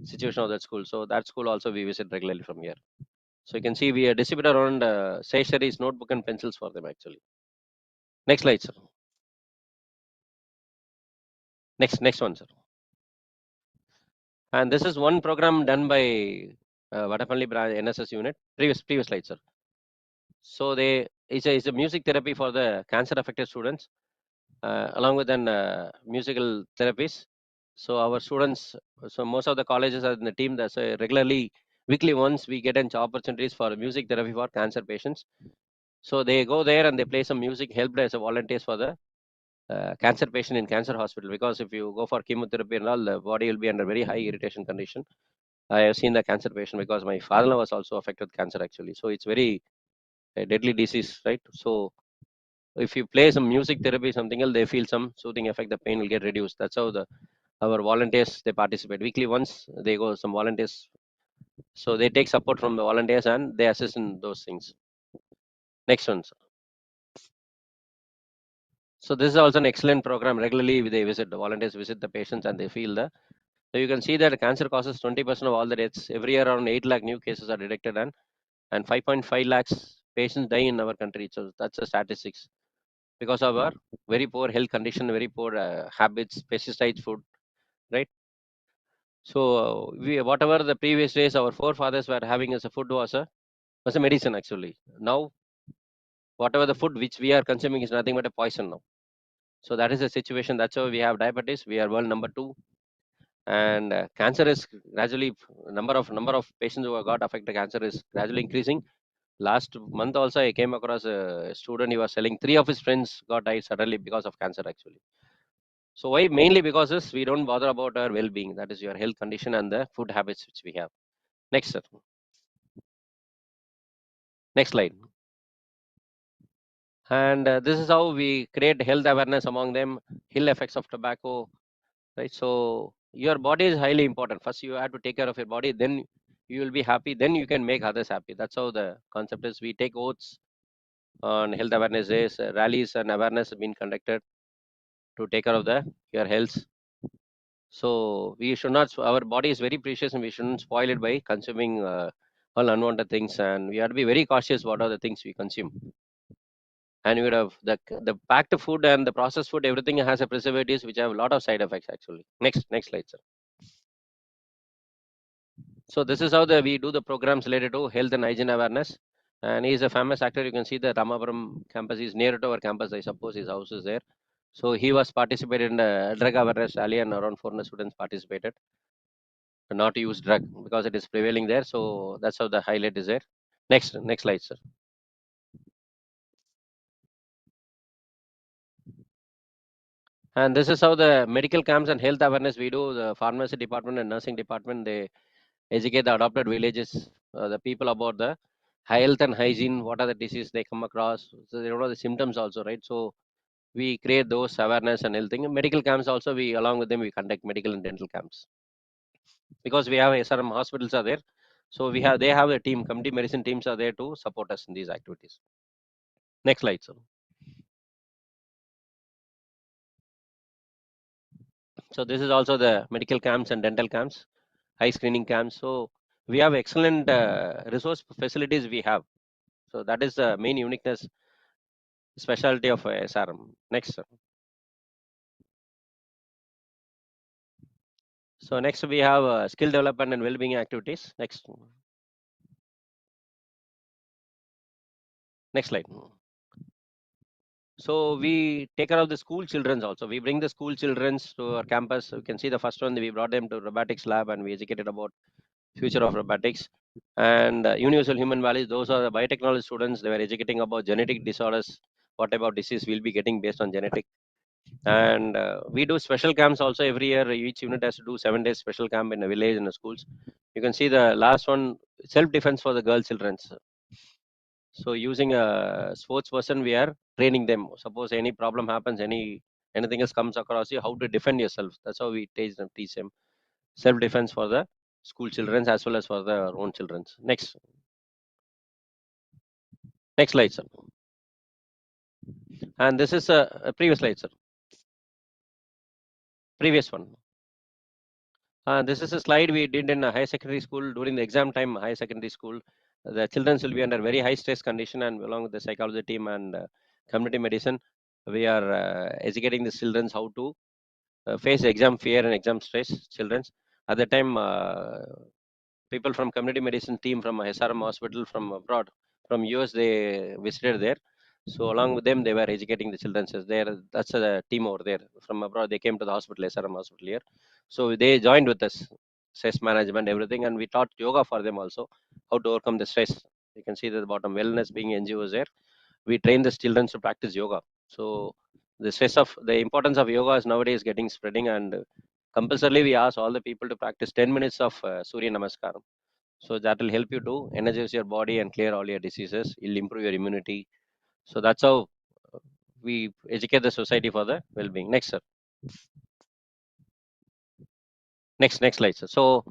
situation of that school. So that school also we visit regularly from here. So you can see we distribute around stationaries, notebook and pencils for them actually. Next slide, sir. Next one, sir. And this is one program done by Vadapalli branch NSS unit. Previous slide, sir. So it's a music therapy for the cancer affected students, along with an musical therapies. So our students, so most of the colleges are in the team that regularly weekly once we get an opportunities for music therapy for cancer patients. So they go there and they play some music, helped as a volunteers for the cancer patient in cancer hospital. Because if you go for chemotherapy and all, the body will be under very high irritation condition. I have seen the cancer patient because my father was also affected with cancer actually. So it's very a deadly disease, right? So if you play some music therapy, something else, they feel some soothing effect. The pain will get reduced. That's how our volunteers they participate weekly. Once they go some volunteers, so they take support from the volunteers and they assist in those things. Next one. Sir. So this is also an excellent program. Regularly they visit the volunteers visit the patients and they feel the. So you can see that cancer causes 20% of all the deaths every year. Around 8 lakh new cases are detected and 5.5 lakhs patients die in our country. So that's the statistics because of our very poor health condition, very poor habits, pesticides, food, right? So we whatever the previous days our forefathers were having as a food was was a medicine actually. Now, whatever the food which we are consuming is nothing but a poison now. So that is the situation. That's why we have diabetes. We are world number 2, and cancer is gradually number of patients who have got affected cancer is gradually increasing. Last month also, I came across a student. He was selling 3 of his friends got died suddenly because of cancer actually. So why? Mainly because is we don't bother about our well-being. That is your health condition and the food habits which we have. Next, sir. Next slide. And this is how we create health awareness among them. Ill effects of tobacco, right? So your body is highly important. First, you have to take care of your body. Then you will be happy. Then you can make others happy. That's how the concept is. We take oaths on health awareness days. Rallies and awareness have been conducted to take care of your health. So we should not. Our body is very precious, and we shouldn't spoil it by consuming all unwanted things. And we have to be very cautious what are the things we consume. And you would have the packed food and the processed food. Everything has a preservatives which have a lot of side effects actually. Next slide, sir. So this is how we do the programs related to health and hygiene awareness. And he is a famous actor. You can see the Ramapuram campus is near to our campus. I suppose his house is there. So he was participated in the drug awareness rally, and around 400 students participated to not use drug because it is prevailing there. So that's how the highlight is there. Next slide, sir. And this is how the medical camps and health awareness we do. The pharmacy department and nursing department, they educate the adopted villages, the people about the health and hygiene, what are the diseases they come across. So they don't know the symptoms also, right? So we create those awareness and health thing. Medical camps also, we along with them we conduct medical and dental camps because we have SRM hospitals are there. So they have a team, community medicine teams are there to support us in these activities. Next slide, sir. So this is also the medical camps and dental camps, high screening camps. So we have excellent resource facilities we have. So that is the main uniqueness, specialty of SRM. Next, sir. So next we have skill development and well-being activities. Next slide. So we take care of the school children also. We bring the school children to our campus. You can see the first one, we brought them to robotics lab and we educated about future of robotics. And universal human values, those are the biotechnology students. They were educating about genetic disorders, what type of disease we'll be getting based on genetic. And we do special camps also every year. Each unit has to do 7 days special camp in a village and the schools. You can see the last one, self-defense for the girl children. So using a sports person, we are training them. Suppose any problem happens, anything else comes across you, how to defend yourself. That's how we teach them self-defense for the school children as well as for their own children. Next slide, sir. And this is a previous slide, sir. Previous one. This is a slide we did in a higher secondary school during the exam time. Higher secondary school, the children will be under very high stress condition, and along with the psychology team and community medicine, we are educating the children how to face exam fear and exam stress. Children at the time, people from community medicine team from SRM hospital from abroad, from US, they visited there. So along with them, they were educating the children. There, that's a team over there from abroad. They came to the hospital, SRM hospital here. So they joined with us, stress management, everything, and we taught yoga for them also, how to overcome the stress. You can see that the bottom wellness being NGO is there. We train the children to practice yoga. So the importance of yoga is nowadays getting spreading, and compulsorily we ask all the people to practice 10 minutes of Surya Namaskaram. So that will help you to energize your body and clear all your diseases. It'll improve your immunity. So that's how we educate the society for the well-being. Next, sir. Next slide, sir. So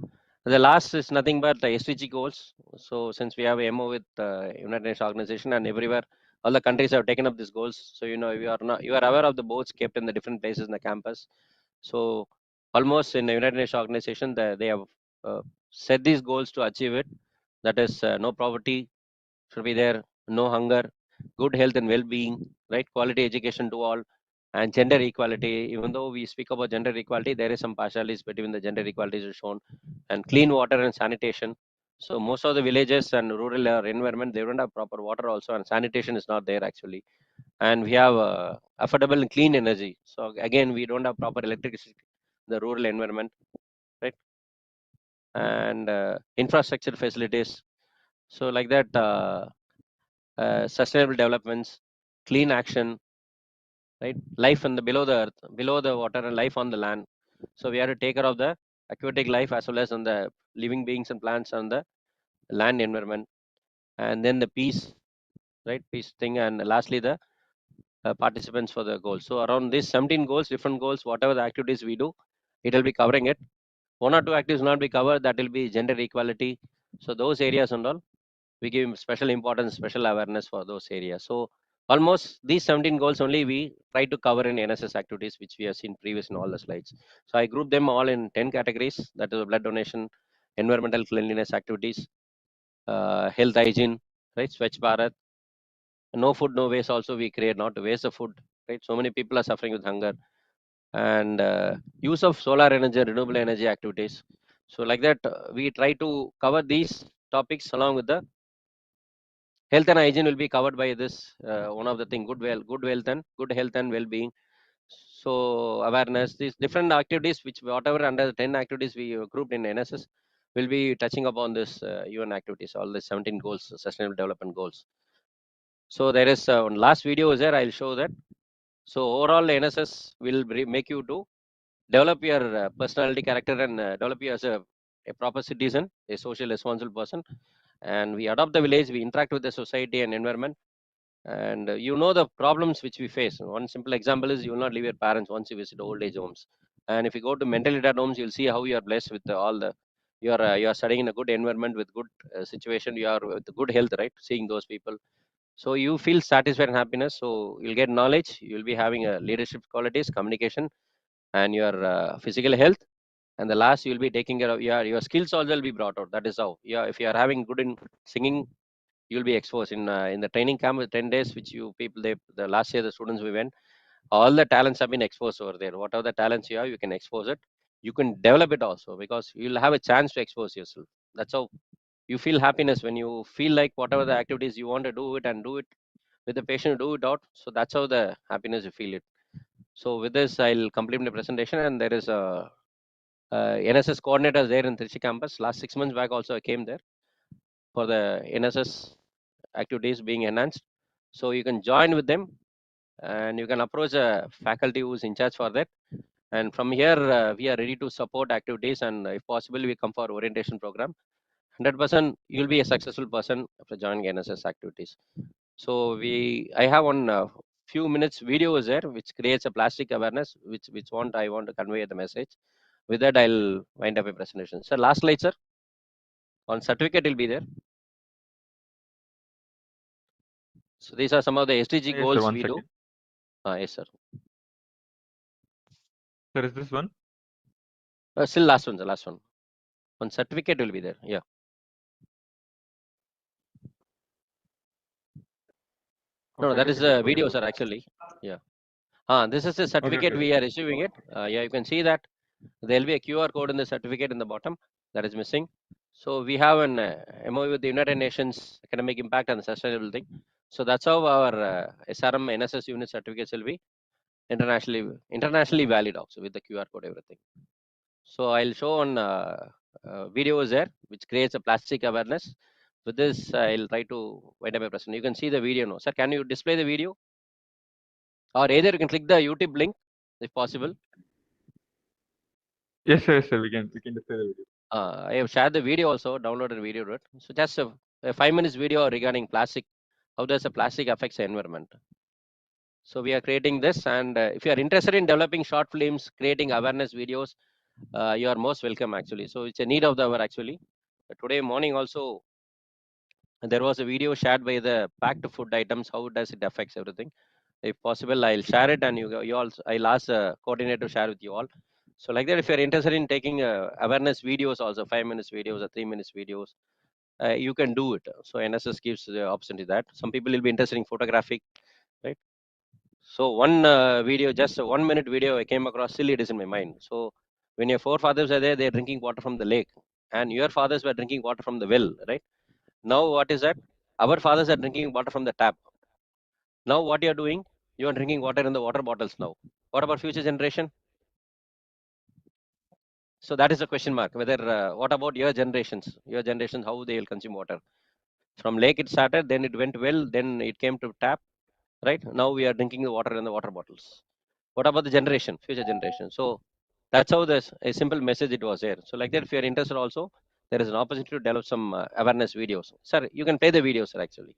the last is nothing but the SDG goals. So since we have a MO with United Nations organization and everywhere, all the countries have taken up these goals. So you are aware of the boards kept in the different places in the campus. So almost in the United Nations organization, they have set these goals to achieve it. That is, no poverty should be there, no hunger, good health and well-being, right? Quality education to all, and gender equality. Even though we speak about gender equality, there is some partialities between the gender equalities shown, and clean water and sanitation. So most of the villages and rural environment, they don't have proper water also, and sanitation is not there actually. And we have affordable and clean energy. So again, we don't have proper electricity in the rural environment, right? And infrastructure facilities. So like that, sustainable developments, clean action, right? Life in the below the water, and life on the land. So we have to take care of the aquatic life as well as on the living beings and plants on the land environment, and then the peace, right? Peace thing, and lastly the participants for the goals. So around these 17 goals, different goals, whatever the activities we do, it will be covering it. One or two activities will not be covered. That will be gender equality. So those areas and all, we give special importance, special awareness for those areas. So almost these 17 goals only we try to cover in NSS activities, which we have seen previous in all the slides. So I group them all in 10 categories. That is blood donation, environmental cleanliness activities, health hygiene, right? Swachh Bharat, no food, no waste. Also, we create not to waste the food, right? So many people are suffering with hunger, and use of solar energy, renewable energy activities. So like that, we try to cover these topics along with the health and hygiene will be covered by this one of the thing good health and well-being. So awareness, these different activities which whatever under the 10 activities we grouped in NSS will be touching upon this UN activities, all the 17 goals, sustainable development goals. So there is one last video is there, I'll show that. So overall NSS will make you to develop your personality, character, and develop you as a proper citizen, a social responsible person. And we adopt the village, we interact with the society and environment, and you know the problems which we face. One simple example is you will not leave your parents once you visit old age homes, and if you go to mentally dead homes, you'll see how you are blessed with all the you are studying in a good environment with good situation, you are with good health, right? Seeing those people, so you feel satisfied and happiness, so you'll get knowledge, you'll be having a leadership qualities, communication, and your physical health. And the last, you'll be taking care of your skills also will be brought out. That is how, yeah, if you are having good in singing, you'll be exposed in the training camp with 10 days which you people, the last year the students we went, all the talents have been exposed over there. Whatever the talents you have, you can expose it, you can develop it also, because you'll have a chance to expose yourself. That's how you feel happiness, when you feel like whatever the activities you want to do it, and do it with the patient, do it out. So that's how the happiness you feel it. So with this, I'll complete my presentation. And there is a NSS coordinators there in Trichy campus. Last 6 months back also I came there for the NSS activities being enhanced. So you can join with them, and you can approach a faculty who's in charge for that. And from here, we are ready to support activities, and if possible, we come for orientation program. 100% you'll be a successful person after joining NSS activities. So I have one few minutes video is there, which creates a plastic awareness, which I want to convey the message. With that, I'll wind up a presentation. Sir, last slide, sir. On certificate will be there. So these are some of the SDG Yes, sir, goals one we do. second. Yes, sir. Sir, is this one? Still last one, the last one. On certificate will be there. Yeah. No, Okay, that okay, is okay. a Okay, video, okay. sir, actually. Yeah. This is the Okay, certificate okay. we are issuing it. Yeah, you can see that there will be a QR code in the certificate in the bottom that is missing. So we have an MOU with the United Nations Academic Impact and Sustainable thing. So that's how our SRM NSS unit certificates will be internationally valid also, with the QR code, everything. So I'll show on videos there, which creates a plastic awareness. With this, I'll try to wind up my presentation. You can see the video now. Sir, can you display the video? Or either you can click the YouTube link if possible. Yes, sir. We can display the video. I have shared the video also, downloaded video to it. So just a 5 minutes video regarding plastic, how does the plastic affects the environment. So we are creating this, and if you are interested in developing short films, creating awareness videos, you are most welcome actually. So it's a need of the hour actually. Today morning also, there was a video shared by the packed food items. How does it affects everything? If possible, I'll share it, and you also, I'll ask the coordinator to share with you all. So like that, if you're interested in taking awareness videos, also 5 minutes videos or 3 minutes videos, you can do it. So NSS gives the option to that. Some people will be interested in photographic, right? So one video, just a 1 minute video, I came across. Still, it is in my mind. So when your forefathers are there, they're drinking water from the lake. and your fathers were drinking water from the well, right? Now what is that? Our fathers are drinking water from the tap. Now what you are doing? You are drinking water in the water bottles now. What about future generation? So that is a question mark. Whether what about your generations? Your generations, how they will consume water? From lake it started, then it went well, then it came to tap, right? Now we are drinking the water in the water bottles. What about the generation, future generation? So that's how this a simple message it was there. So like that, if you're interested also, there is an opportunity to develop some awareness videos. Sir, you can play the videos, sir, actually.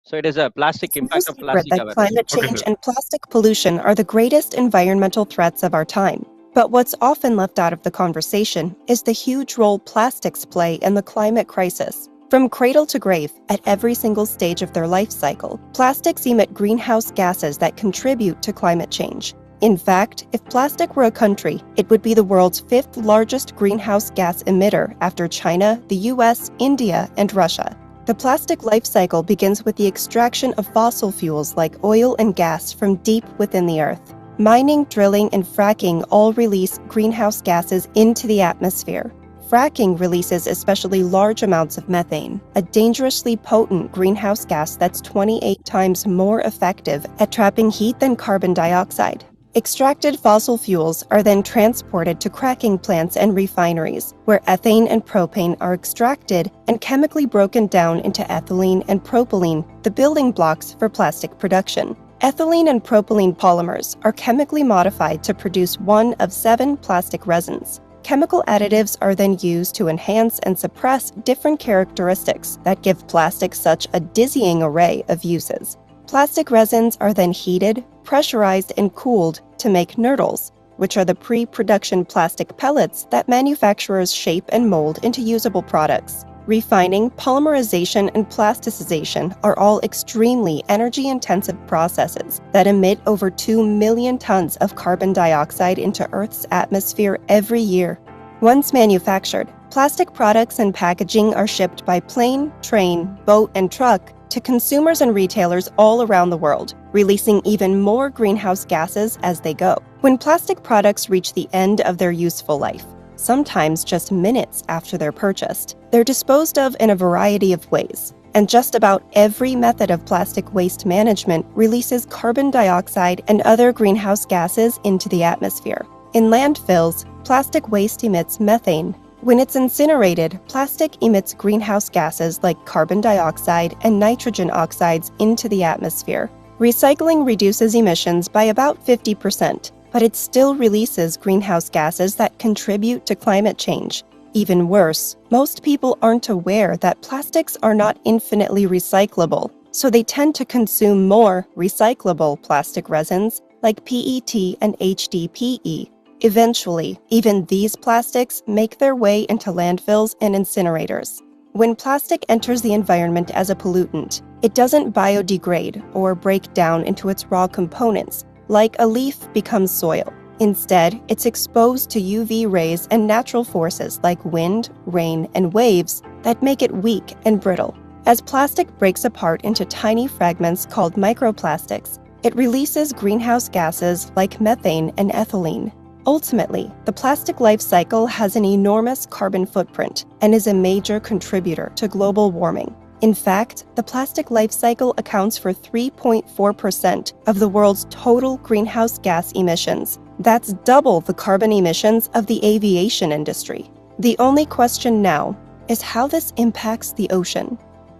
So it is a plastic It's no impact of secret plastic that awareness. climate Okay, change sir. and plastic pollution are the greatest environmental threats of our time. But what's often left out of the conversation is the huge role plastics play in the climate crisis. From cradle to grave, at every single stage of their life cycle, plastics emit greenhouse gases that contribute to climate change. In fact, if plastic were a country, it would be the world's 5th largest greenhouse gas emitter after China, the US, India, and Russia. The plastic life cycle begins with the extraction of fossil fuels like oil and gas from deep within the earth. Mining, drilling, and fracking all release greenhouse gases into the atmosphere. Fracking releases especially large amounts of methane, a dangerously potent greenhouse gas that's 28 times more effective at trapping heat than carbon dioxide. Extracted fossil fuels are then transported to cracking plants and refineries, where ethane and propane are extracted and chemically broken down into ethylene and propylene, the building blocks for plastic production. Ethylene and propylene polymers are chemically modified to produce one of 7 plastic resins. Chemical additives are then used to enhance and suppress different characteristics that give plastic such a dizzying array of uses. Plastic resins are then heated, pressurized, and cooled to make nurdles, which are the pre-production plastic pellets that manufacturers shape and mold into usable products. Refining, polymerization, and plasticization are all extremely energy-intensive processes that emit over 2 million tons of carbon dioxide into Earth's atmosphere every year. Once manufactured, plastic products and packaging are shipped by plane, train, boat, and truck to consumers and retailers all around the world, releasing even more greenhouse gases as they go. When plastic products reach the end of their useful life, sometimes just minutes after they're purchased, they're disposed of in a variety of ways. And just about every method of plastic waste management releases carbon dioxide and other greenhouse gases into the atmosphere. In landfills, plastic waste emits methane. When it's incinerated, plastic emits greenhouse gases like carbon dioxide and nitrogen oxides into the atmosphere. Recycling reduces emissions by about 50%, but it still releases greenhouse gases that contribute to climate change. Even worse, most people aren't aware that plastics are not infinitely recyclable, so they tend to consume more recyclable plastic resins like PET and HDPE. Eventually, even these plastics make their way into landfills and incinerators. When plastic enters the environment as a pollutant, it doesn't biodegrade or break down into its raw components, like a leaf becomes soil. Instead, it's exposed to UV rays and natural forces like wind, rain, and waves that make it weak and brittle. As plastic breaks apart into tiny fragments called microplastics, it releases greenhouse gases like methane and ethylene. Ultimately, the plastic life cycle has an enormous carbon footprint and is a major contributor to global warming. In fact, the plastic life cycle accounts for 3.4% of the world's total greenhouse gas emissions. That's double the carbon emissions of the aviation industry. The only question now is how this impacts the ocean.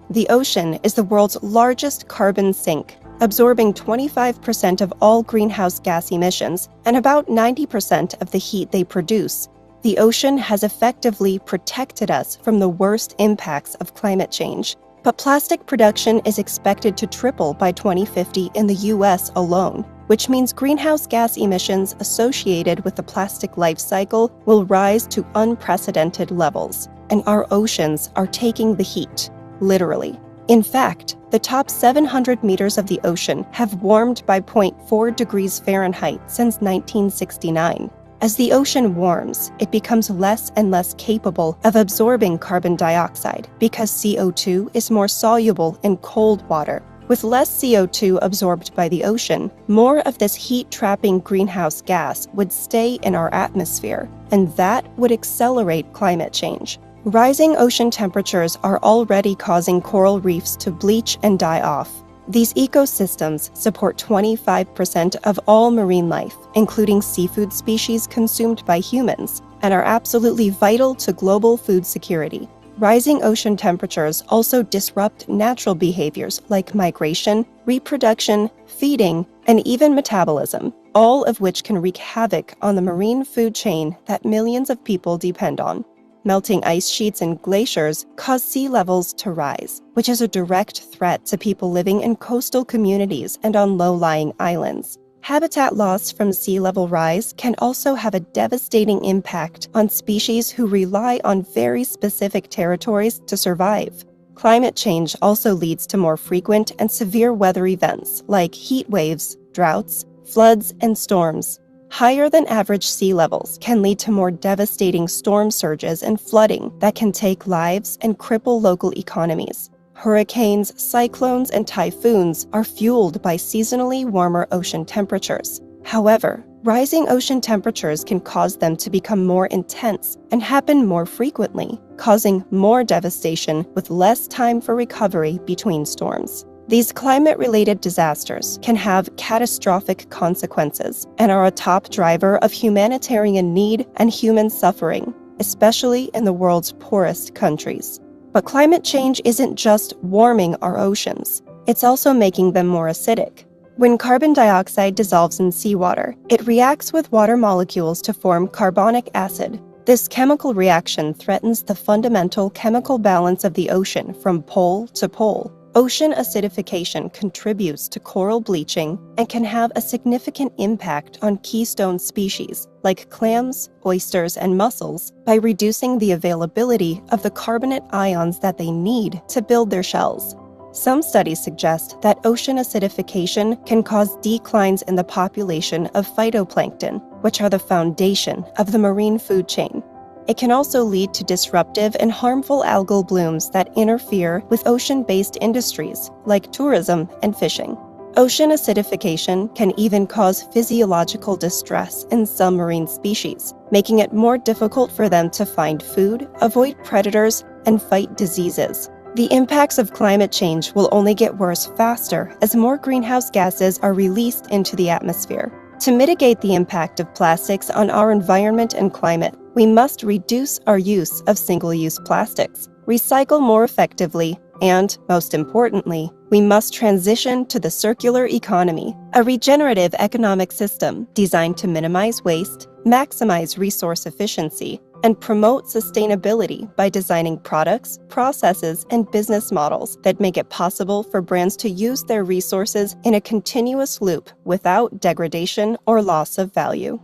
The ocean is the world's largest carbon sink, absorbing 25% of all greenhouse gas emissions and about 90% of the heat they produce. The ocean has effectively protected us from the worst impacts of climate change. But plastic production is expected to triple by 2050 in the US alone, which means greenhouse gas emissions associated with the plastic life cycle will rise to unprecedented levels. And our oceans are taking the heat, literally. In fact, the top 700 meters of the ocean have warmed by 0.4 degrees Fahrenheit since 1969. As the ocean warms, it becomes less and less capable of absorbing carbon dioxide because CO2 is more soluble in cold water. With less CO2 absorbed by the ocean, more of this heat-trapping greenhouse gas would stay in our atmosphere, and that would accelerate climate change. Rising ocean temperatures are already causing coral reefs to bleach and die off. These ecosystems support 25% of all marine life, including seafood species consumed by humans, and are absolutely vital to global food security. Rising ocean temperatures also disrupt natural behaviors like migration, reproduction, feeding, and even metabolism, all of which can wreak havoc on the marine food chain that millions of people depend on. Melting ice sheets and glaciers cause sea levels to rise, which is a direct threat to people living in coastal communities and on low-lying islands. Habitat loss from sea level rise can also have a devastating impact on species who rely on very specific territories to survive. Climate change also leads to more frequent and severe weather events like heat waves, droughts, floods, and storms. Higher than average sea levels can lead to more devastating storm surges and flooding that can take lives and cripple local economies. Hurricanes, cyclones, and typhoons are fueled by seasonally warmer ocean temperatures. However, rising ocean temperatures can cause them to become more intense and happen more frequently, causing more devastation with less time for recovery between storms. These climate-related disasters can have catastrophic consequences and are a top driver of humanitarian need and human suffering, especially in the world's poorest countries. But climate change isn't just warming our oceans, it's also making them more acidic. When carbon dioxide dissolves in seawater, it reacts with water molecules to form carbonic acid. This chemical reaction threatens the fundamental chemical balance of the ocean from pole to pole. Ocean acidification contributes to coral bleaching and can have a significant impact on keystone species like clams, oysters, and mussels by reducing the availability of the carbonate ions that they need to build their shells. Some studies suggest that ocean acidification can cause declines in the population of phytoplankton, which are the foundation of the marine food chain. It can also lead to disruptive and harmful algal blooms that interfere with ocean-based industries like tourism and fishing. Ocean acidification can even cause physiological distress in some marine species, making it more difficult for them to find food, avoid predators, and fight diseases. The impacts of climate change will only get worse faster as more greenhouse gases are released into the atmosphere. To mitigate the impact of plastics on our environment and climate, we must reduce our use of single-use plastics, recycle more effectively, and, most importantly, we must transition to the circular economy, a regenerative economic system designed to minimize waste, maximize resource efficiency, and promote sustainability by designing products, processes, and business models that make it possible for brands to use their resources in a continuous loop without degradation or loss of value.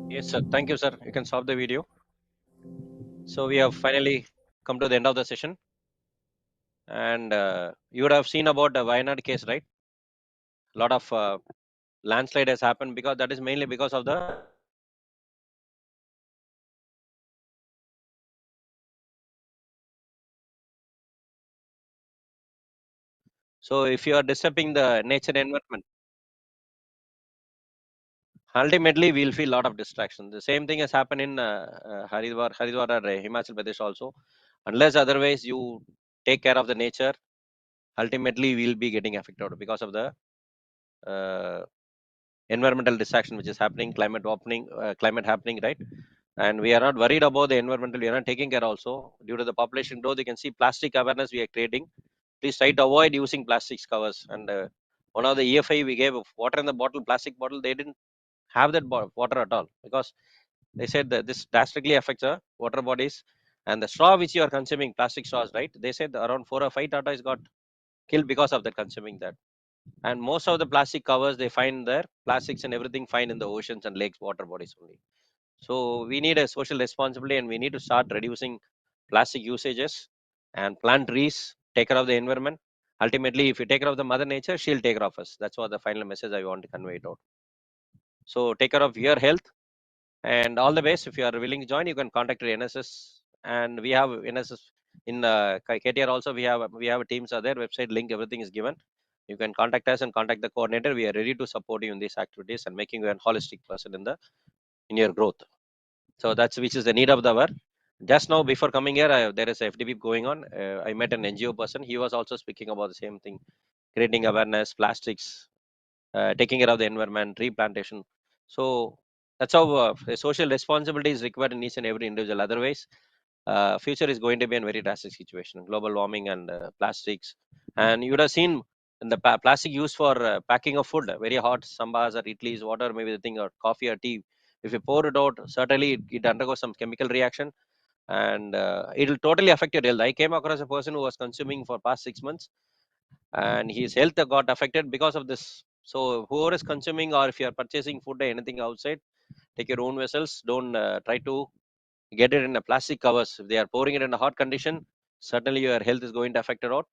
Yes, sir. Thank you, sir. You can stop the video. So we have finally come to the end of the session. And you would have seen about the Wayanad case, right? A lot of landslide has happened because that is mainly because of the so if you are disturbing the nature environment, ultimately we'll feel a lot of distraction. The same thing has happened in Haridwar or Himachal Pradesh also. Unless otherwise you take care of the nature, ultimately we'll be getting affected because of the uh, environmental distraction which is happening, climate happening, right? And we are not worried about the environmental. We are not taking care also due to the population growth. You can see plastic awareness we are creating. Please try to avoid using plastics covers. And one of the EFI we gave water in the bottle, plastic bottle, they didn't have that water at all because they said that this drastically affects the water bodies. And the straw which you are consuming, plastic straws, right? They said around 4 or 5 tortoises got killed because of that consuming that. And most of the plastic covers they find there, plastics and everything find in the oceans and lakes, water bodies only. So we need a social responsibility and we need to start reducing plastic usages and plant trees, take care of the environment. Ultimately, if you take care of the mother nature, she'll take care of us. That's what the final message I want to convey it out. So take care of your health and all the best. If you are willing to join, you can contact your NSS and we have NSS In KTR also we have teams are there. Website link, everything is given. You can contact us and contact the coordinator. We are ready to support you in these activities and making you a holistic person in your growth. So that's which is the need of the hour. Just now before coming here, there is a FDP going on. I met an NGO person. He was also speaking about the same thing, creating awareness, plastics, taking care of the environment, replantation. So that's how a social responsibility is required in each and every individual. Otherwise, future is going to be a very drastic situation. Global warming and plastics, and you would have seen in the plastic used for packing of food, very hot sambas or idlis, water, maybe the thing, or coffee or tea. If you pour it out, certainly it undergoes some chemical reaction, and it will totally affect your health. I came across a person who was consuming for past 6 months, and his health got affected because of this. So whoever is consuming, or if you are purchasing food or anything outside, take your own vessels. Don't try to get it in a plastic covers. If they are pouring it in a hot condition, certainly your health is going to affect it out.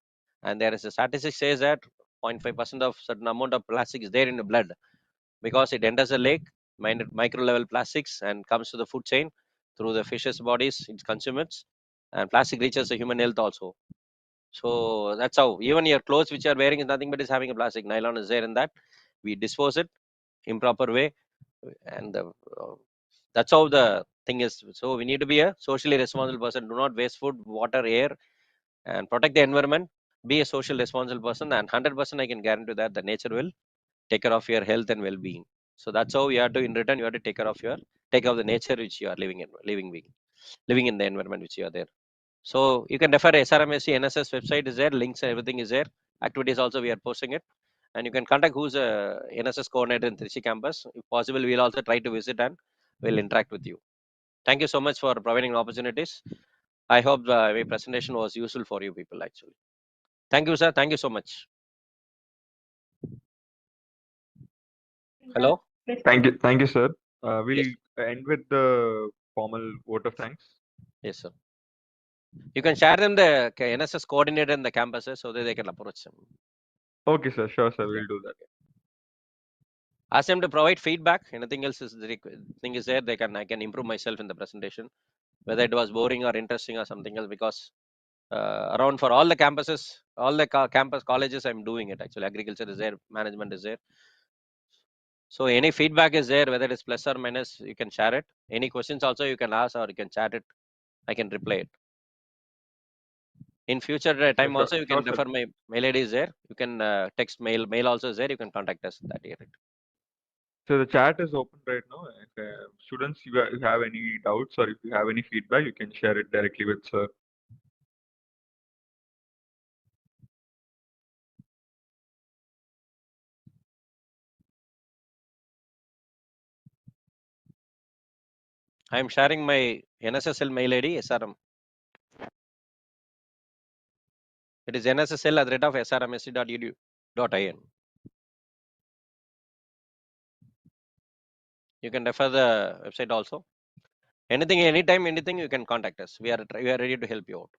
And there is a statistic says that 0.5% of certain amount of plastic is there in the blood, because it enters the lake, micro level plastics, and comes to the food chain through the fish's bodies, it consumes, and plastic reaches the human health also. So that's how even your clothes which you are wearing is nothing but is having a plastic. Nylon is there in that. We dispose it improper way, and that's how the thing is. So we need to be a socially responsible person. Do not waste food, water, air, and protect the environment. Be a social responsible person, and 100% I can guarantee that the nature will take care of your health and well-being. So that's how you have to, in return, you have to take care of the nature which you are living in the environment which you are there. So you can refer SRMSC NSS website is there, links, everything is there. Activities also we are posting it, and you can contact who's a NSS coordinator in Trichy campus. If possible, we'll also try to visit and we'll interact with you. Thank you so much for providing opportunities. I hope my presentation was useful for you people actually. Thank you, sir. Thank you so much. Hello. Thank you, sir. We'll Yes. end with the formal vote of thanks. Yes, sir. You can share them the NSS coordinator in the campuses so that they can approach them. Okay, sir. Sure, sir. Yeah. We'll do that. Ask them to provide feedback. Anything else is the thing is there, I can improve myself in the presentation, whether it was boring or interesting or something else, because around for all the campuses, all the campus colleges, I'm doing it actually. Agriculture is there, management is there. So any feedback is there, whether it's plus or minus, you can share it. Any questions also you can ask, or you can chat it. I can reply it. In future time also, you can Sure, sir. refer my mail ID is there. You can text mail also is there. You can contact us that area. So the chat is open right now. If, students, you have any doubts or if you have any feedback, you can share it directly with sir. I am sharing my NSSL mail ID SRM. It is nssl@srmsc.edu.in. You can refer the website also. Anything, anytime, anything, you can contact us. We are ready to help you out.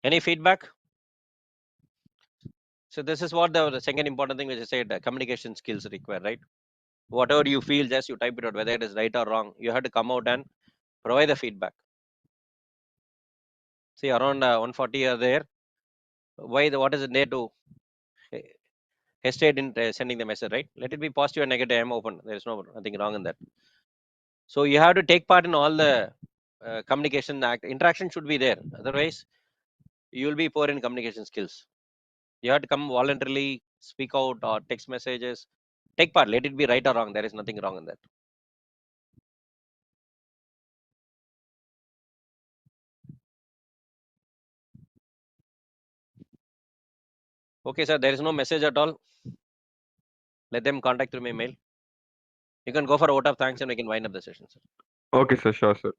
Any feedback? So this is what the second important thing which I said, communication skills require, right? Whatever you feel, just you type it out, whether it is right or wrong. You have to come out and provide the feedback. See, around 140 are there. What is it there to hesitate in sending the message, right? Let it be positive and negative. I am open. There is nothing wrong in that. So you have to take part in all the communication interaction should be there. Otherwise, you will be poor in communication skills. You have to come voluntarily, speak out or text messages. Take part. Let it be right or wrong. There is nothing wrong in that. Okay, sir. There is no message at all. Let them contact through my mail. You can go for a vote of thanks and we can wind up the session, sir. Okay, sir. Sure, sir.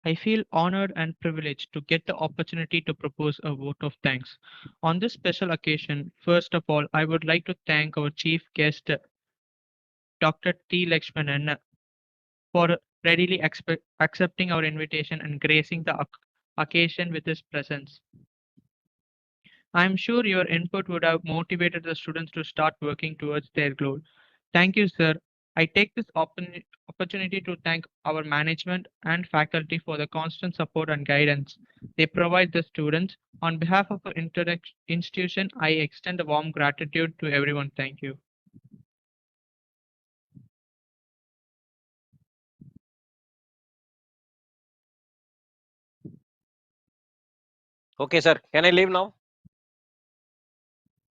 I feel honored and privileged to get the opportunity to propose a vote of thanks. On this special occasion, first of all, I would like to thank our chief guest, Dr. T. Lakshmanan, for readily accepting our invitation and gracing the occasion with his presence. I am sure your input would have motivated the students to start working towards their goal. Thank you, sir. I take this opportunity to thank our management and faculty for the constant support and guidance they provide the students. On behalf of our institution, I extend a warm gratitude to everyone. Thank you. Okay, sir. Can I leave now?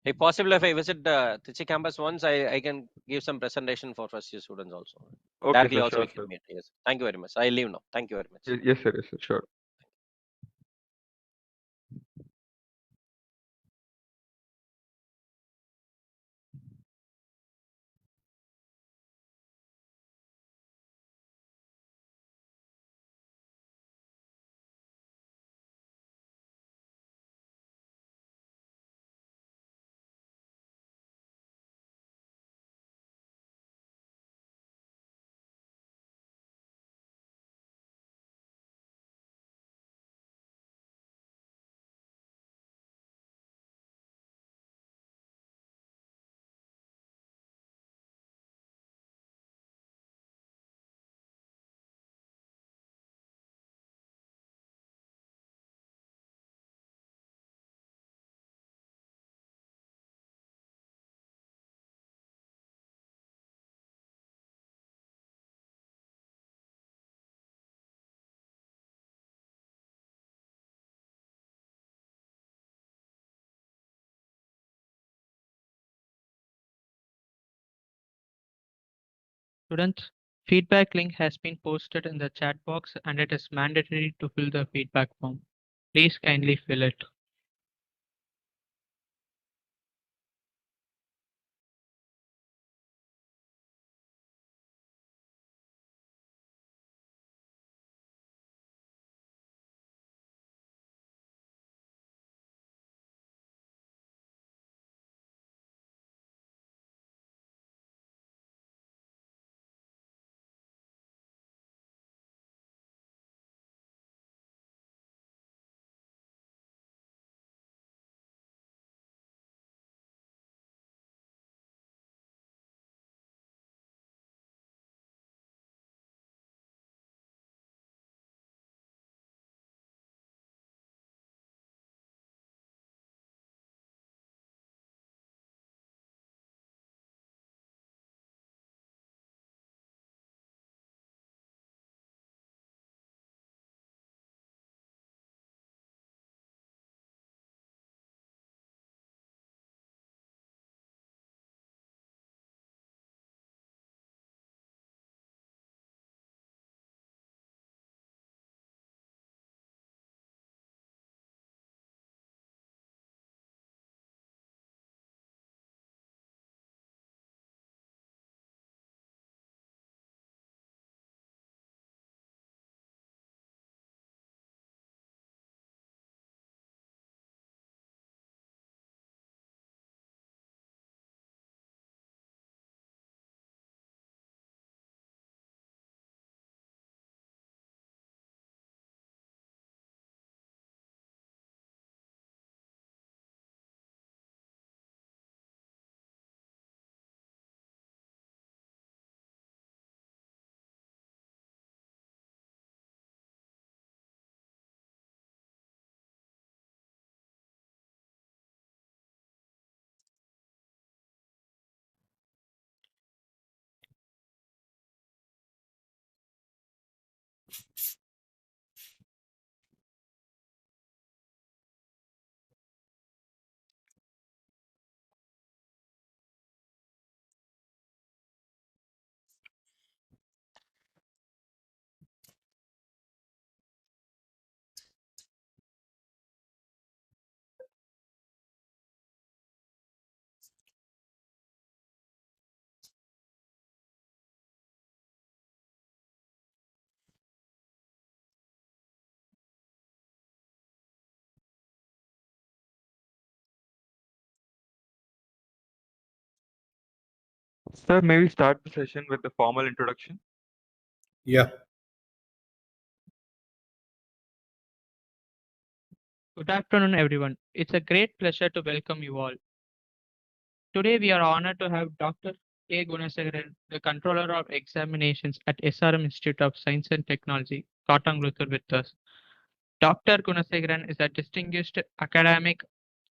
If possible, if I visit the Trichy campus once, I can give some presentation for first year students also. Okay, Directly sir. also Sure, we sir. can meet. Yes. Thank you very much. I leave now. Thank you very much. Yes, sir. Yes, sir. Sure. Students, feedback link has been posted in the chat box and it is mandatory to fill the feedback form. Please kindly fill it. Sir, may we start the session with the formal introduction? Yeah. Good afternoon, everyone. It's a great pleasure to welcome you all. Today, we are honored to have Dr. K. Gunasekaran, the Controller of Examinations at SRM Institute of Science and Technology, Kattangulattur with us. Dr. Gunasekaran is a distinguished academic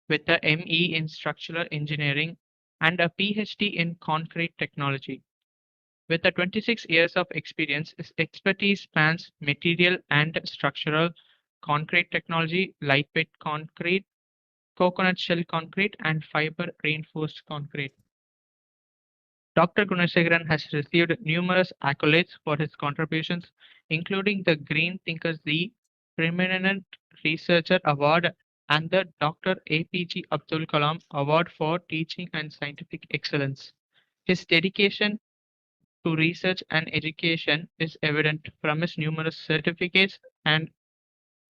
with a ME in Structural Engineering and a PhD in Concrete Technology. With 26 years of experience, his expertise spans material and structural concrete technology, lightweight concrete, coconut shell concrete, and fiber reinforced concrete. Dr. Gunasekaran has received numerous accolades for his contributions, including the Green Thinkers the Preeminent Researcher Award and the Dr. APJ Abdul Kalam Award for Teaching and Scientific Excellence. His dedication to research and education is evident from his numerous certificates and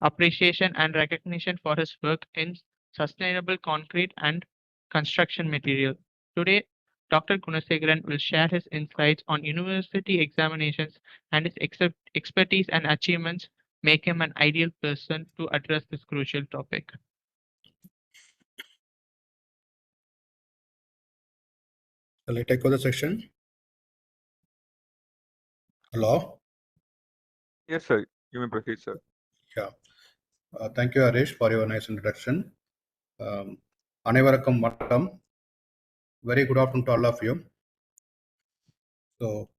appreciation and recognition for his work in sustainable concrete and construction material. Today, Dr. Gunasekaran will share his insights on university examinations, and his expertise and achievements make him an ideal person to address this crucial topic. Shall I take over the section? Hello? Yes, sir. You may proceed, sir. Yeah. Thank you, Harish, for your nice introduction. அனைவருக்கும் வணக்கம். Very good afternoon to all of you. So,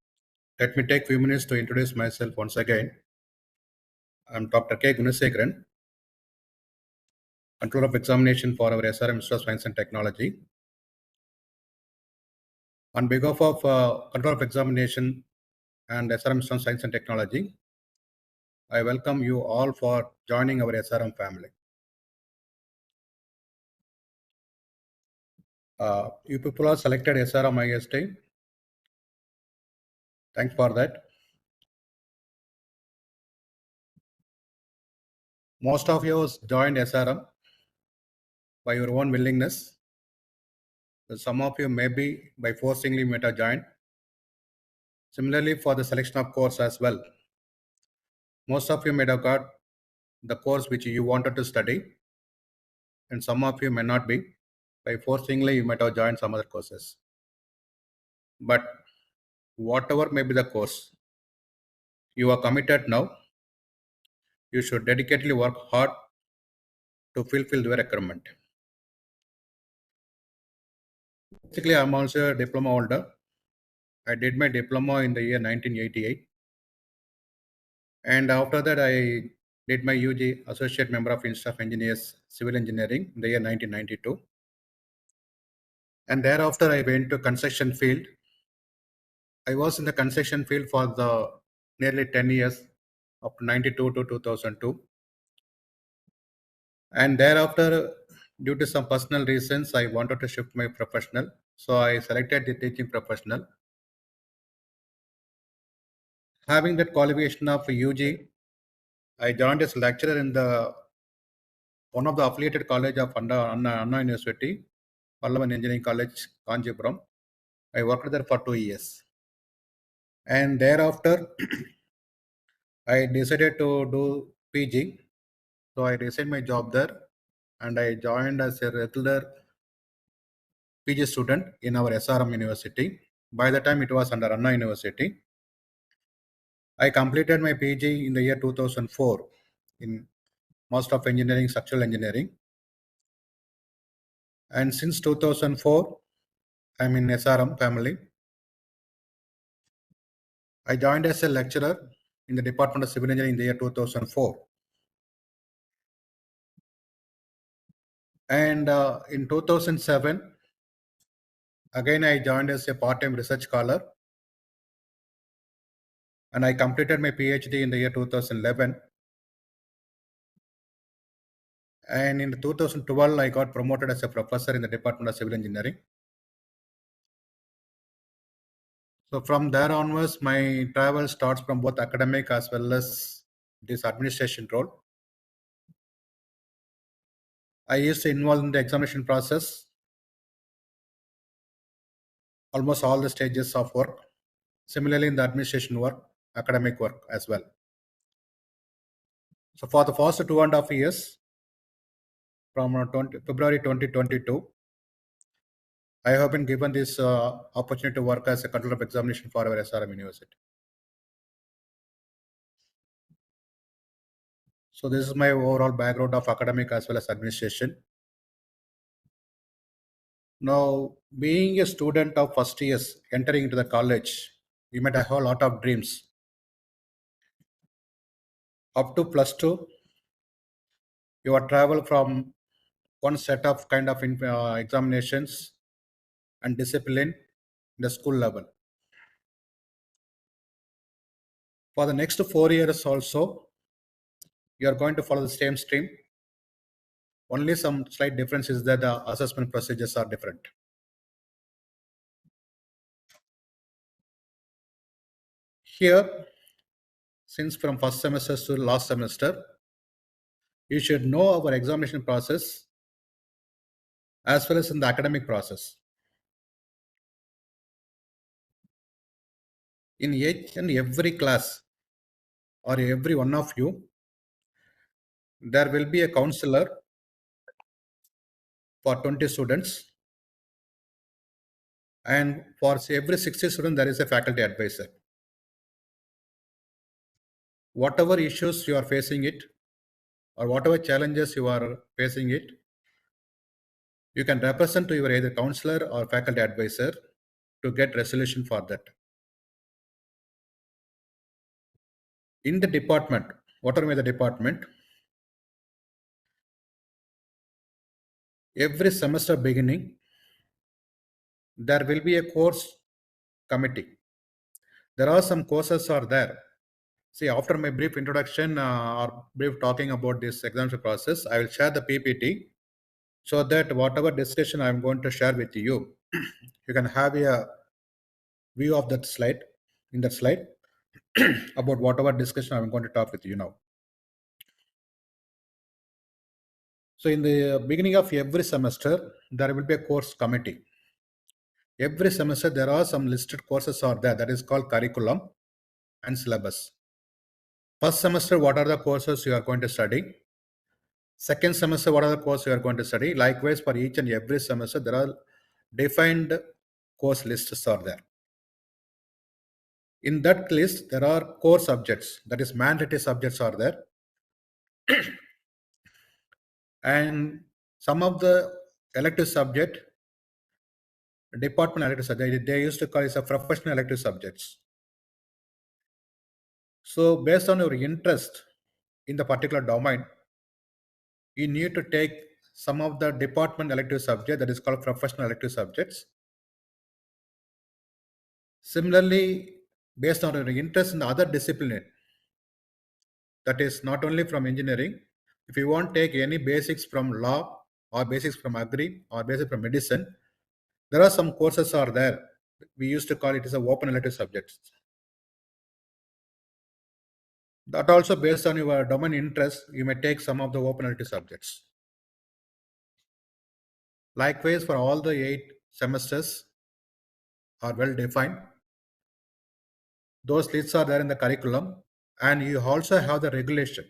let me take a few minutes to introduce myself once again. I'm Dr. K. Gunasekaran, Controller of Examination for our SRM Institute of Science and Technology. On behalf of Controller of Examination and SRM Institute of Science and Technology, I welcome you all for joining our SRM family. You people are selected SRM IST. Thanks for that. Most of you joined SRM by your own willingness. Some of you maybe by forcingly you might have joined. Similarly, for the selection of course as well. Most of you might have got the course which you wanted to study, and some of you may not be. By forcingly, you might have joined some other courses. But whatever may be the course, you are committed now. You should dedicatedly work hard to fulfill the requirement. Basically, I'm also a diploma holder. I did my diploma in the year 1988. And after that, I did my UG Associate Member of Institute of Engineers Civil Engineering in the year 1992. And thereafter, I went to construction field. I was in the construction field for the nearly 10 years, up to 92 to 2002. And thereafter, due to some personal reasons, I wanted to shift my professional. So I selected the teaching professional. Having that qualification of UG, I joined as lecturer in the one of the affiliated college of Anna University, Pallavan Engineering College, Kanjipuram. I worked there for 2 years. And thereafter, I decided to do PG. So I resigned my job there and I joined as a regular PG student in our SRM University. By the time it was under Anna University. I completed my PG in the year 2004 in Master of Engineering, Structural Engineering. And since 2004, I'm in SRM family. I joined as a lecturer in the Department of Civil Engineering in the year 2004. And in 2007, again I joined as a part-time research scholar. And I completed my PhD in the year 2011. And in 2012, I got promoted as a professor in the Department of Civil Engineering. So from there onwards, my travel starts from both academic as well as this administration role. I used to involve in the examination process, almost all the stages of work. Similarly, in the administration work, academic work as well. So for the first 2.5 years, from February 2022, I have been given this opportunity to work as a controller of examination for our SRM university. So this is my overall background of academic as well as administration. Now, being a student of first years entering into the college, you might have a lot of dreams. Up to +2, your travel from one set of kind of examinations and discipline in the school level. For the next 4 years also, you are going to follow the same stream. Only some slight difference is that the assessment procedures are different. Here, since from first semester to last semester, you should know our examination process as well as in the academic process. In each and every class or every one of you, there will be a counselor for 20 students, and for every 60 students, there is a faculty advisor. Whatever issues you are facing it, or whatever challenges you are facing it, you can represent to your either counselor or faculty advisor to get resolution for that. In the department, whatever may the department, every semester beginning, there will be a course committee. There are some courses are there. See, after my brief introduction or brief talking about this examination process, I will share the PPT so that whatever discussion I'm going to share with you, you can have a view of that slide, in that slide, about whatever discussion I'm going to talk with you now. So in the beginning of every semester, there will be a course committee. Every semester, there are some listed courses are there. That is called curriculum and syllabus. First semester, what are the courses you are going to study? Second semester, what are the courses you are going to study? Likewise, for each and every semester, there are defined course lists are there. In that list, there are core subjects, that is mandatory subjects are there. And some of the elective subject, department elective subject, they used to call it a professional elective subjects. So based on your interest in the particular domain, you need to take some of the department elective subject, that is called professional elective subjects. Similarly, based on your interest in the other discipline, that is not only from engineering, if you want to take any basics from law or basics from agri or basics from medicine, there are some courses are there. We used to call it as a open elective subjects. That also based on your domain interest, you may take some of the open elective subjects. Likewise, for all the 8 semesters are well defined. Those lists are there in the curriculum, and you also have the regulation.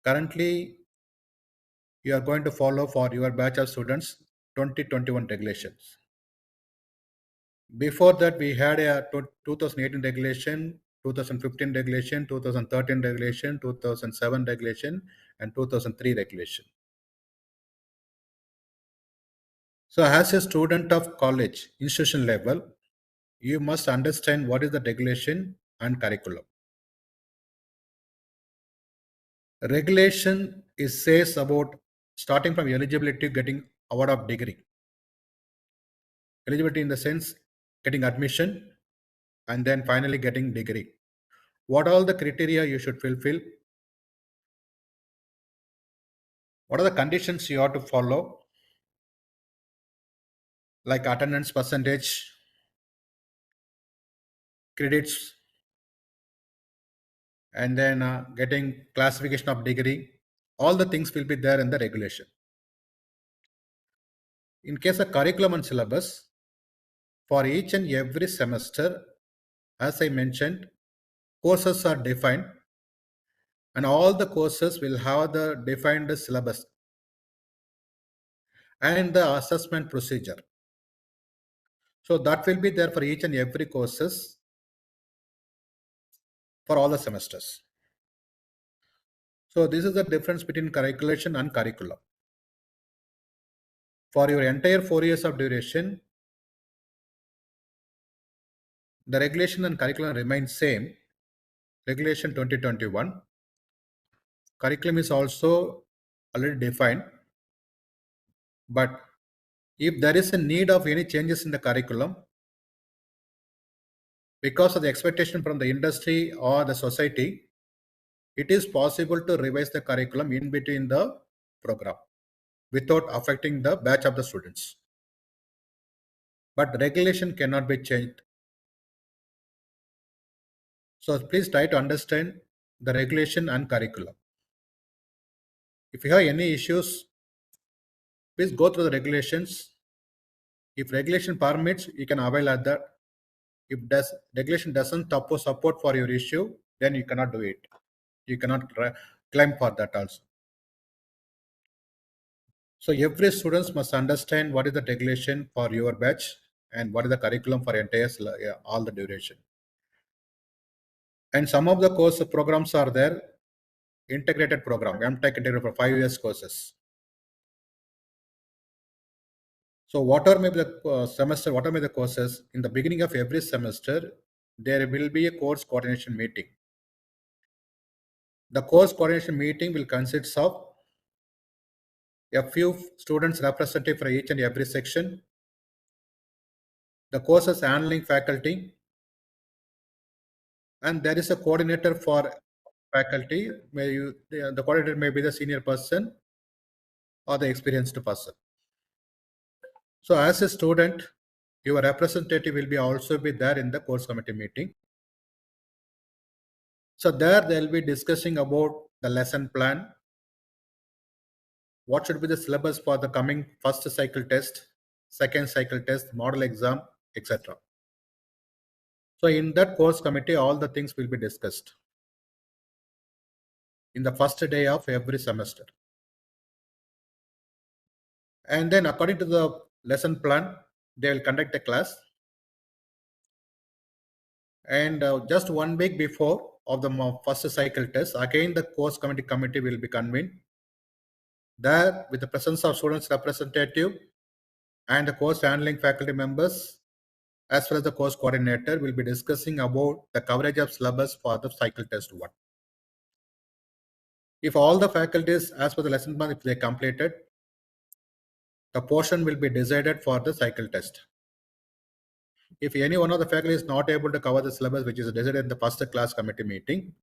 Currently, you are going to follow for your batch of students 2021 regulations. Before that, we had a 2018 regulation, 2015 regulation, 2013 regulation, 2007 regulation, and 2003 regulation. So as a student of college, institution level, you must understand what is the regulation and curriculum. Regulation is says about starting from eligibility getting award of degree. Eligibility in the sense getting admission and then finally getting degree. What all the criteria you should fulfill? What are the conditions you have to follow? Like attendance percentage, credits, and then getting classification of degree. All the things will be there in the regulation. In case of curriculum and syllabus, for each and every semester, as I mentioned, courses are defined and all the courses will have the defined syllabus and the assessment procedure. So that will be there for each and every courses for all the semesters. So this is the difference between regulation and curriculum. For your entire 4 years of duration, the regulation and curriculum remain same. Regulation 2021. Curriculum is also already defined. But if there is a need of any changes in the curriculum, because of the expectation from the industry or the society, it is possible to revise the curriculum in between the program without affecting the batch of the students. But regulation cannot be changed. So please try to understand the regulation and curriculum. If you have any issues, please go through the regulations. If regulation permits, you can avail of that. If regulation doesn't support for your issue, then you cannot do it. You cannot claim for that also. So every student must understand what is the regulation for your batch and what is the curriculum for entire all the duration. And some of the course programs are there, integrated program, MTech integrated for 5 years courses. So whatever may be the semester, whatever may be the courses, in the beginning of every semester, there will be a course coordination meeting. The course coordination meeting will consist of a few students representative for each and every section, the courses handling faculty, and there is a coordinator for faculty. The coordinator may be the senior person or the experienced person. So as a student, your representative will be also be there in the course committee meeting. So there they'll be discussing about the lesson plan, what should be the syllabus for the coming first cycle test, second cycle test, model exam, etc. So in that course committee, all the things will be discussed in the first day of every semester. And then according to the lesson plan, they will conduct a class. And just 1 week before of the first cycle test, again the course committee will be convened. There, with the presence of students representative and the course handling faculty members, as well as the course coordinator, will be discussing about the coverage of syllabus for the cycle test 1. If all the faculties, as per the lesson plan, if they completed, the portion will be decided for the cycle test. If any one of the faculty is not able to cover the syllabus which is decided in the first class committee meeting,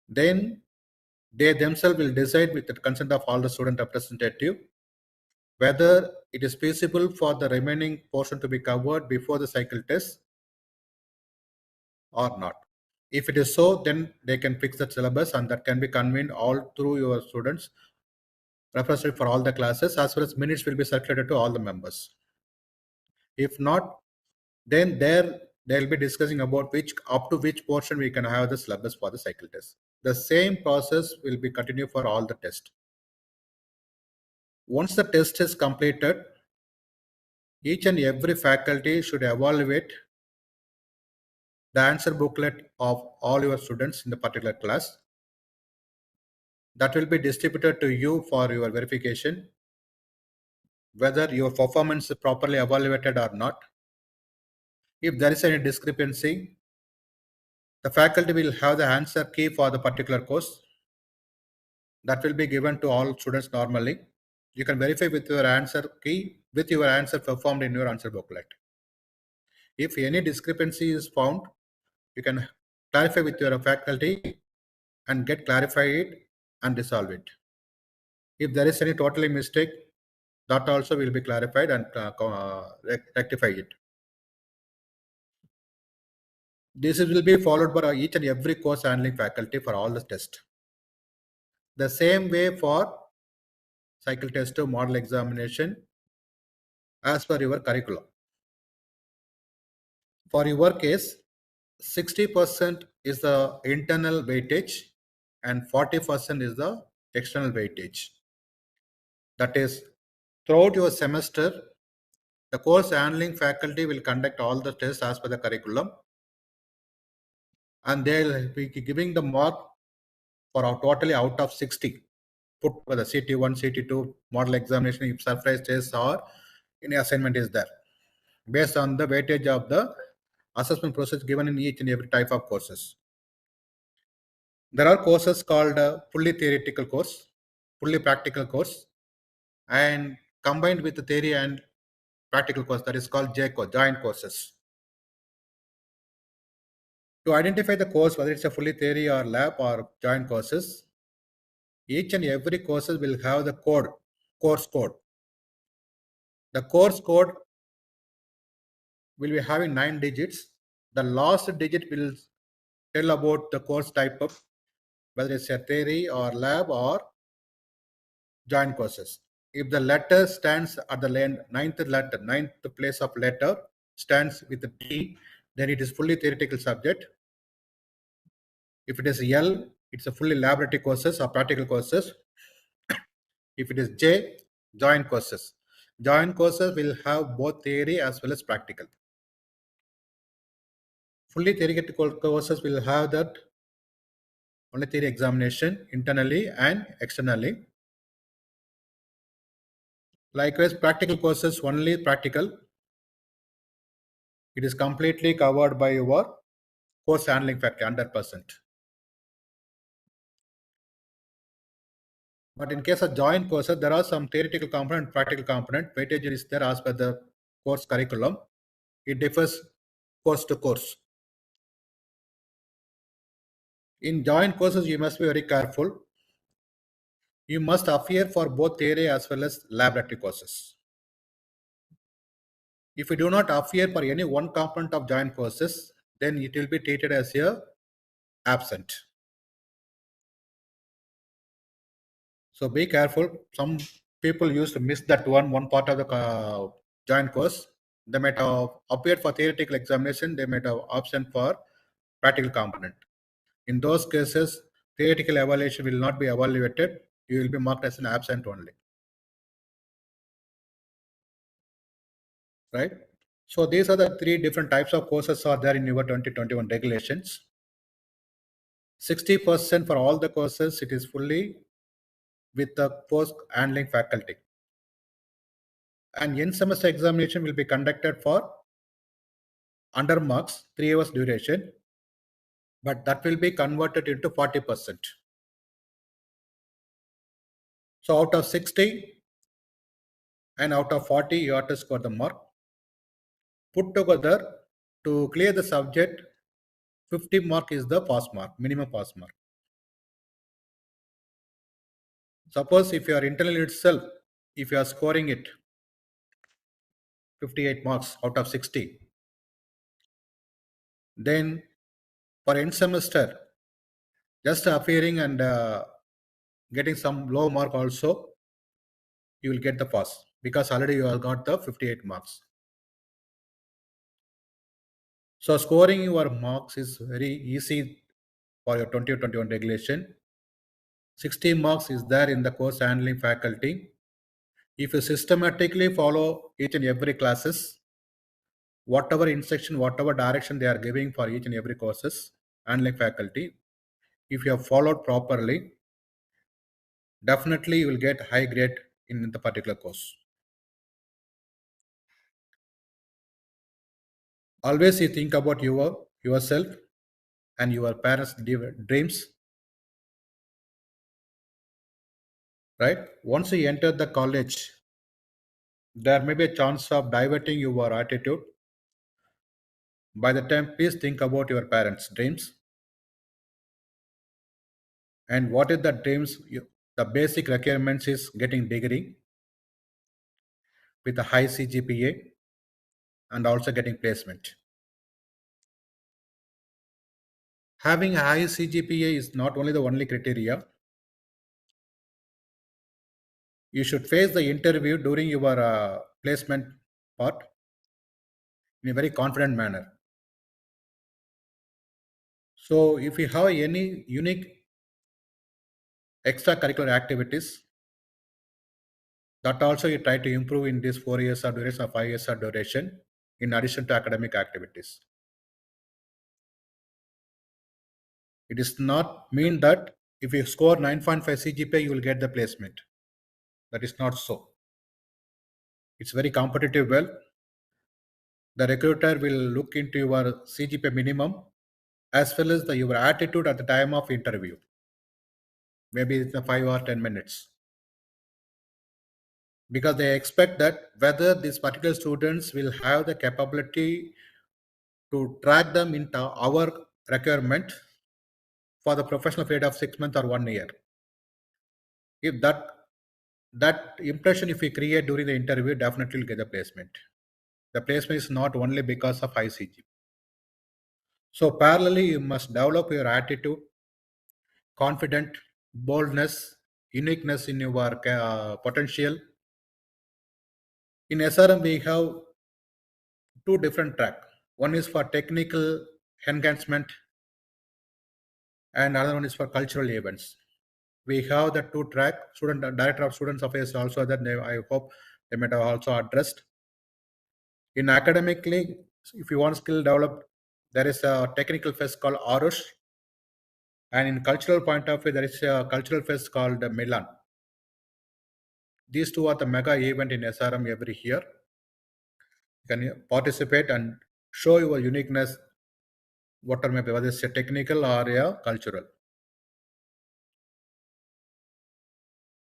then they themselves will decide with the consent of all the student representative whether it is feasible for the remaining portion to be covered before the cycle test or not. If it is so, then they can fix the syllabus and that can be convened all through your students representative for all the classes, as well as minutes will be circulated to all the members. If not, then they'll be discussing about up to which portion we can have the syllabus for the cycle test. The same process will be continued for all the tests. Once the test is completed, each and every faculty should evaluate the answer booklet of all your students in the particular class. That will be distributed to you for your verification, whether your performance is properly evaluated or not. If there is any discrepancy, the faculty will have the answer key for the particular course. That will be given to all students normally. You can verify with your answer key with your answer performed in your answer booklet. If any discrepancy is found, you can clarify with your faculty and get clarified and resolve it. If there is any totally mistake, that also will be clarified and rectify it. This will be followed by each and every course handling faculty for all the tests. The same way for cycle test to model examination as per your curriculum. For your case, 60% is the internal weightage and 40% is the external weightage. That is, throughout your semester, The course handling faculty will conduct all the tests as per the curriculum, and they'll be giving the mark for totally out of 60 put for the CT1, CT2 model examination if surprise tests or any assignment is there, based on the weightage of the assessment process given in each and every type of courses. There are courses called fully theoretical course, fully practical course, and combined with the theory and practical course, that is called J course, joint courses. To identify the course, whether it's a fully theory or lab or joint courses, each and every courses will have the code, course code. The course code will be having 9 digits. The last digit will tell about the course type of whether it's a theory or lab or joint courses. If the letter stands at the ninth place of letter stands with the D, then it is fully theoretical subject. If it is L, it's a fully laboratory courses or practical courses. If it is J, joint courses. Joint courses will have both theory as well as practical. Fully theoretical courses will have that only theory examination internally and externally. Likewise, practical courses only practical. It is completely covered by your course handling factor 100%. But in case of joint courses, there are some theoretical component, practical component. Weightage is there as per the course curriculum. It differs course to course. In joint courses, you must be very careful. You must appear for both theory as well as laboratory courses. If you do not appear for any one component of joint courses, then it will be treated as a absent. So be careful. Some people used to miss that one part of the joint course. They might have appeared for theoretical examination. They might have absent for practical component. In those cases, theoretical evaluation will not be evaluated. You will be marked as an absent only. Right? So these are the 3 different types of courses are there in your 2021 regulations. 60% for all the courses, it is fully with the course handling faculty. And in semester examination will be conducted for under marks, 3 hours duration, but that will be converted into 40%. So out of 60 and out of 40, you have to score the mark. Put together to clear the subject, 50 mark is the pass mark, minimum pass mark. Suppose if you are internal itself, if you are scoring it 58 marks out of 60, then for end semester, just appearing and getting some low mark also, you will get the pass because already you have got the 58 marks. So scoring your marks is very easy for your 2021 regulation. 60 marks is there in the course handling faculty. If you systematically follow each and every classes, whatever instruction, whatever direction they are giving for each and every courses handling faculty, if you have followed properly, definitely you will get high grade in the particular course. Always you think about yourself and your parents' dreams. Right? Once you enter the college, there may be a chance of diverting your attitude. By the time, please think about your parents' dreams. And what is the dreams? The basic requirements is getting degree with a high CGPA and also getting placement. Having a high CGPA is not only the only criteria. You should face the interview during your placement part in a very confident manner. So if you have any unique extracurricular activities, That also you try to improve in this 4 years of duration or 5 years of duration in addition to academic activities. It does not mean that if you score 9.5 CGPA, you will get the placement. That is not so. It's very competitive well. The recruiter will look into your CGPA minimum as well as your attitude at the time of interview. Maybe it's 5 or 10 minutes. Because they expect that whether these particular students will have the capability to track them into our requirement for the professional period of 6 months or 1 year. If that impression if we create during the interview, definitely will get the placement. The placement is not only because of ICG. So parallelly, you must develop your attitude, confident, boldness, uniqueness in your potential. In SRM, we have two different tracks. One is for technical enhancement and another one is for cultural events. We have the two track. Director of Students Affairs also that I hope they might have also addressed. In academically, if you want skill developed, there is a technical fest called Arush. And in cultural point of view, there is a cultural fest called Milan. These two are the mega event in SRM every year. You can participate and show your uniqueness, whatever may be, whether it's a technical or a cultural.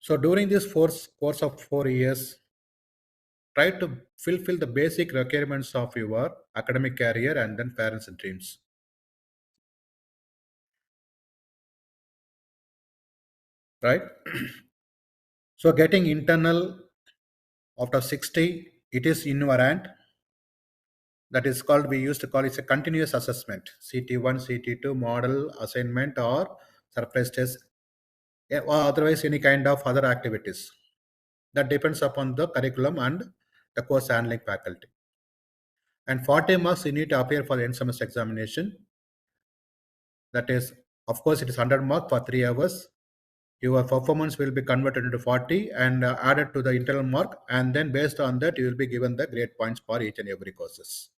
So during this course of 4 years, try to fulfill the basic requirements of your academic career and then parents and dreams. Right? So getting internal after 60, it is in your hand. That is called, we used to call it a continuous assessment, CT1, CT2, model, assignment, or surprise test, or otherwise any kind of other activities. That depends upon the curriculum and the course handling faculty. And 40 marks you need to appear for the end semester examination. That is, of course, it is 100 marks for 3 hours. Your performance will be converted into 40 and added to the internal mark, and then based on that, you will be given the grade points for each and every courses.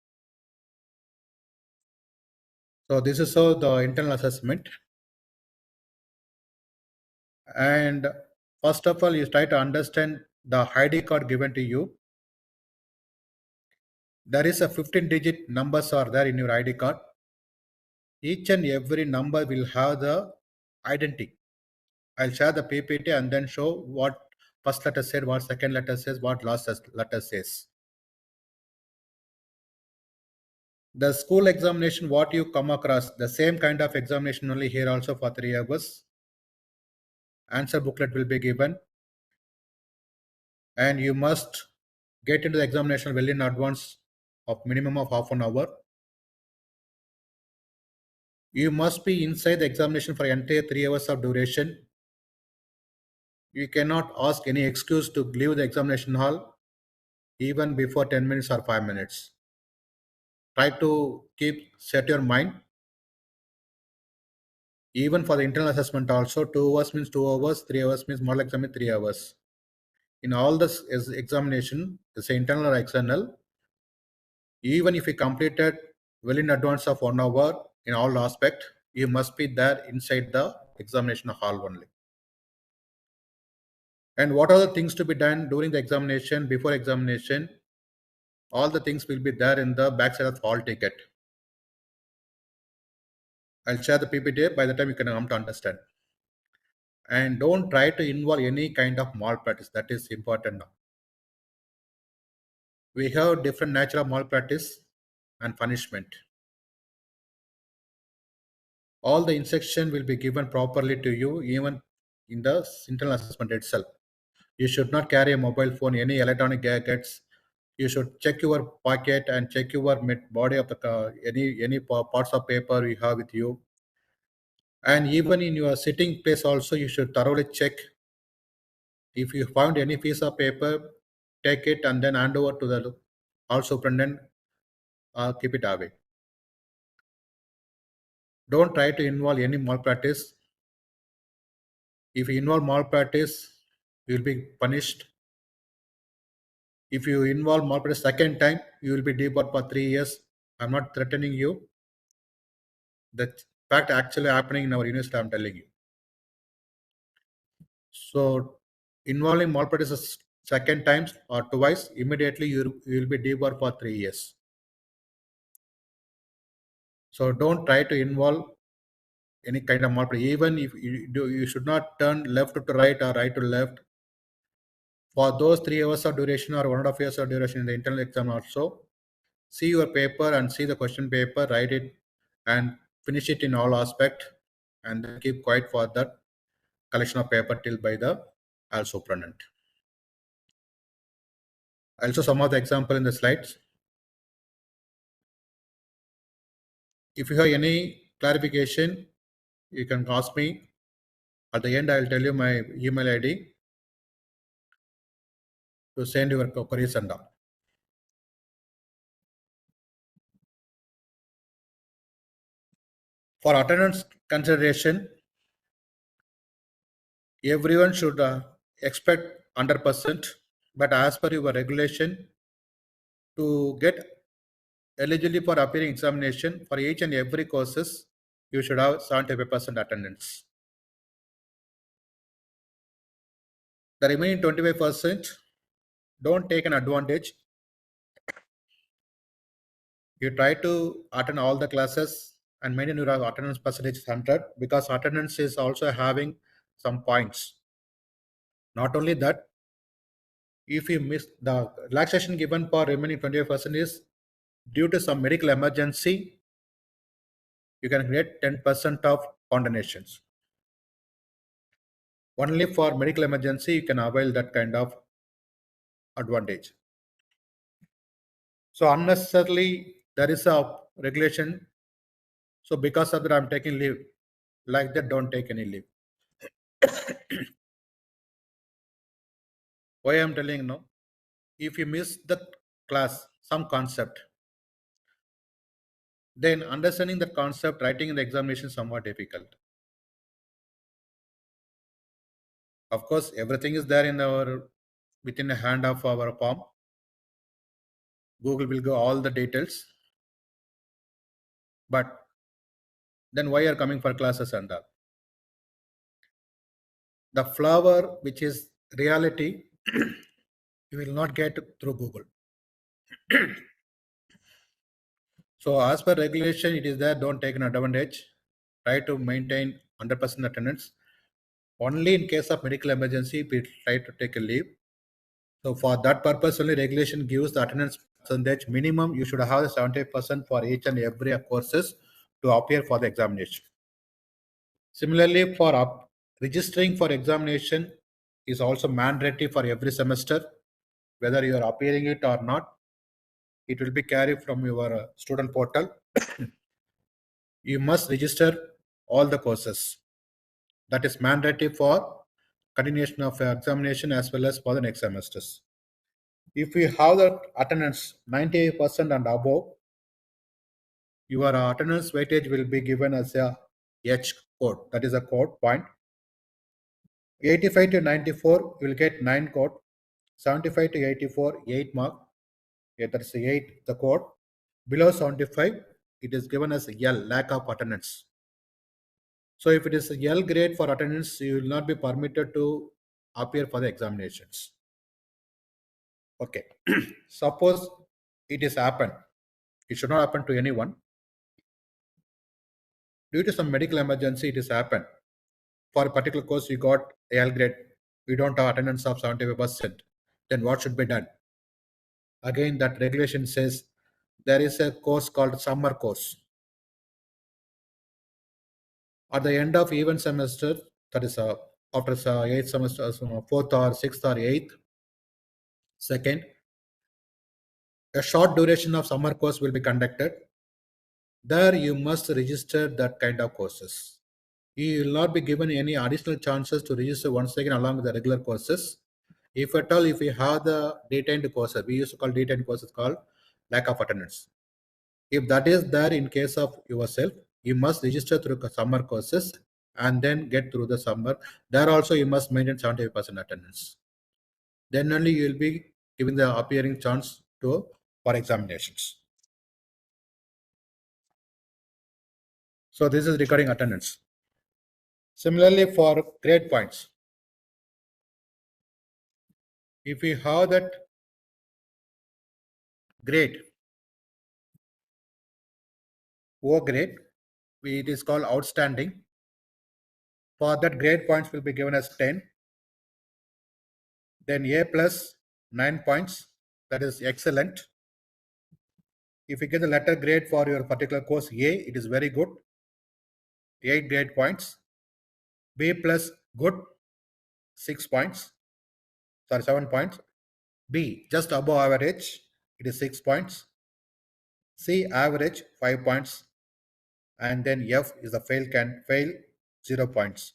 So this is how the internal assessment. And first of all, you try to understand the ID card given to you. There is a 15-digit numbers are there in your ID card. Each and every number will have the identity. I'll share the PPT and then show what first letter said, what second letter says, what last letter says. The school examination, what you come across, the same kind of examination only here also for 3 hours. Answer booklet will be given. And you must get into the examination well in advance of minimum of half an hour. You must be inside the examination for entire 3 hours of duration. You cannot ask any excuse to leave the examination hall even before 10 minutes or 5 minutes. Try to set your mind. Even for the internal assessment also, 2 hours means 2 hours, 3 hours means model exam 3 hours. In all this examination, it's internal or external, even if you completed well in advance of 1 hour in all aspect, you must be there inside the examination hall only. And what are the things to be done during the examination, before examination? All the things will be there in the backside of the hall ticket. I'll share the PPT, by the time you can come to understand. And don't try to involve any kind of malpractice. That is important now. We have different nature of malpractice and punishment. All the instruction will be given properly to you, even in the internal assessment itself. You should not carry a mobile phone, any electronic gadgets. You should check your pocket and check your body of the car, any parts of paper you have with you. And even in your sitting place also, you should thoroughly check. If you found any piece of paper, take it and then hand over to the hall superintendent or keep it away. Don't try to involve any malpractice. If you involve malpractice, you will be punished. If you involve malpractice second time, you will be debarred for 3 years. I'm not threatening you. That fact actually happening in our university, I'm telling you. So involving malpractice second times or twice, immediately you will be debarred for 3 years. So don't try to involve any kind of malpractice. Even if you do, you should not turn left to right or right to left. For those 3 hours of duration or 1.5 years of duration in the internal exam also, see your paper and see the question paper, write it and finish it in all aspect, and then keep quiet for that collection of paper till by the Al Superintendent. Also some of the example in the slides. If you have any clarification, you can ask me. At the end, I will tell you my email ID to send your queries and all. For attendance consideration, everyone should expect 100%, but as per your regulation, to get eligibility for appearing examination for each and every courses, you should have 75% attendance. The remaining 25%, don't take an advantage. You try to attend all the classes and maintain your attendance percentage is 100, because attendance is also having some points. Not only that, if you miss the relaxation given for remaining 25% is due to some medical emergency, you can get 10% of condemnations. Only for medical emergency you can avail that kind of advantage. So unnecessarily there is a regulation. So because of that I'm taking leave. Like that, don't take any leave. Why I'm telling no? If you miss the class, some concept, then understanding that concept, writing in the examination is somewhat difficult. Of course, everything is there in our within a hand of our palm. Google will go all the details. But then why are coming for classes and all? The flower, which is reality, you will not get through Google. So as per regulation, it is there. Don't take an advantage. Try to maintain 100% attendance. Only in case of medical emergency, we try to take a leave. So for that purpose, only regulation gives the attendance percentage minimum. You should have 70% for each and every courses to appear for the examination. Similarly, for registering for examination is also mandatory for every semester, whether you are appearing it or not. It will be carried from your student portal. You must register all the courses. That is mandatory for continuation of examination as well as for the next semesters. If you have the attendance 98% and above, your attendance weightage will be given as a H code. That is a code point. 85 to 94, you will get 9 code. 75 to 84, 8 mark. Yeah, that's 8 the code. Below 75, it is given as L, lack of attendance. So if it is a L grade for attendance, you will not be permitted to appear for the examinations. Okay. Suppose it is happened. It should not happen to anyone. Due to some medical emergency, it has happened. For a particular course, you got L grade. You don't have attendance of 75%. Then what should be done? Again, that regulation says there is a course called summer course. At the end of even semester, that is after 8th semester, 4th or 6th or 8th, second, a short duration of summer course will be conducted. There you must register that kind of courses. You will not be given any additional chances to register once again along with the regular courses. If at all, if you have the detained courses, we used to call detained courses called lack of attendance. If that is there in case of yourself, you must register through summer courses and then get through the summer. There also you must maintain 75% attendance. Then only you will be giving the appearing chance for examinations. So this is recording attendance. Similarly, for grade points, if we have that grade, O grade, it is called outstanding. For that, grade points will be given as 10. Then A plus 9 points, that is excellent. If you get the letter grade for your particular course A, it is very good, 8 grade points. B plus good, 6 points, sorry, 7 points. B just above average, it is 6 points. C average, 5 points. And then F is the fail 0 points.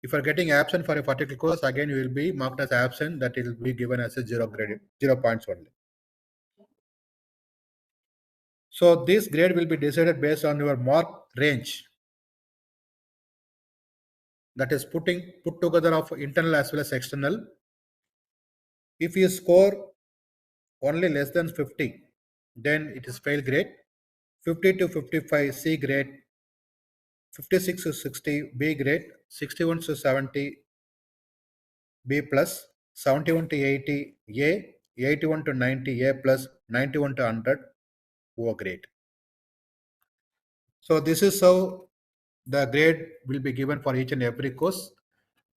If you are getting absent for a particular course, again you will be marked as absent, that will be given as a 0 grade, 0 points only. So this grade will be decided based on your mark range, that is put together of internal as well as external. If you score only less than 50, then it is fail grade. 50 to 55 C grade, 56 to 60 B grade, 61 to 70 B plus, 71 to 80 A, 81 to 90 A plus, 91 to 100 O grade. So this is how the grade will be given for each and every course,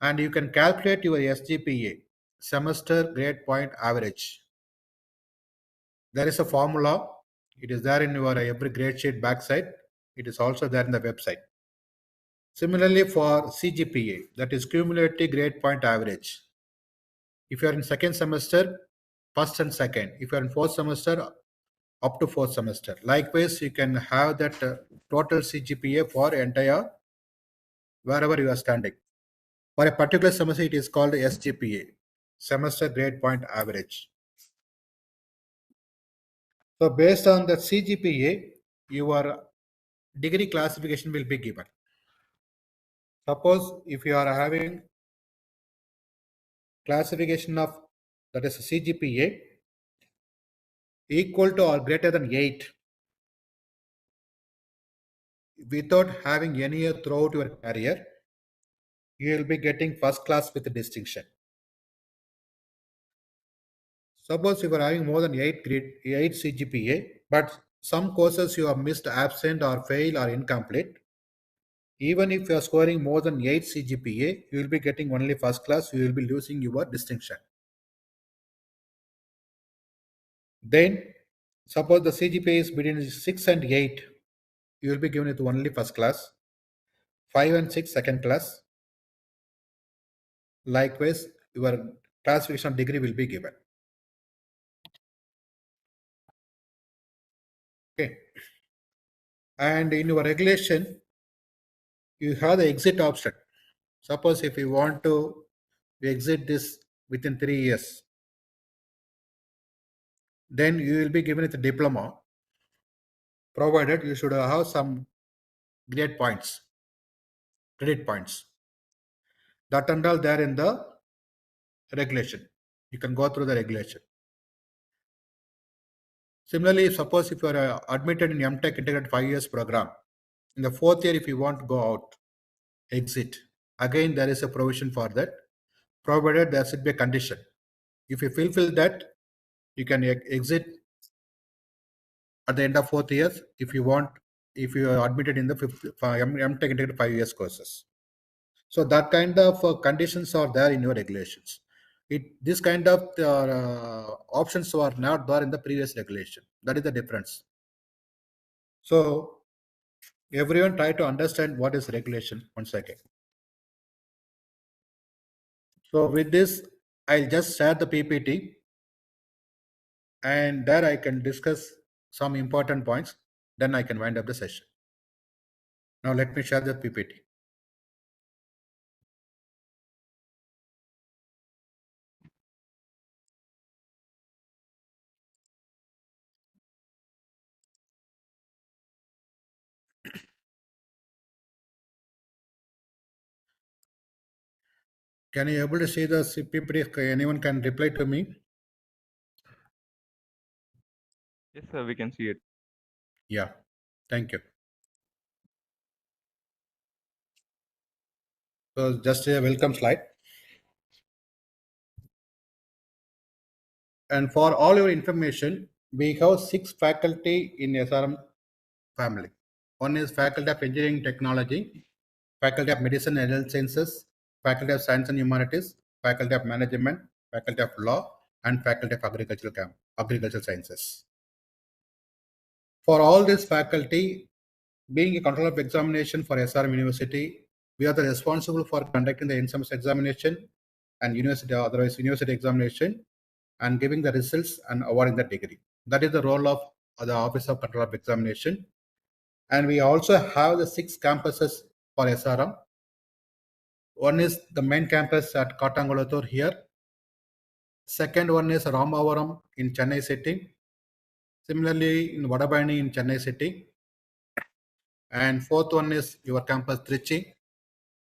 and you can calculate your SGPA, semester grade point average. There is a formula. It is there in your every grade sheet backside. It is also there in the website. Similarly, for CGPA, that is cumulative grade point average. If you are in second semester, first and second. If you are in fourth semester, up to fourth semester. Likewise, you can have that total CGPA for entire wherever you are standing. For a particular semester, it is called SGPA, semester grade point average. So based on the CGPA, your degree classification will be given. Suppose if you are having classification of, that is CGPA, equal to or greater than 8, without having any year throughout your career, you will be getting first class with distinction. Suppose you are having more than 8 CGPA, but some courses you have missed, absent or fail or incomplete, even if you are scoring more than 8 CGPA, you will be getting only first class, you will be losing your distinction. Then, suppose the CGPA is between 6 and 8, you will be given it only first class, 5 and 6 second class. Likewise, your classification degree will be given. Okay. And in your regulation, you have the exit option. Suppose if you want to exit this within 3 years, then you will be given it a diploma, provided you should have some grade points, credit points. That and all there in the regulation. You can go through the regulation. Similarly, suppose if you are admitted in MTech integrated 5 years program, in the 4th year if you want to go out, exit, again there is a provision for that, provided there should be a condition. If you fulfill that, you can exit at the end of 4th year if you want, if you are admitted in the MTech integrated 5 years courses. So that kind of conditions are there in your regulations. This kind of options are not there in the previous regulation. That is the difference. So everyone try to understand what is regulation once again. So with this, I'll just share the PPT, and there I can discuss some important points. Then I can wind up the session. Now let me share the PPT. Can you able to see the PPT? Anyone can reply to me? Yes, sir, we can see it. Yeah, thank you. So just a welcome slide. And for all your information, we have 6 faculty in SRM family. One is Faculty of Engineering Technology, Faculty of Medicine and Health Sciences, Faculty of Science and Humanities, Faculty of Management, Faculty of Law, and Faculty of Agricultural Sciences. For all this faculty, being a controller of examination for SRM University, we are the responsible for conducting the in-service examination and university examination and giving the results and awarding the degree. That is the role of the Office of Control of Examination. And we also have the 6 campuses for SRM. One is the main campus at Katangulathur here. Second one is Ramavaram in Chennai city. Similarly, in Vadabani in Chennai city. And fourth one is your campus Trichy.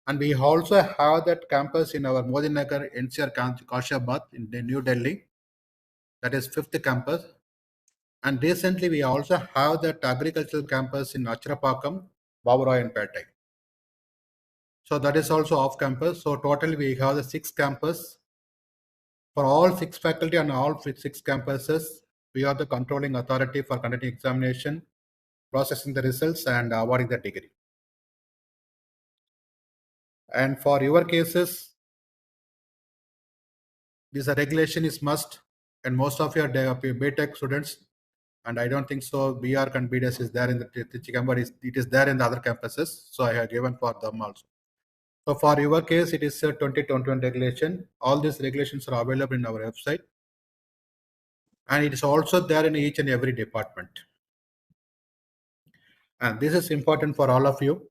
And we also have that campus in our Modinagar NCR Kashabad in New Delhi. That is 5th campus. And recently we also have that agricultural campus in Achirapakam, Baburayanpettai. So that is also off campus. So totally we have the 6 campus. For all 6 faculty and all 6 campuses, we are the controlling authority for conducting examination, processing the results, and awarding the degree. And for your cases, this regulation is must, and most of your BTech students, and I don't think so, BR and BDS is there in the Trichy campus, it is there in the other campuses, so I have given for them also. So for your case, it is a 2021 regulation. All these regulations are available in our website, and it is also there in each and every department. And this is important for all of you.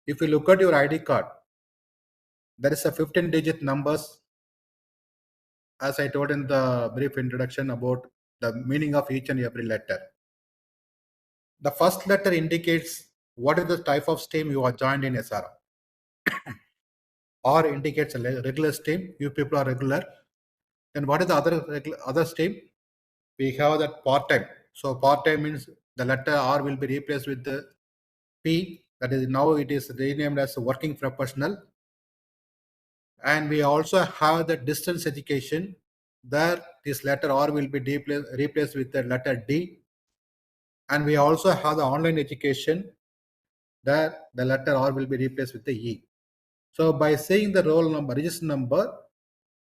If you look at your ID card, there is a 15-digit numbers, as I told in the brief introduction about the meaning of each and every letter. The first letter indicates what is the type of stream you are joined in SRM, or indicates a regular stream. You people are regular. Then what is the other stream? We have that part-time. So part-time means the letter R will be replaced with the P. That is, now it is renamed as working professional. And we also have the distance education. There, this letter R will be replaced with the letter D. And we also have the online education. There, the letter R will be replaced with the E. So by saying the roll number, register number,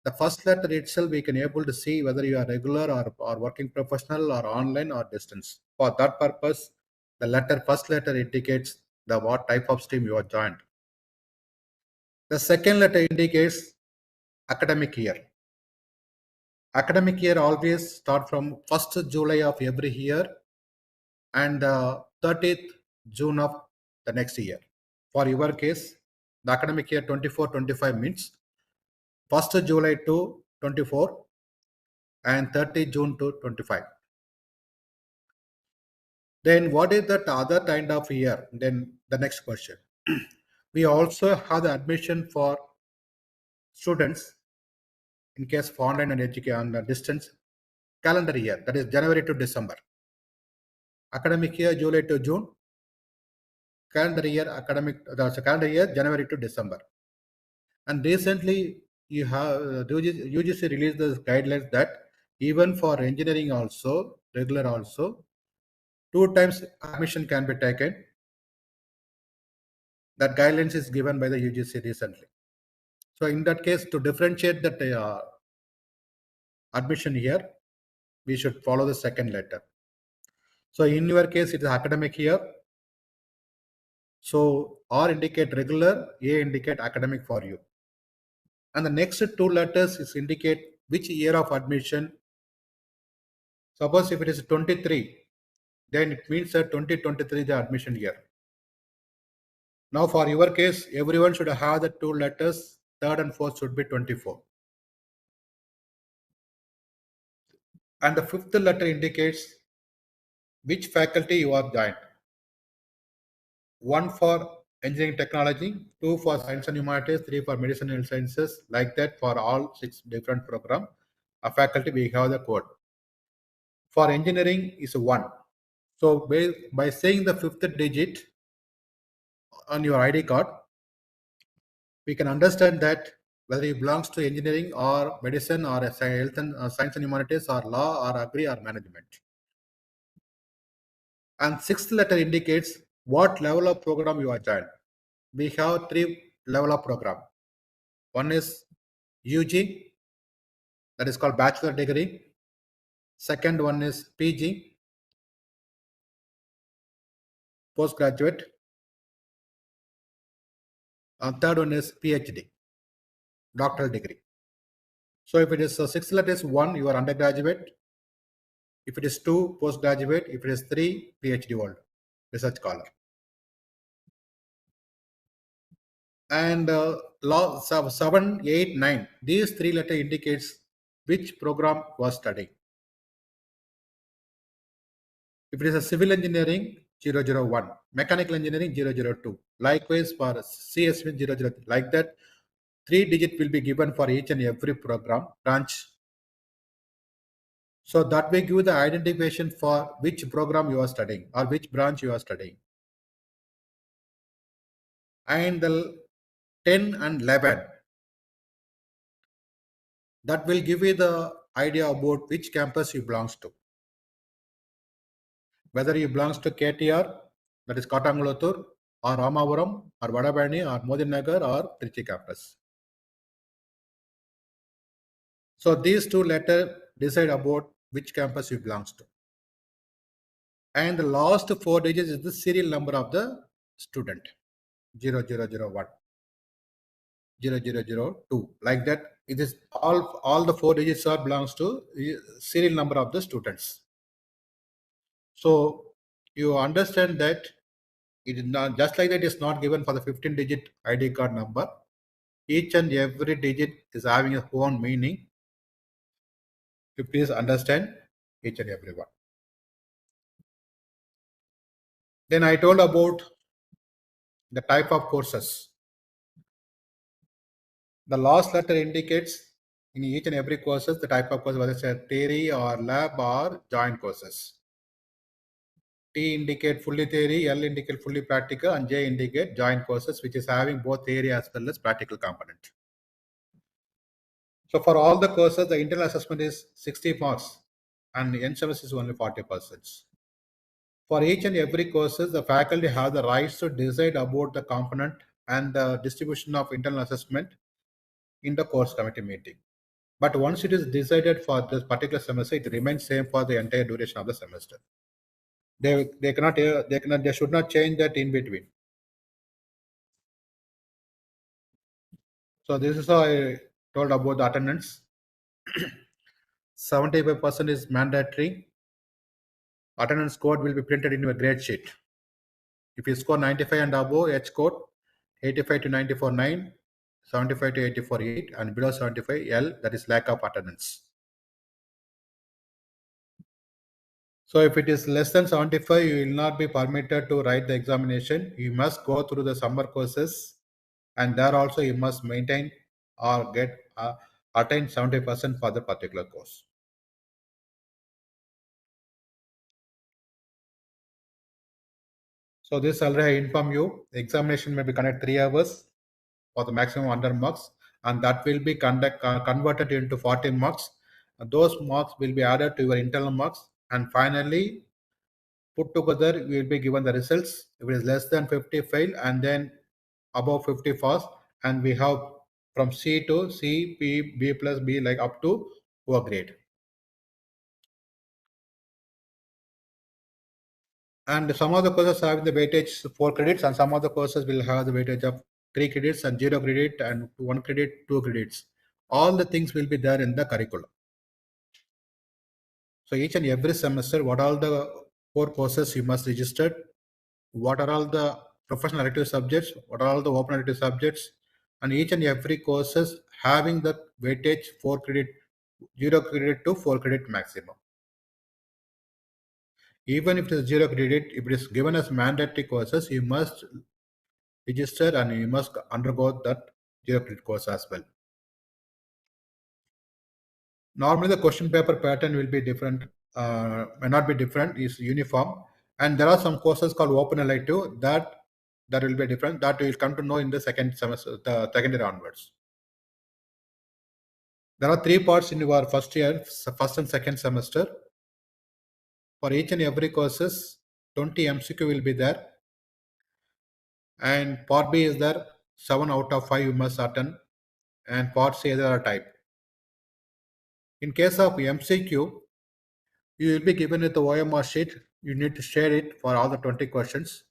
the first letter itself, we can able to see whether you are regular or working professional or online or distance. For that purpose, the first letter indicates the what type of stream you are joined. The second letter indicates academic year. Academic year always start from 1st July of every year and 30th June of the next year. For your case, the academic year 24-25 means 1st July to 24 and 30 June to 25. Then what is that other kind of year? Then the next question. We also have the admission for students in case of online and education and distance calendar year, that is January to December. Academic year July to June, calendar year January to December. And recently you have UGC released the guidelines that even for engineering also, regular also, 2 times admission can be taken. That guidelines is given by the UGC recently. So in that case, to differentiate that admission here, we should follow the second letter. So in your case, it is academic year. So R indicate regular, A indicate academic for you. And the next 2 letters is indicate which year of admission. Suppose if it is 23, then it means that 2023 the admission year. Now for your case, everyone should have the 2 letters, third and fourth should be 24. And the 5th letter indicates which faculty you are joined. 1 for engineering technology, 2 for science and humanities, 3 for medicine and sciences, like that for all 6 different programs. A faculty we have the code. For engineering is 1. So by saying the 5th digit on your ID card, we can understand that whether it belongs to engineering or medicine or health and science and humanities or law or agri or management. And 6th letter indicates what level of program you are joined. We have 3 level of program. One is UG, that is called bachelor degree. Second one is PG, postgraduate. And third one is PhD, doctoral degree. So if it is 6th letter is 1, you are undergraduate. If it is 2, postgraduate. If it is 3, PhD holder, research scholar. And law 7, 8, 9, these 3 letter indicates which program was studying. If it is a civil engineering, 001, mechanical engineering, 002. Likewise for CSV, 003. Like that, 3 digit will be given for each and every program branch. So that will give the identification for which program you are studying or which branch you are studying. And the 10 and 11, that will give you the idea about which campus you belongs to. Whether you belongs to KTR, that is Katangulathur, or Ramapuram, or Vadabani, or Modinagar, or Trichy campus. So these 2 letters decide about which campus you belongs to. And the last 4 digits is the serial number of the student, 0001, 0002. Like that, it is all the 4 digits are belongs to serial number of the students. So you understand that it is not just like that. It is not given for the 15-digit ID card number. Each and every digit is having its own meaning. You please understand each and every one. Then I told about the type of courses. The last letter indicates in each and every courses the type of course, whether it's a theory or lab or joint courses. T indicate fully theory, L indicate fully practical, and J indicate joint courses, which is having both theory as well as practical component. So for all the courses, the internal assessment is 60 marks and the NSMS is only 40%. For each and every courses, the faculty have the rights to decide about the component and the distribution of internal assessment in the course committee meeting. But once it is decided for this particular semester, it remains same for the entire duration of the semester. They should not change that in between. So this is how I told about the attendance. 75% is mandatory. Attendance code will be printed in your grade sheet. If you score 95 and above, H code, 85 to 94, 9, 75 to 84, 8, and below 75, L, that is lack of attendance. So if it is less than 75, you will not be permitted to write the examination. You must go through the summer courses, and there also you must maintain or get attain 70% for the particular course. So this already I inform you. The examination may be conducted 3 hours for the maximum 100 marks, and that will be converted into 40 marks. And those marks will be added to your internal marks, and finally put together you will be given the results. If it is less than 50, fail, and then above 50, pass. And we have from C to C, B, B plus B, like up to O grade. And some of the courses have the weightage 4 credits, and some of the courses will have the weightage of 3 credits and 0 credit and 1 credit, 2 credits. All the things will be there in the curriculum. So each and every semester, what all the 4 courses you must register, what are all the professional elective subjects, what are all the open elective subjects, and each and every courses having the weightage 4 credit, 0 credit to 4 credit maximum. Even if it is 0 credit, if it is given as mandatory courses, you must register and you must undergo that 0 credit course as well. Normally the question paper pattern will be different may not be different, is uniform. And there are some courses called open elective that will be different, that will come to know in the second semester, the second year onwards. There are 3 parts in your first year, first and second semester. For each and every courses, 20 MCQ will be there. And part B is there, 7 out of 5 you must attend. And part C is other type. In case of MCQ, you will be given with the OMR sheet. You need to share it for all the 20 questions.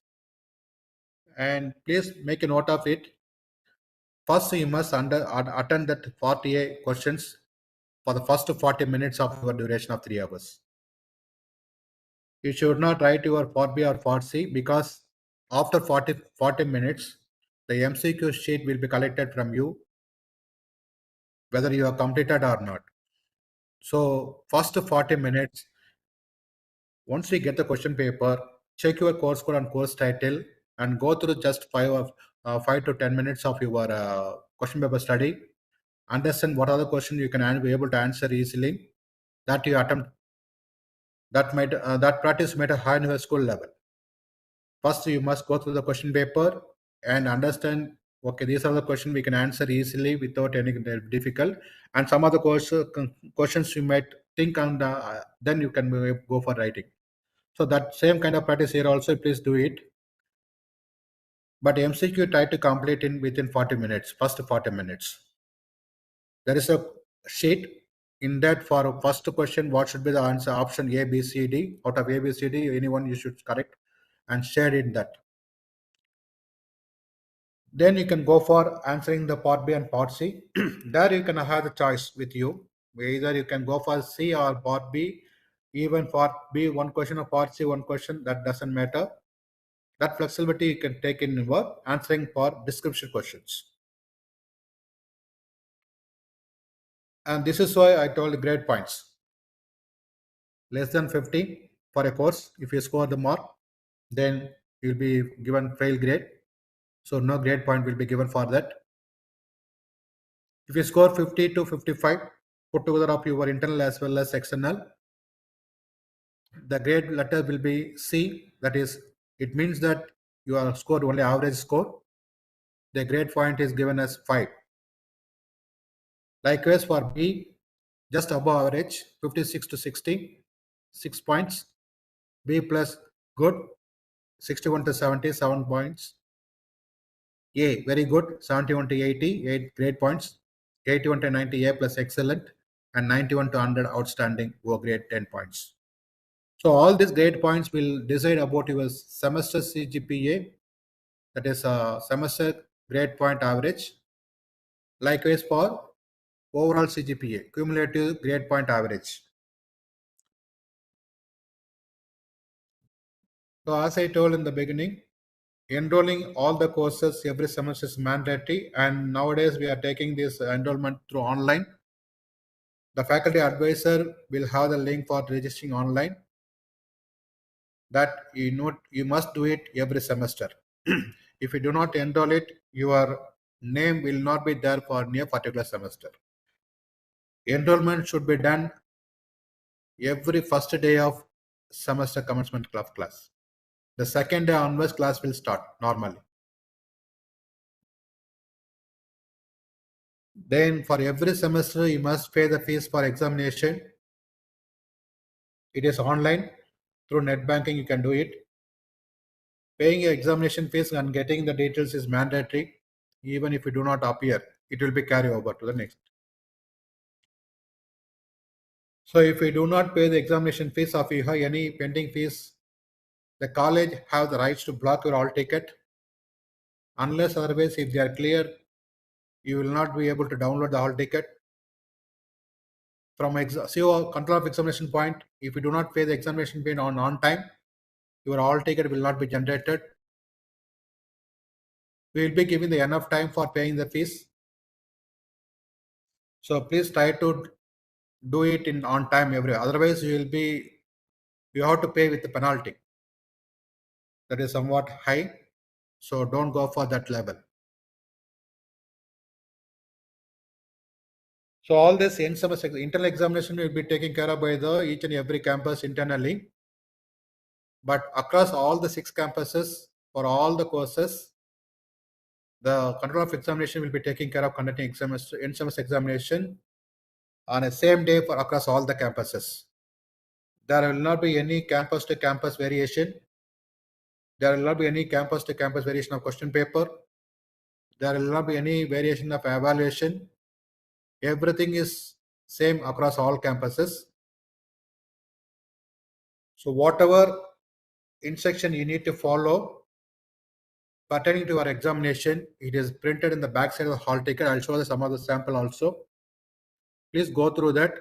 And please make a note of it. First, you must attend that 48 questions for the first 40 minutes of your duration of 3 hours. You should not write your part B or part C, because after 40 minutes, the MCQ sheet will be collected from you, whether you have completed or not. So first 40 minutes, once you get the question paper, check your course code and course title and go through just 5 to 10 minutes of your question paper study. Understand what are the questions you can be able to answer easily, that you attempt, that practice made a high in your school level. First, you must go through the question paper and understand, okay, these are the questions we can answer easily without any difficult. And some other questions you might think, and then you can go for writing. So that same kind of practice here also, please do it. But MCQ try to complete in within 40 minutes, first 40 minutes. There is a sheet in that for first question, what should be the answer? Option A, B, C, D. Out of A, B, C, D, anyone you should correct and share in that. Then you can go for answering the part B and part C. There you can have the choice with you. Either you can go for C or part B. Even part B, one question, or part C, one question, that doesn't matter. That flexibility you can take in your answering for description questions. And this is why I told grade points. Less than 50 for a course. If you score the mark, then you'll be given fail grade. So no grade point will be given for that. If you score 50 to 55, put together of your internal as well as external, the grade letter will be C. That is, it means that you are scored only average score. The grade point is given as 5. Likewise for B, just above average, 56 to 60, 6 points. B plus good, 61 to 70, 7 points. A, very good, 71 to 80, 8 grade points. 81 to 90, A plus excellent. And 91 to 100, outstanding, O grade, 10 points. So all these grade points will decide about your semester CGPA, that is a semester grade point average. Likewise for overall CGPA, cumulative grade point average. So as I told in the beginning, enrolling all the courses every semester is mandatory, and nowadays we are taking this enrollment through online. The faculty advisor will have the link for registering online. That you must do it every semester. If you do not enroll it, your name will not be there for a particular semester. Enrollment should be done every first day of semester commencement club class. The second day onwards, class will start normally. Then for every semester, you must pay the fees for examination. It is online. Through net banking, you can do it. Paying your examination fees and getting the details is mandatory. Even if you do not appear, it will be carried over to the next. So if you do not pay the examination fees, or if you have any pending fees, the college have the rights to block your hall ticket. Unless otherwise, if they are clear, you will not be able to download the hall ticket. From CO control of examination point, if you do not pay the examination fee on time, your hall ticket will not be generated. We will be giving the enough time for paying the fees. So please try to do it in on time otherwise you have to pay with the penalty. That is somewhat high. So don't go for that level. So all this internal examination will be taken care of by the each and every campus internally. But across all the 6 campuses for all the courses, the control of examination will be taking care of conducting in-semester examination on a same day for across all the campuses. There will not be any campus to campus variation. There will not be any campus to campus variation of question paper. There will not be any variation of evaluation. Everything is same across all campuses. So whatever instruction you need to follow pertaining to your examination, it is printed in the back side of the hall ticket. I'll show some of the sample also. Please go through that.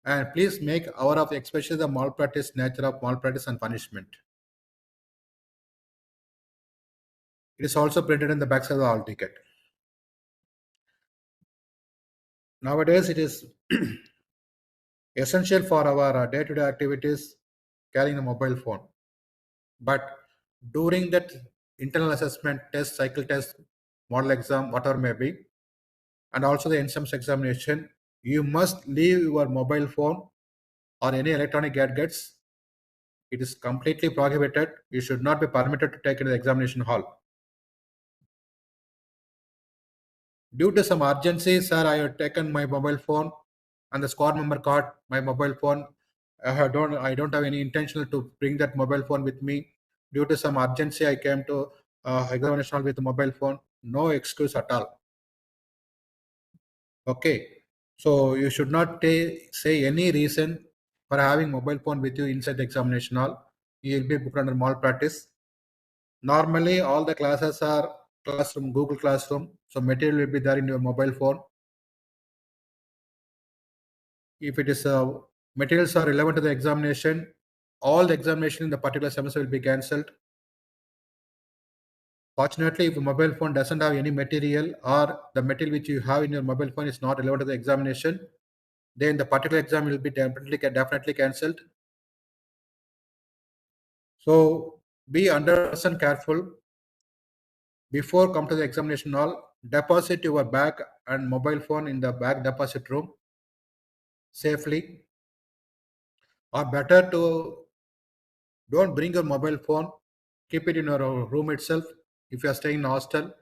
And please make aware of especially the malpractice nature of malpractice and punishment. It is also printed in the backside of the hall ticket. Nowadays, it is essential for our day-to-day activities carrying a mobile phone. But during that internal assessment test, cycle test, model exam, whatever may be, and also the entrance examination, you must leave your mobile phone or any electronic gadgets. It is completely prohibited. You should not be permitted to take it to the examination hall. Due to some urgency, sir, I have taken my mobile phone and the squad member card, my mobile phone. I don't have any intention to bring that mobile phone with me. Due to some urgency, I came to examination hall with the mobile phone. No excuse at all. Okay. So you should not say any reason for having mobile phone with you inside the examination hall. You will be booked under malpractice. Normally, all the classes are classroom, Google Classroom. So material will be there in your mobile phone. If it is materials are relevant to the examination, all the examination in the particular semester will be cancelled. Fortunately, if a mobile phone doesn't have any material or the material which you have in your mobile phone is not relevant to the examination, then the particular exam will be definitely cancelled. So be 100% careful before come to the examination hall. Deposit your bag and mobile phone in the bag deposit room safely, or better to don't bring your mobile phone. Keep it in your room itself if you are staying in hostel.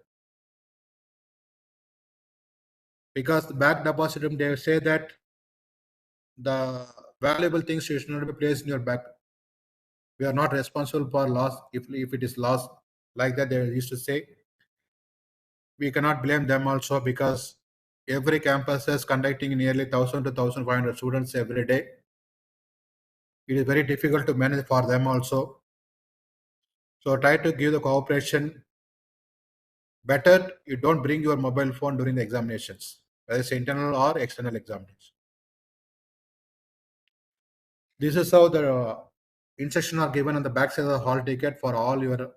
Because the bag deposit room, they say that the valuable things should not be placed in your bag. We are not responsible for loss if it is lost, like that they used to say. We cannot blame them also, because every campus is conducting nearly 1,000 to 1,500 students every day. It is very difficult to manage for them also. So try to give the cooperation. Better you don't bring your mobile phone during the examinations, whether it's internal or external examinations. This is how the instructions are given on the back side of the hall ticket for all your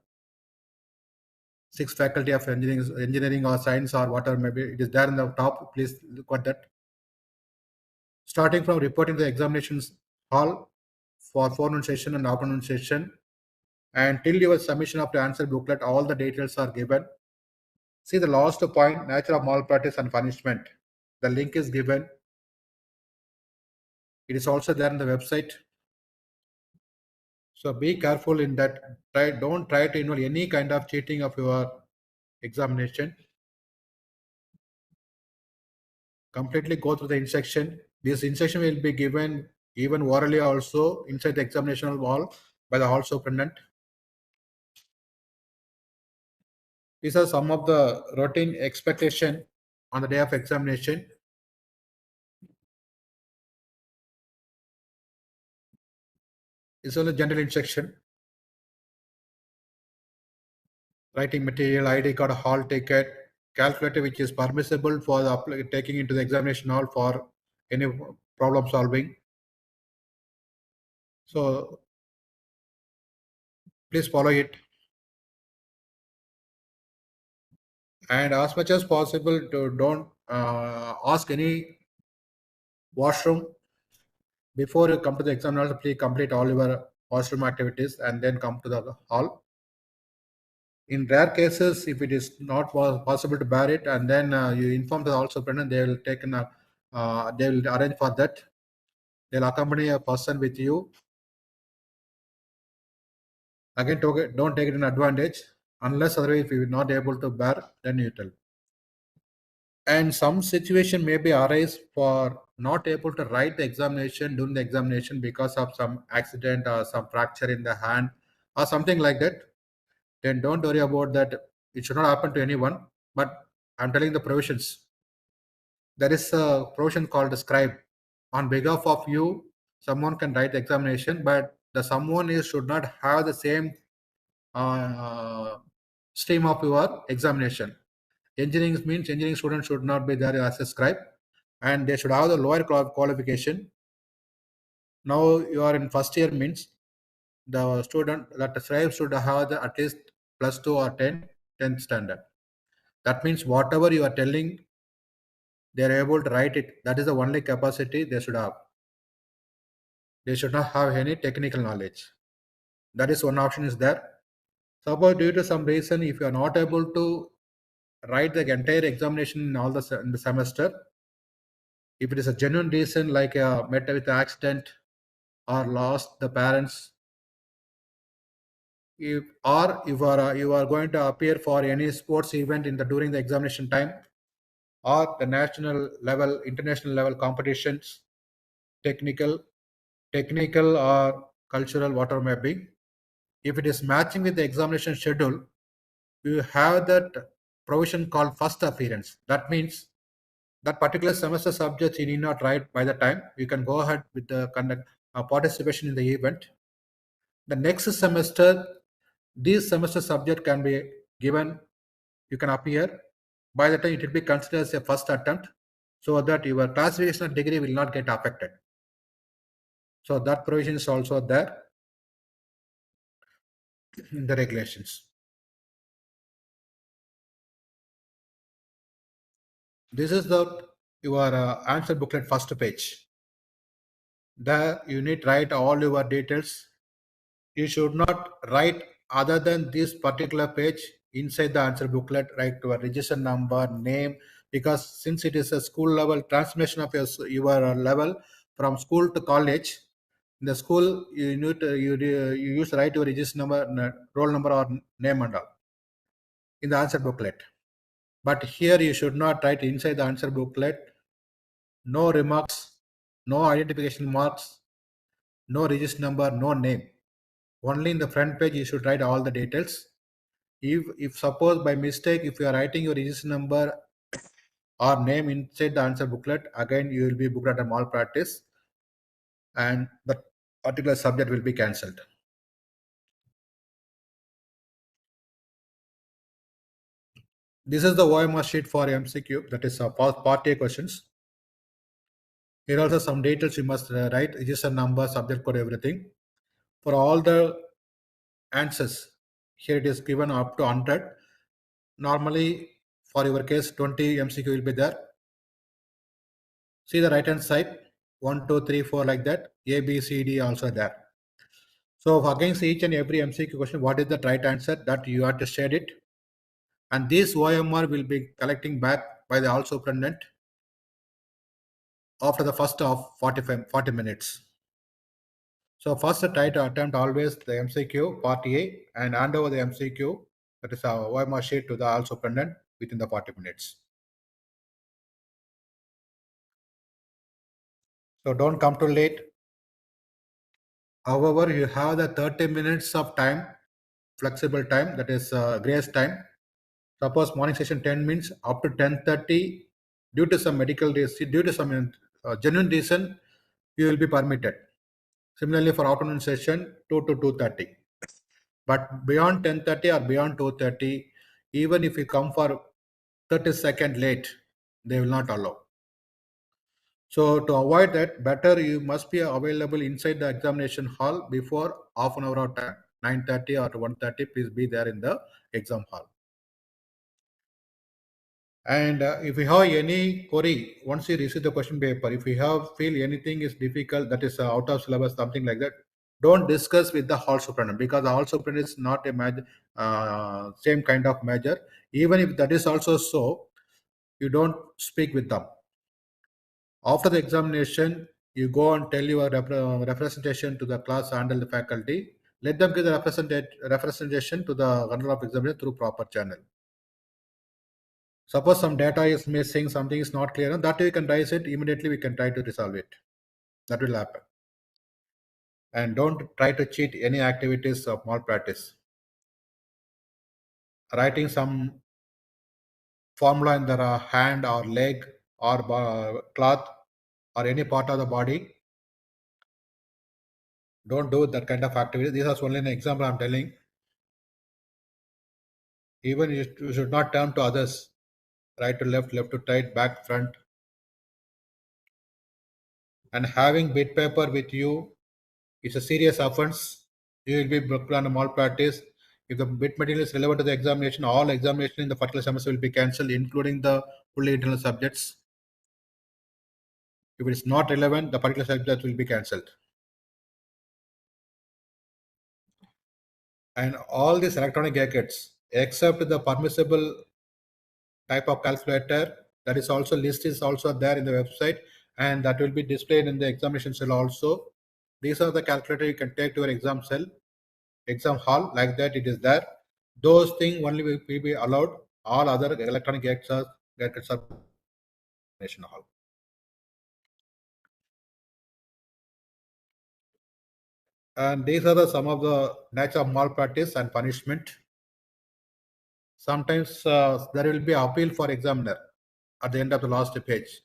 6 faculty of engineering or science or whatever maybe. It is there in the top. Please look at that. Starting from reporting the examinations hall for forenoon session and afternoon session, and till your submission of the answer booklet, all the details are given. See the last point, nature of malpractice and punishment. The link is given. It is also there on the website. So be careful in that. Don't try to involve any kind of cheating of your examination. Completely go through the instruction. This instruction will be given even orally also inside the examination hall by the hall superintendent. These are some of the routine expectation on the day of examination. It's only general instruction. Writing material, ID card, hall ticket, calculator which is permissible for the taking into the examination hall for any problem solving. So please follow it. And as much as possible to don't ask any washroom before you come to the exam hall. Please complete all your washroom activities and then come to the hall. In rare cases, if it is not possible to bear it, and then you inform the hall superintendent, they will take they will arrange for that. They'll accompany a person with you. Again, don't take it in advantage unless otherwise if you're not able to bear, then you tell. And some situation may be arise for not able to write the examination during the examination because of some accident or some fracture in the hand or something like that. Then don't worry about that. It should not happen to anyone. But I'm telling the provisions. There is a provision called the scribe. On behalf of you, someone can write the examination, but the someone is should not have the same stream of your examination. Engineering means engineering students should not be there as a scribe, and they should have the lower qualification. Now you are in first year means the student that the scribe should have at least +2 or 10th standard. That means whatever you are telling, they are able to write it. That is the only capacity they should have. They should not have any technical knowledge. That is one option is there. Suppose due to some reason, if you are not able to write the entire examination in all in the semester, if it is a genuine reason like met with accident or lost the parents, if you are going to appear for any sports event in the during the examination time, or the national level, international level competitions, technical or cultural, whatever may be, if it is matching with the examination schedule, you have that provision called first appearance. That means that particular semester subjects you need not write by the time. You can go ahead with the participation in the event. The next semester, this semester subject can be given, you can appear. By the time it will be considered as a first attempt, so that your classification degree will not get affected. So that provision is also there in the regulations. This is your answer booklet first page. There you need to write all your details. You should not write other than this particular page inside the answer booklet. Write your register number, name, because since it is a school level transmission of your level from school to college, in the school you need to, you use write your register number, roll number, or name and all in the answer booklet. But here you should not write inside the answer booklet. No remarks, no identification marks, no register number, no name. Only in the front page you should write all the details. If suppose by mistake, if you are writing your register number or name inside the answer booklet, again you will be booked at a malpractice and the particular subject will be cancelled. This is the OMR sheet for MCQ, that is part A questions. Here also some details you must write, register number, subject code, everything. For all the answers, here it is given up to 100. Normally for your case 20 MCQ will be there. See the right hand side, 1 2 3 4 like that, A B C D also there. So against each and every MCQ question, what is the right answer, that you have to share it, and this OMR will be collecting back by the hall superintendent after the first of 40 minutes. So first try to attempt always the MCQ part A and hand over the MCQ, that is our OMR sheet, to the hall superintendent within the 40 minutes. So don't come too late. However, you have the 30 minutes of time, flexible time, that is grace time. Suppose morning session 10 minutes up to 10:30, due to some medical reason, due to some genuine reason, you will be permitted. Similarly, for afternoon session 2 to 2:30. But beyond 10:30 or beyond 2:30, even if you come for 30 seconds late, they will not allow. So to avoid that, better you must be available inside the examination hall before half an hour of time, 9:30 or 1:30. Please be there in the exam hall. And if you have any query, once you receive the question paper, if you have feel anything is difficult, that is out of syllabus, something like that, don't discuss with the hall superintendent, because the hall superintendent is not a major, same kind of measure. Even if that is also so, you don't speak with them. After the examination, you go and tell your representation to the class and the faculty. Let them give the representation to the runner of examination through proper channel. Suppose some data is missing, something is not clear, and that we can raise it immediately. We can try to resolve it. That will happen. And don't try to cheat any activities of malpractice. Writing some formula in the hand or leg or cloth or any part of the body. Don't do that kind of activity. These are only an example I'm telling. Even you should not turn to others. Right to left, left to right, back, front. And having bit paper with you is a serious offense. You will be booked on a malpractice. If the bit material is relevant to the examination, all examination in the particular semester will be cancelled, including the fully internal subjects. If it is not relevant, the particular subject will be cancelled. And all these electronic gadgets, except the permissible type of calculator, that is also list is also there in the website, and that will be displayed in the examination cell also. These are the calculator you can take to your exam cell, exam hall, like that it is there. Those things only will be allowed. All other electronic gadgets are examination hall. And these are some of the nature of malpractice and punishment. Sometimes there will be appeal for examiner at the end of the last page.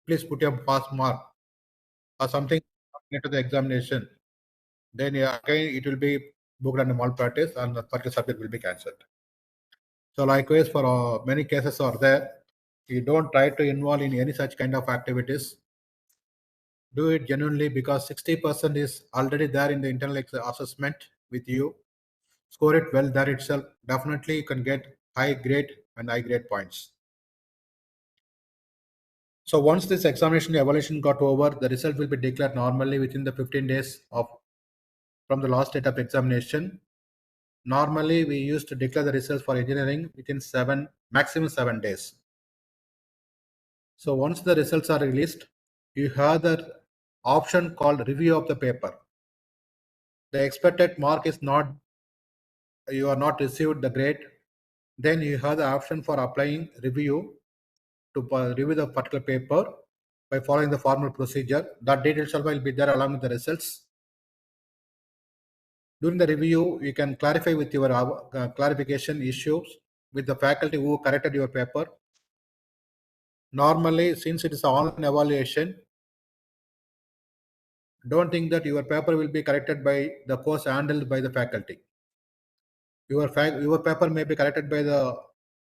Please put your pass mark or something to the examination. Then again it will be booked under malpractice and the particular subject will be cancelled. So likewise, for many cases are there. You don't try to involve in any such kind of activities. Do it genuinely, because 60% is already there in the internal assessment with you. Score it well there itself. Definitely you can get high grade and high grade points. So once this examination evaluation got over, the result will be declared normally within the 15 days from the last date of examination. Normally, we used to declare the results for engineering within maximum 7 days. So once the results are released, you have the option called review of the paper. The expected mark is not, you are not received the grade. Then you have the option for applying review to review the particular paper by following the formal procedure. That details will be there along with the results. During the review, you can clarify with your clarification issues with the faculty who corrected your paper. Normally, since it is an online evaluation, don't think that your paper will be corrected by the course handled by the faculty. Your paper may be corrected by the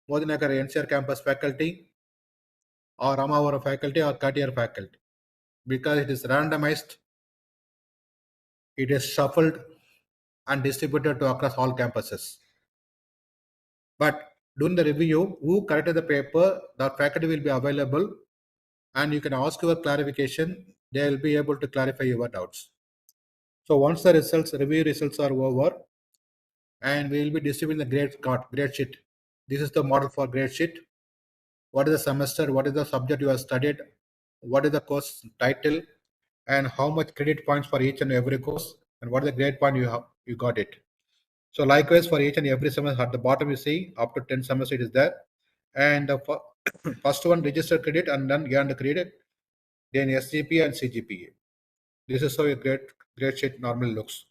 Modinagar NCR campus faculty or Ramavara faculty or Katia faculty. Because it is randomized, it is shuffled and distributed to across all campuses. But during the review, who corrected the paper, the faculty will be available and you can ask your clarification. They will be able to clarify your doubts. So once the review results are over, and we will be distributing the grade sheet. This is the model for grade sheet. What is the semester? What is the subject you have studied? What is the course title? And how much credit points for each and every course? And what is the grade point you got it? So likewise for each and every semester, at the bottom you see up to 10 semester it is there. And the first one registered credit and then earned credit, then SGPA and CGPA. This is how a grade sheet normally looks.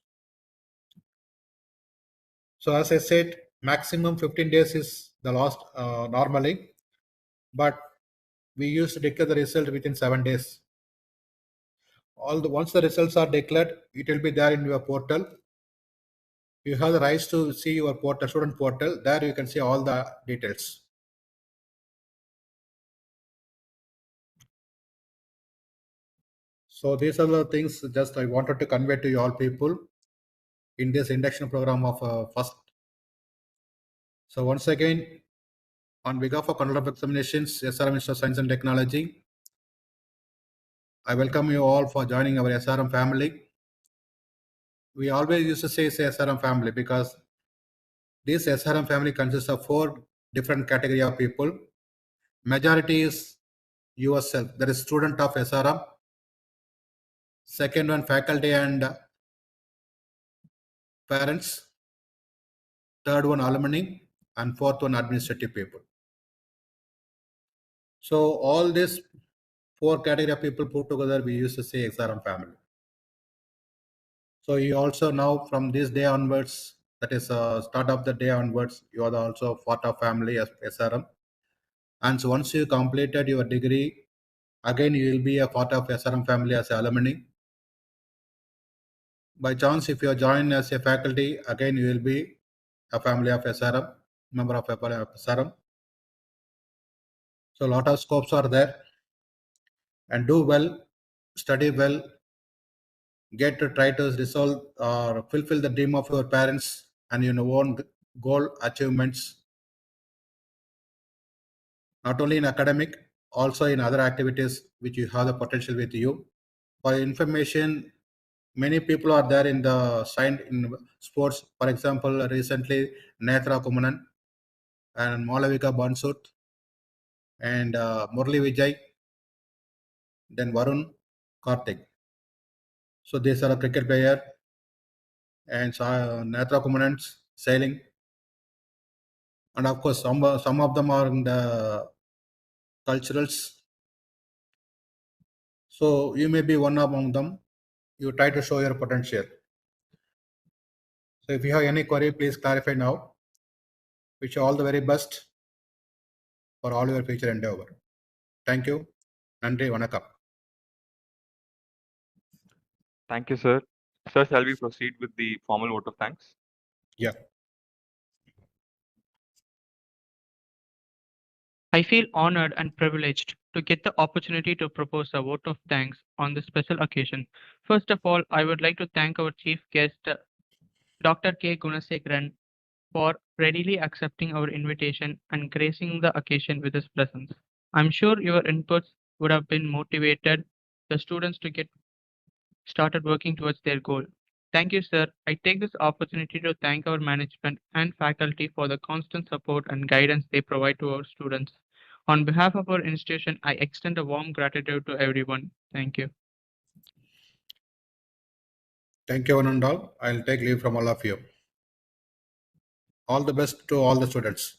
So as I said, maximum 15 days is the last normally, but we used to declare the result within 7 days. Once the results are declared, it will be there in your portal. You have the rights to see your portal, student portal. There you can see all the details. So these are the things just I wanted to convey to you all people in this induction program of first. So once again, on behalf of Control of Examinations, SRM Institute of Science and Technology, I welcome you all for joining our SRM family. we always used to say it's SRM family because this SRM family consists of 4 different category of people. Majority is yourself, that is student of SRM. Second one, faculty and parents. Third one, alumni, and fourth one, administrative people. So all these 4 category of people put together, we used to say SRM family. So you also now from this day onwards, that is start of the day onwards, you are also part of family as SRM. And so once you completed your degree, again you will be a part of SRM family as alumni. By chance, if you join as a faculty, again you will be a family of SRM, member of SRM. So a lot of scopes are there, and do well, study well, get to try to resolve or fulfill the dream of your parents and your own goal achievements, not only in academic, also in other activities which you have the potential with you. For information, many people are there in the signed in sports. For example, recently Netra Kumanan and Malavika Bansut and Murli Vijay, then Varun Karthik. So these are a cricket player and Netra Kumanan's sailing, and of course some of them are in the culturals. So you may be one among them. You try to show your potential. So if you have any query, please clarify now. Wish you all the very best for all your future endeavor. Thank you. Nandri Vanakkam. Thank you, sir. Sir, shall we proceed with the formal vote of thanks? Yeah. I feel honored and privileged to get the opportunity to propose a vote of thanks on this special occasion. First of all, I would like to thank our chief guest, Dr. K. Gunasekharan, for readily accepting our invitation and gracing the occasion with his presence. I'm sure your inputs would have been motivated the students to get started working towards their goal. Thank you, sir. I take this opportunity to thank our management and faculty for the constant support and guidance they provide to our students. On behalf of our institution, I extend a warm gratitude to everyone. Thank you. Thank you, one and all. I'll take leave from all of you. All the best to all the students.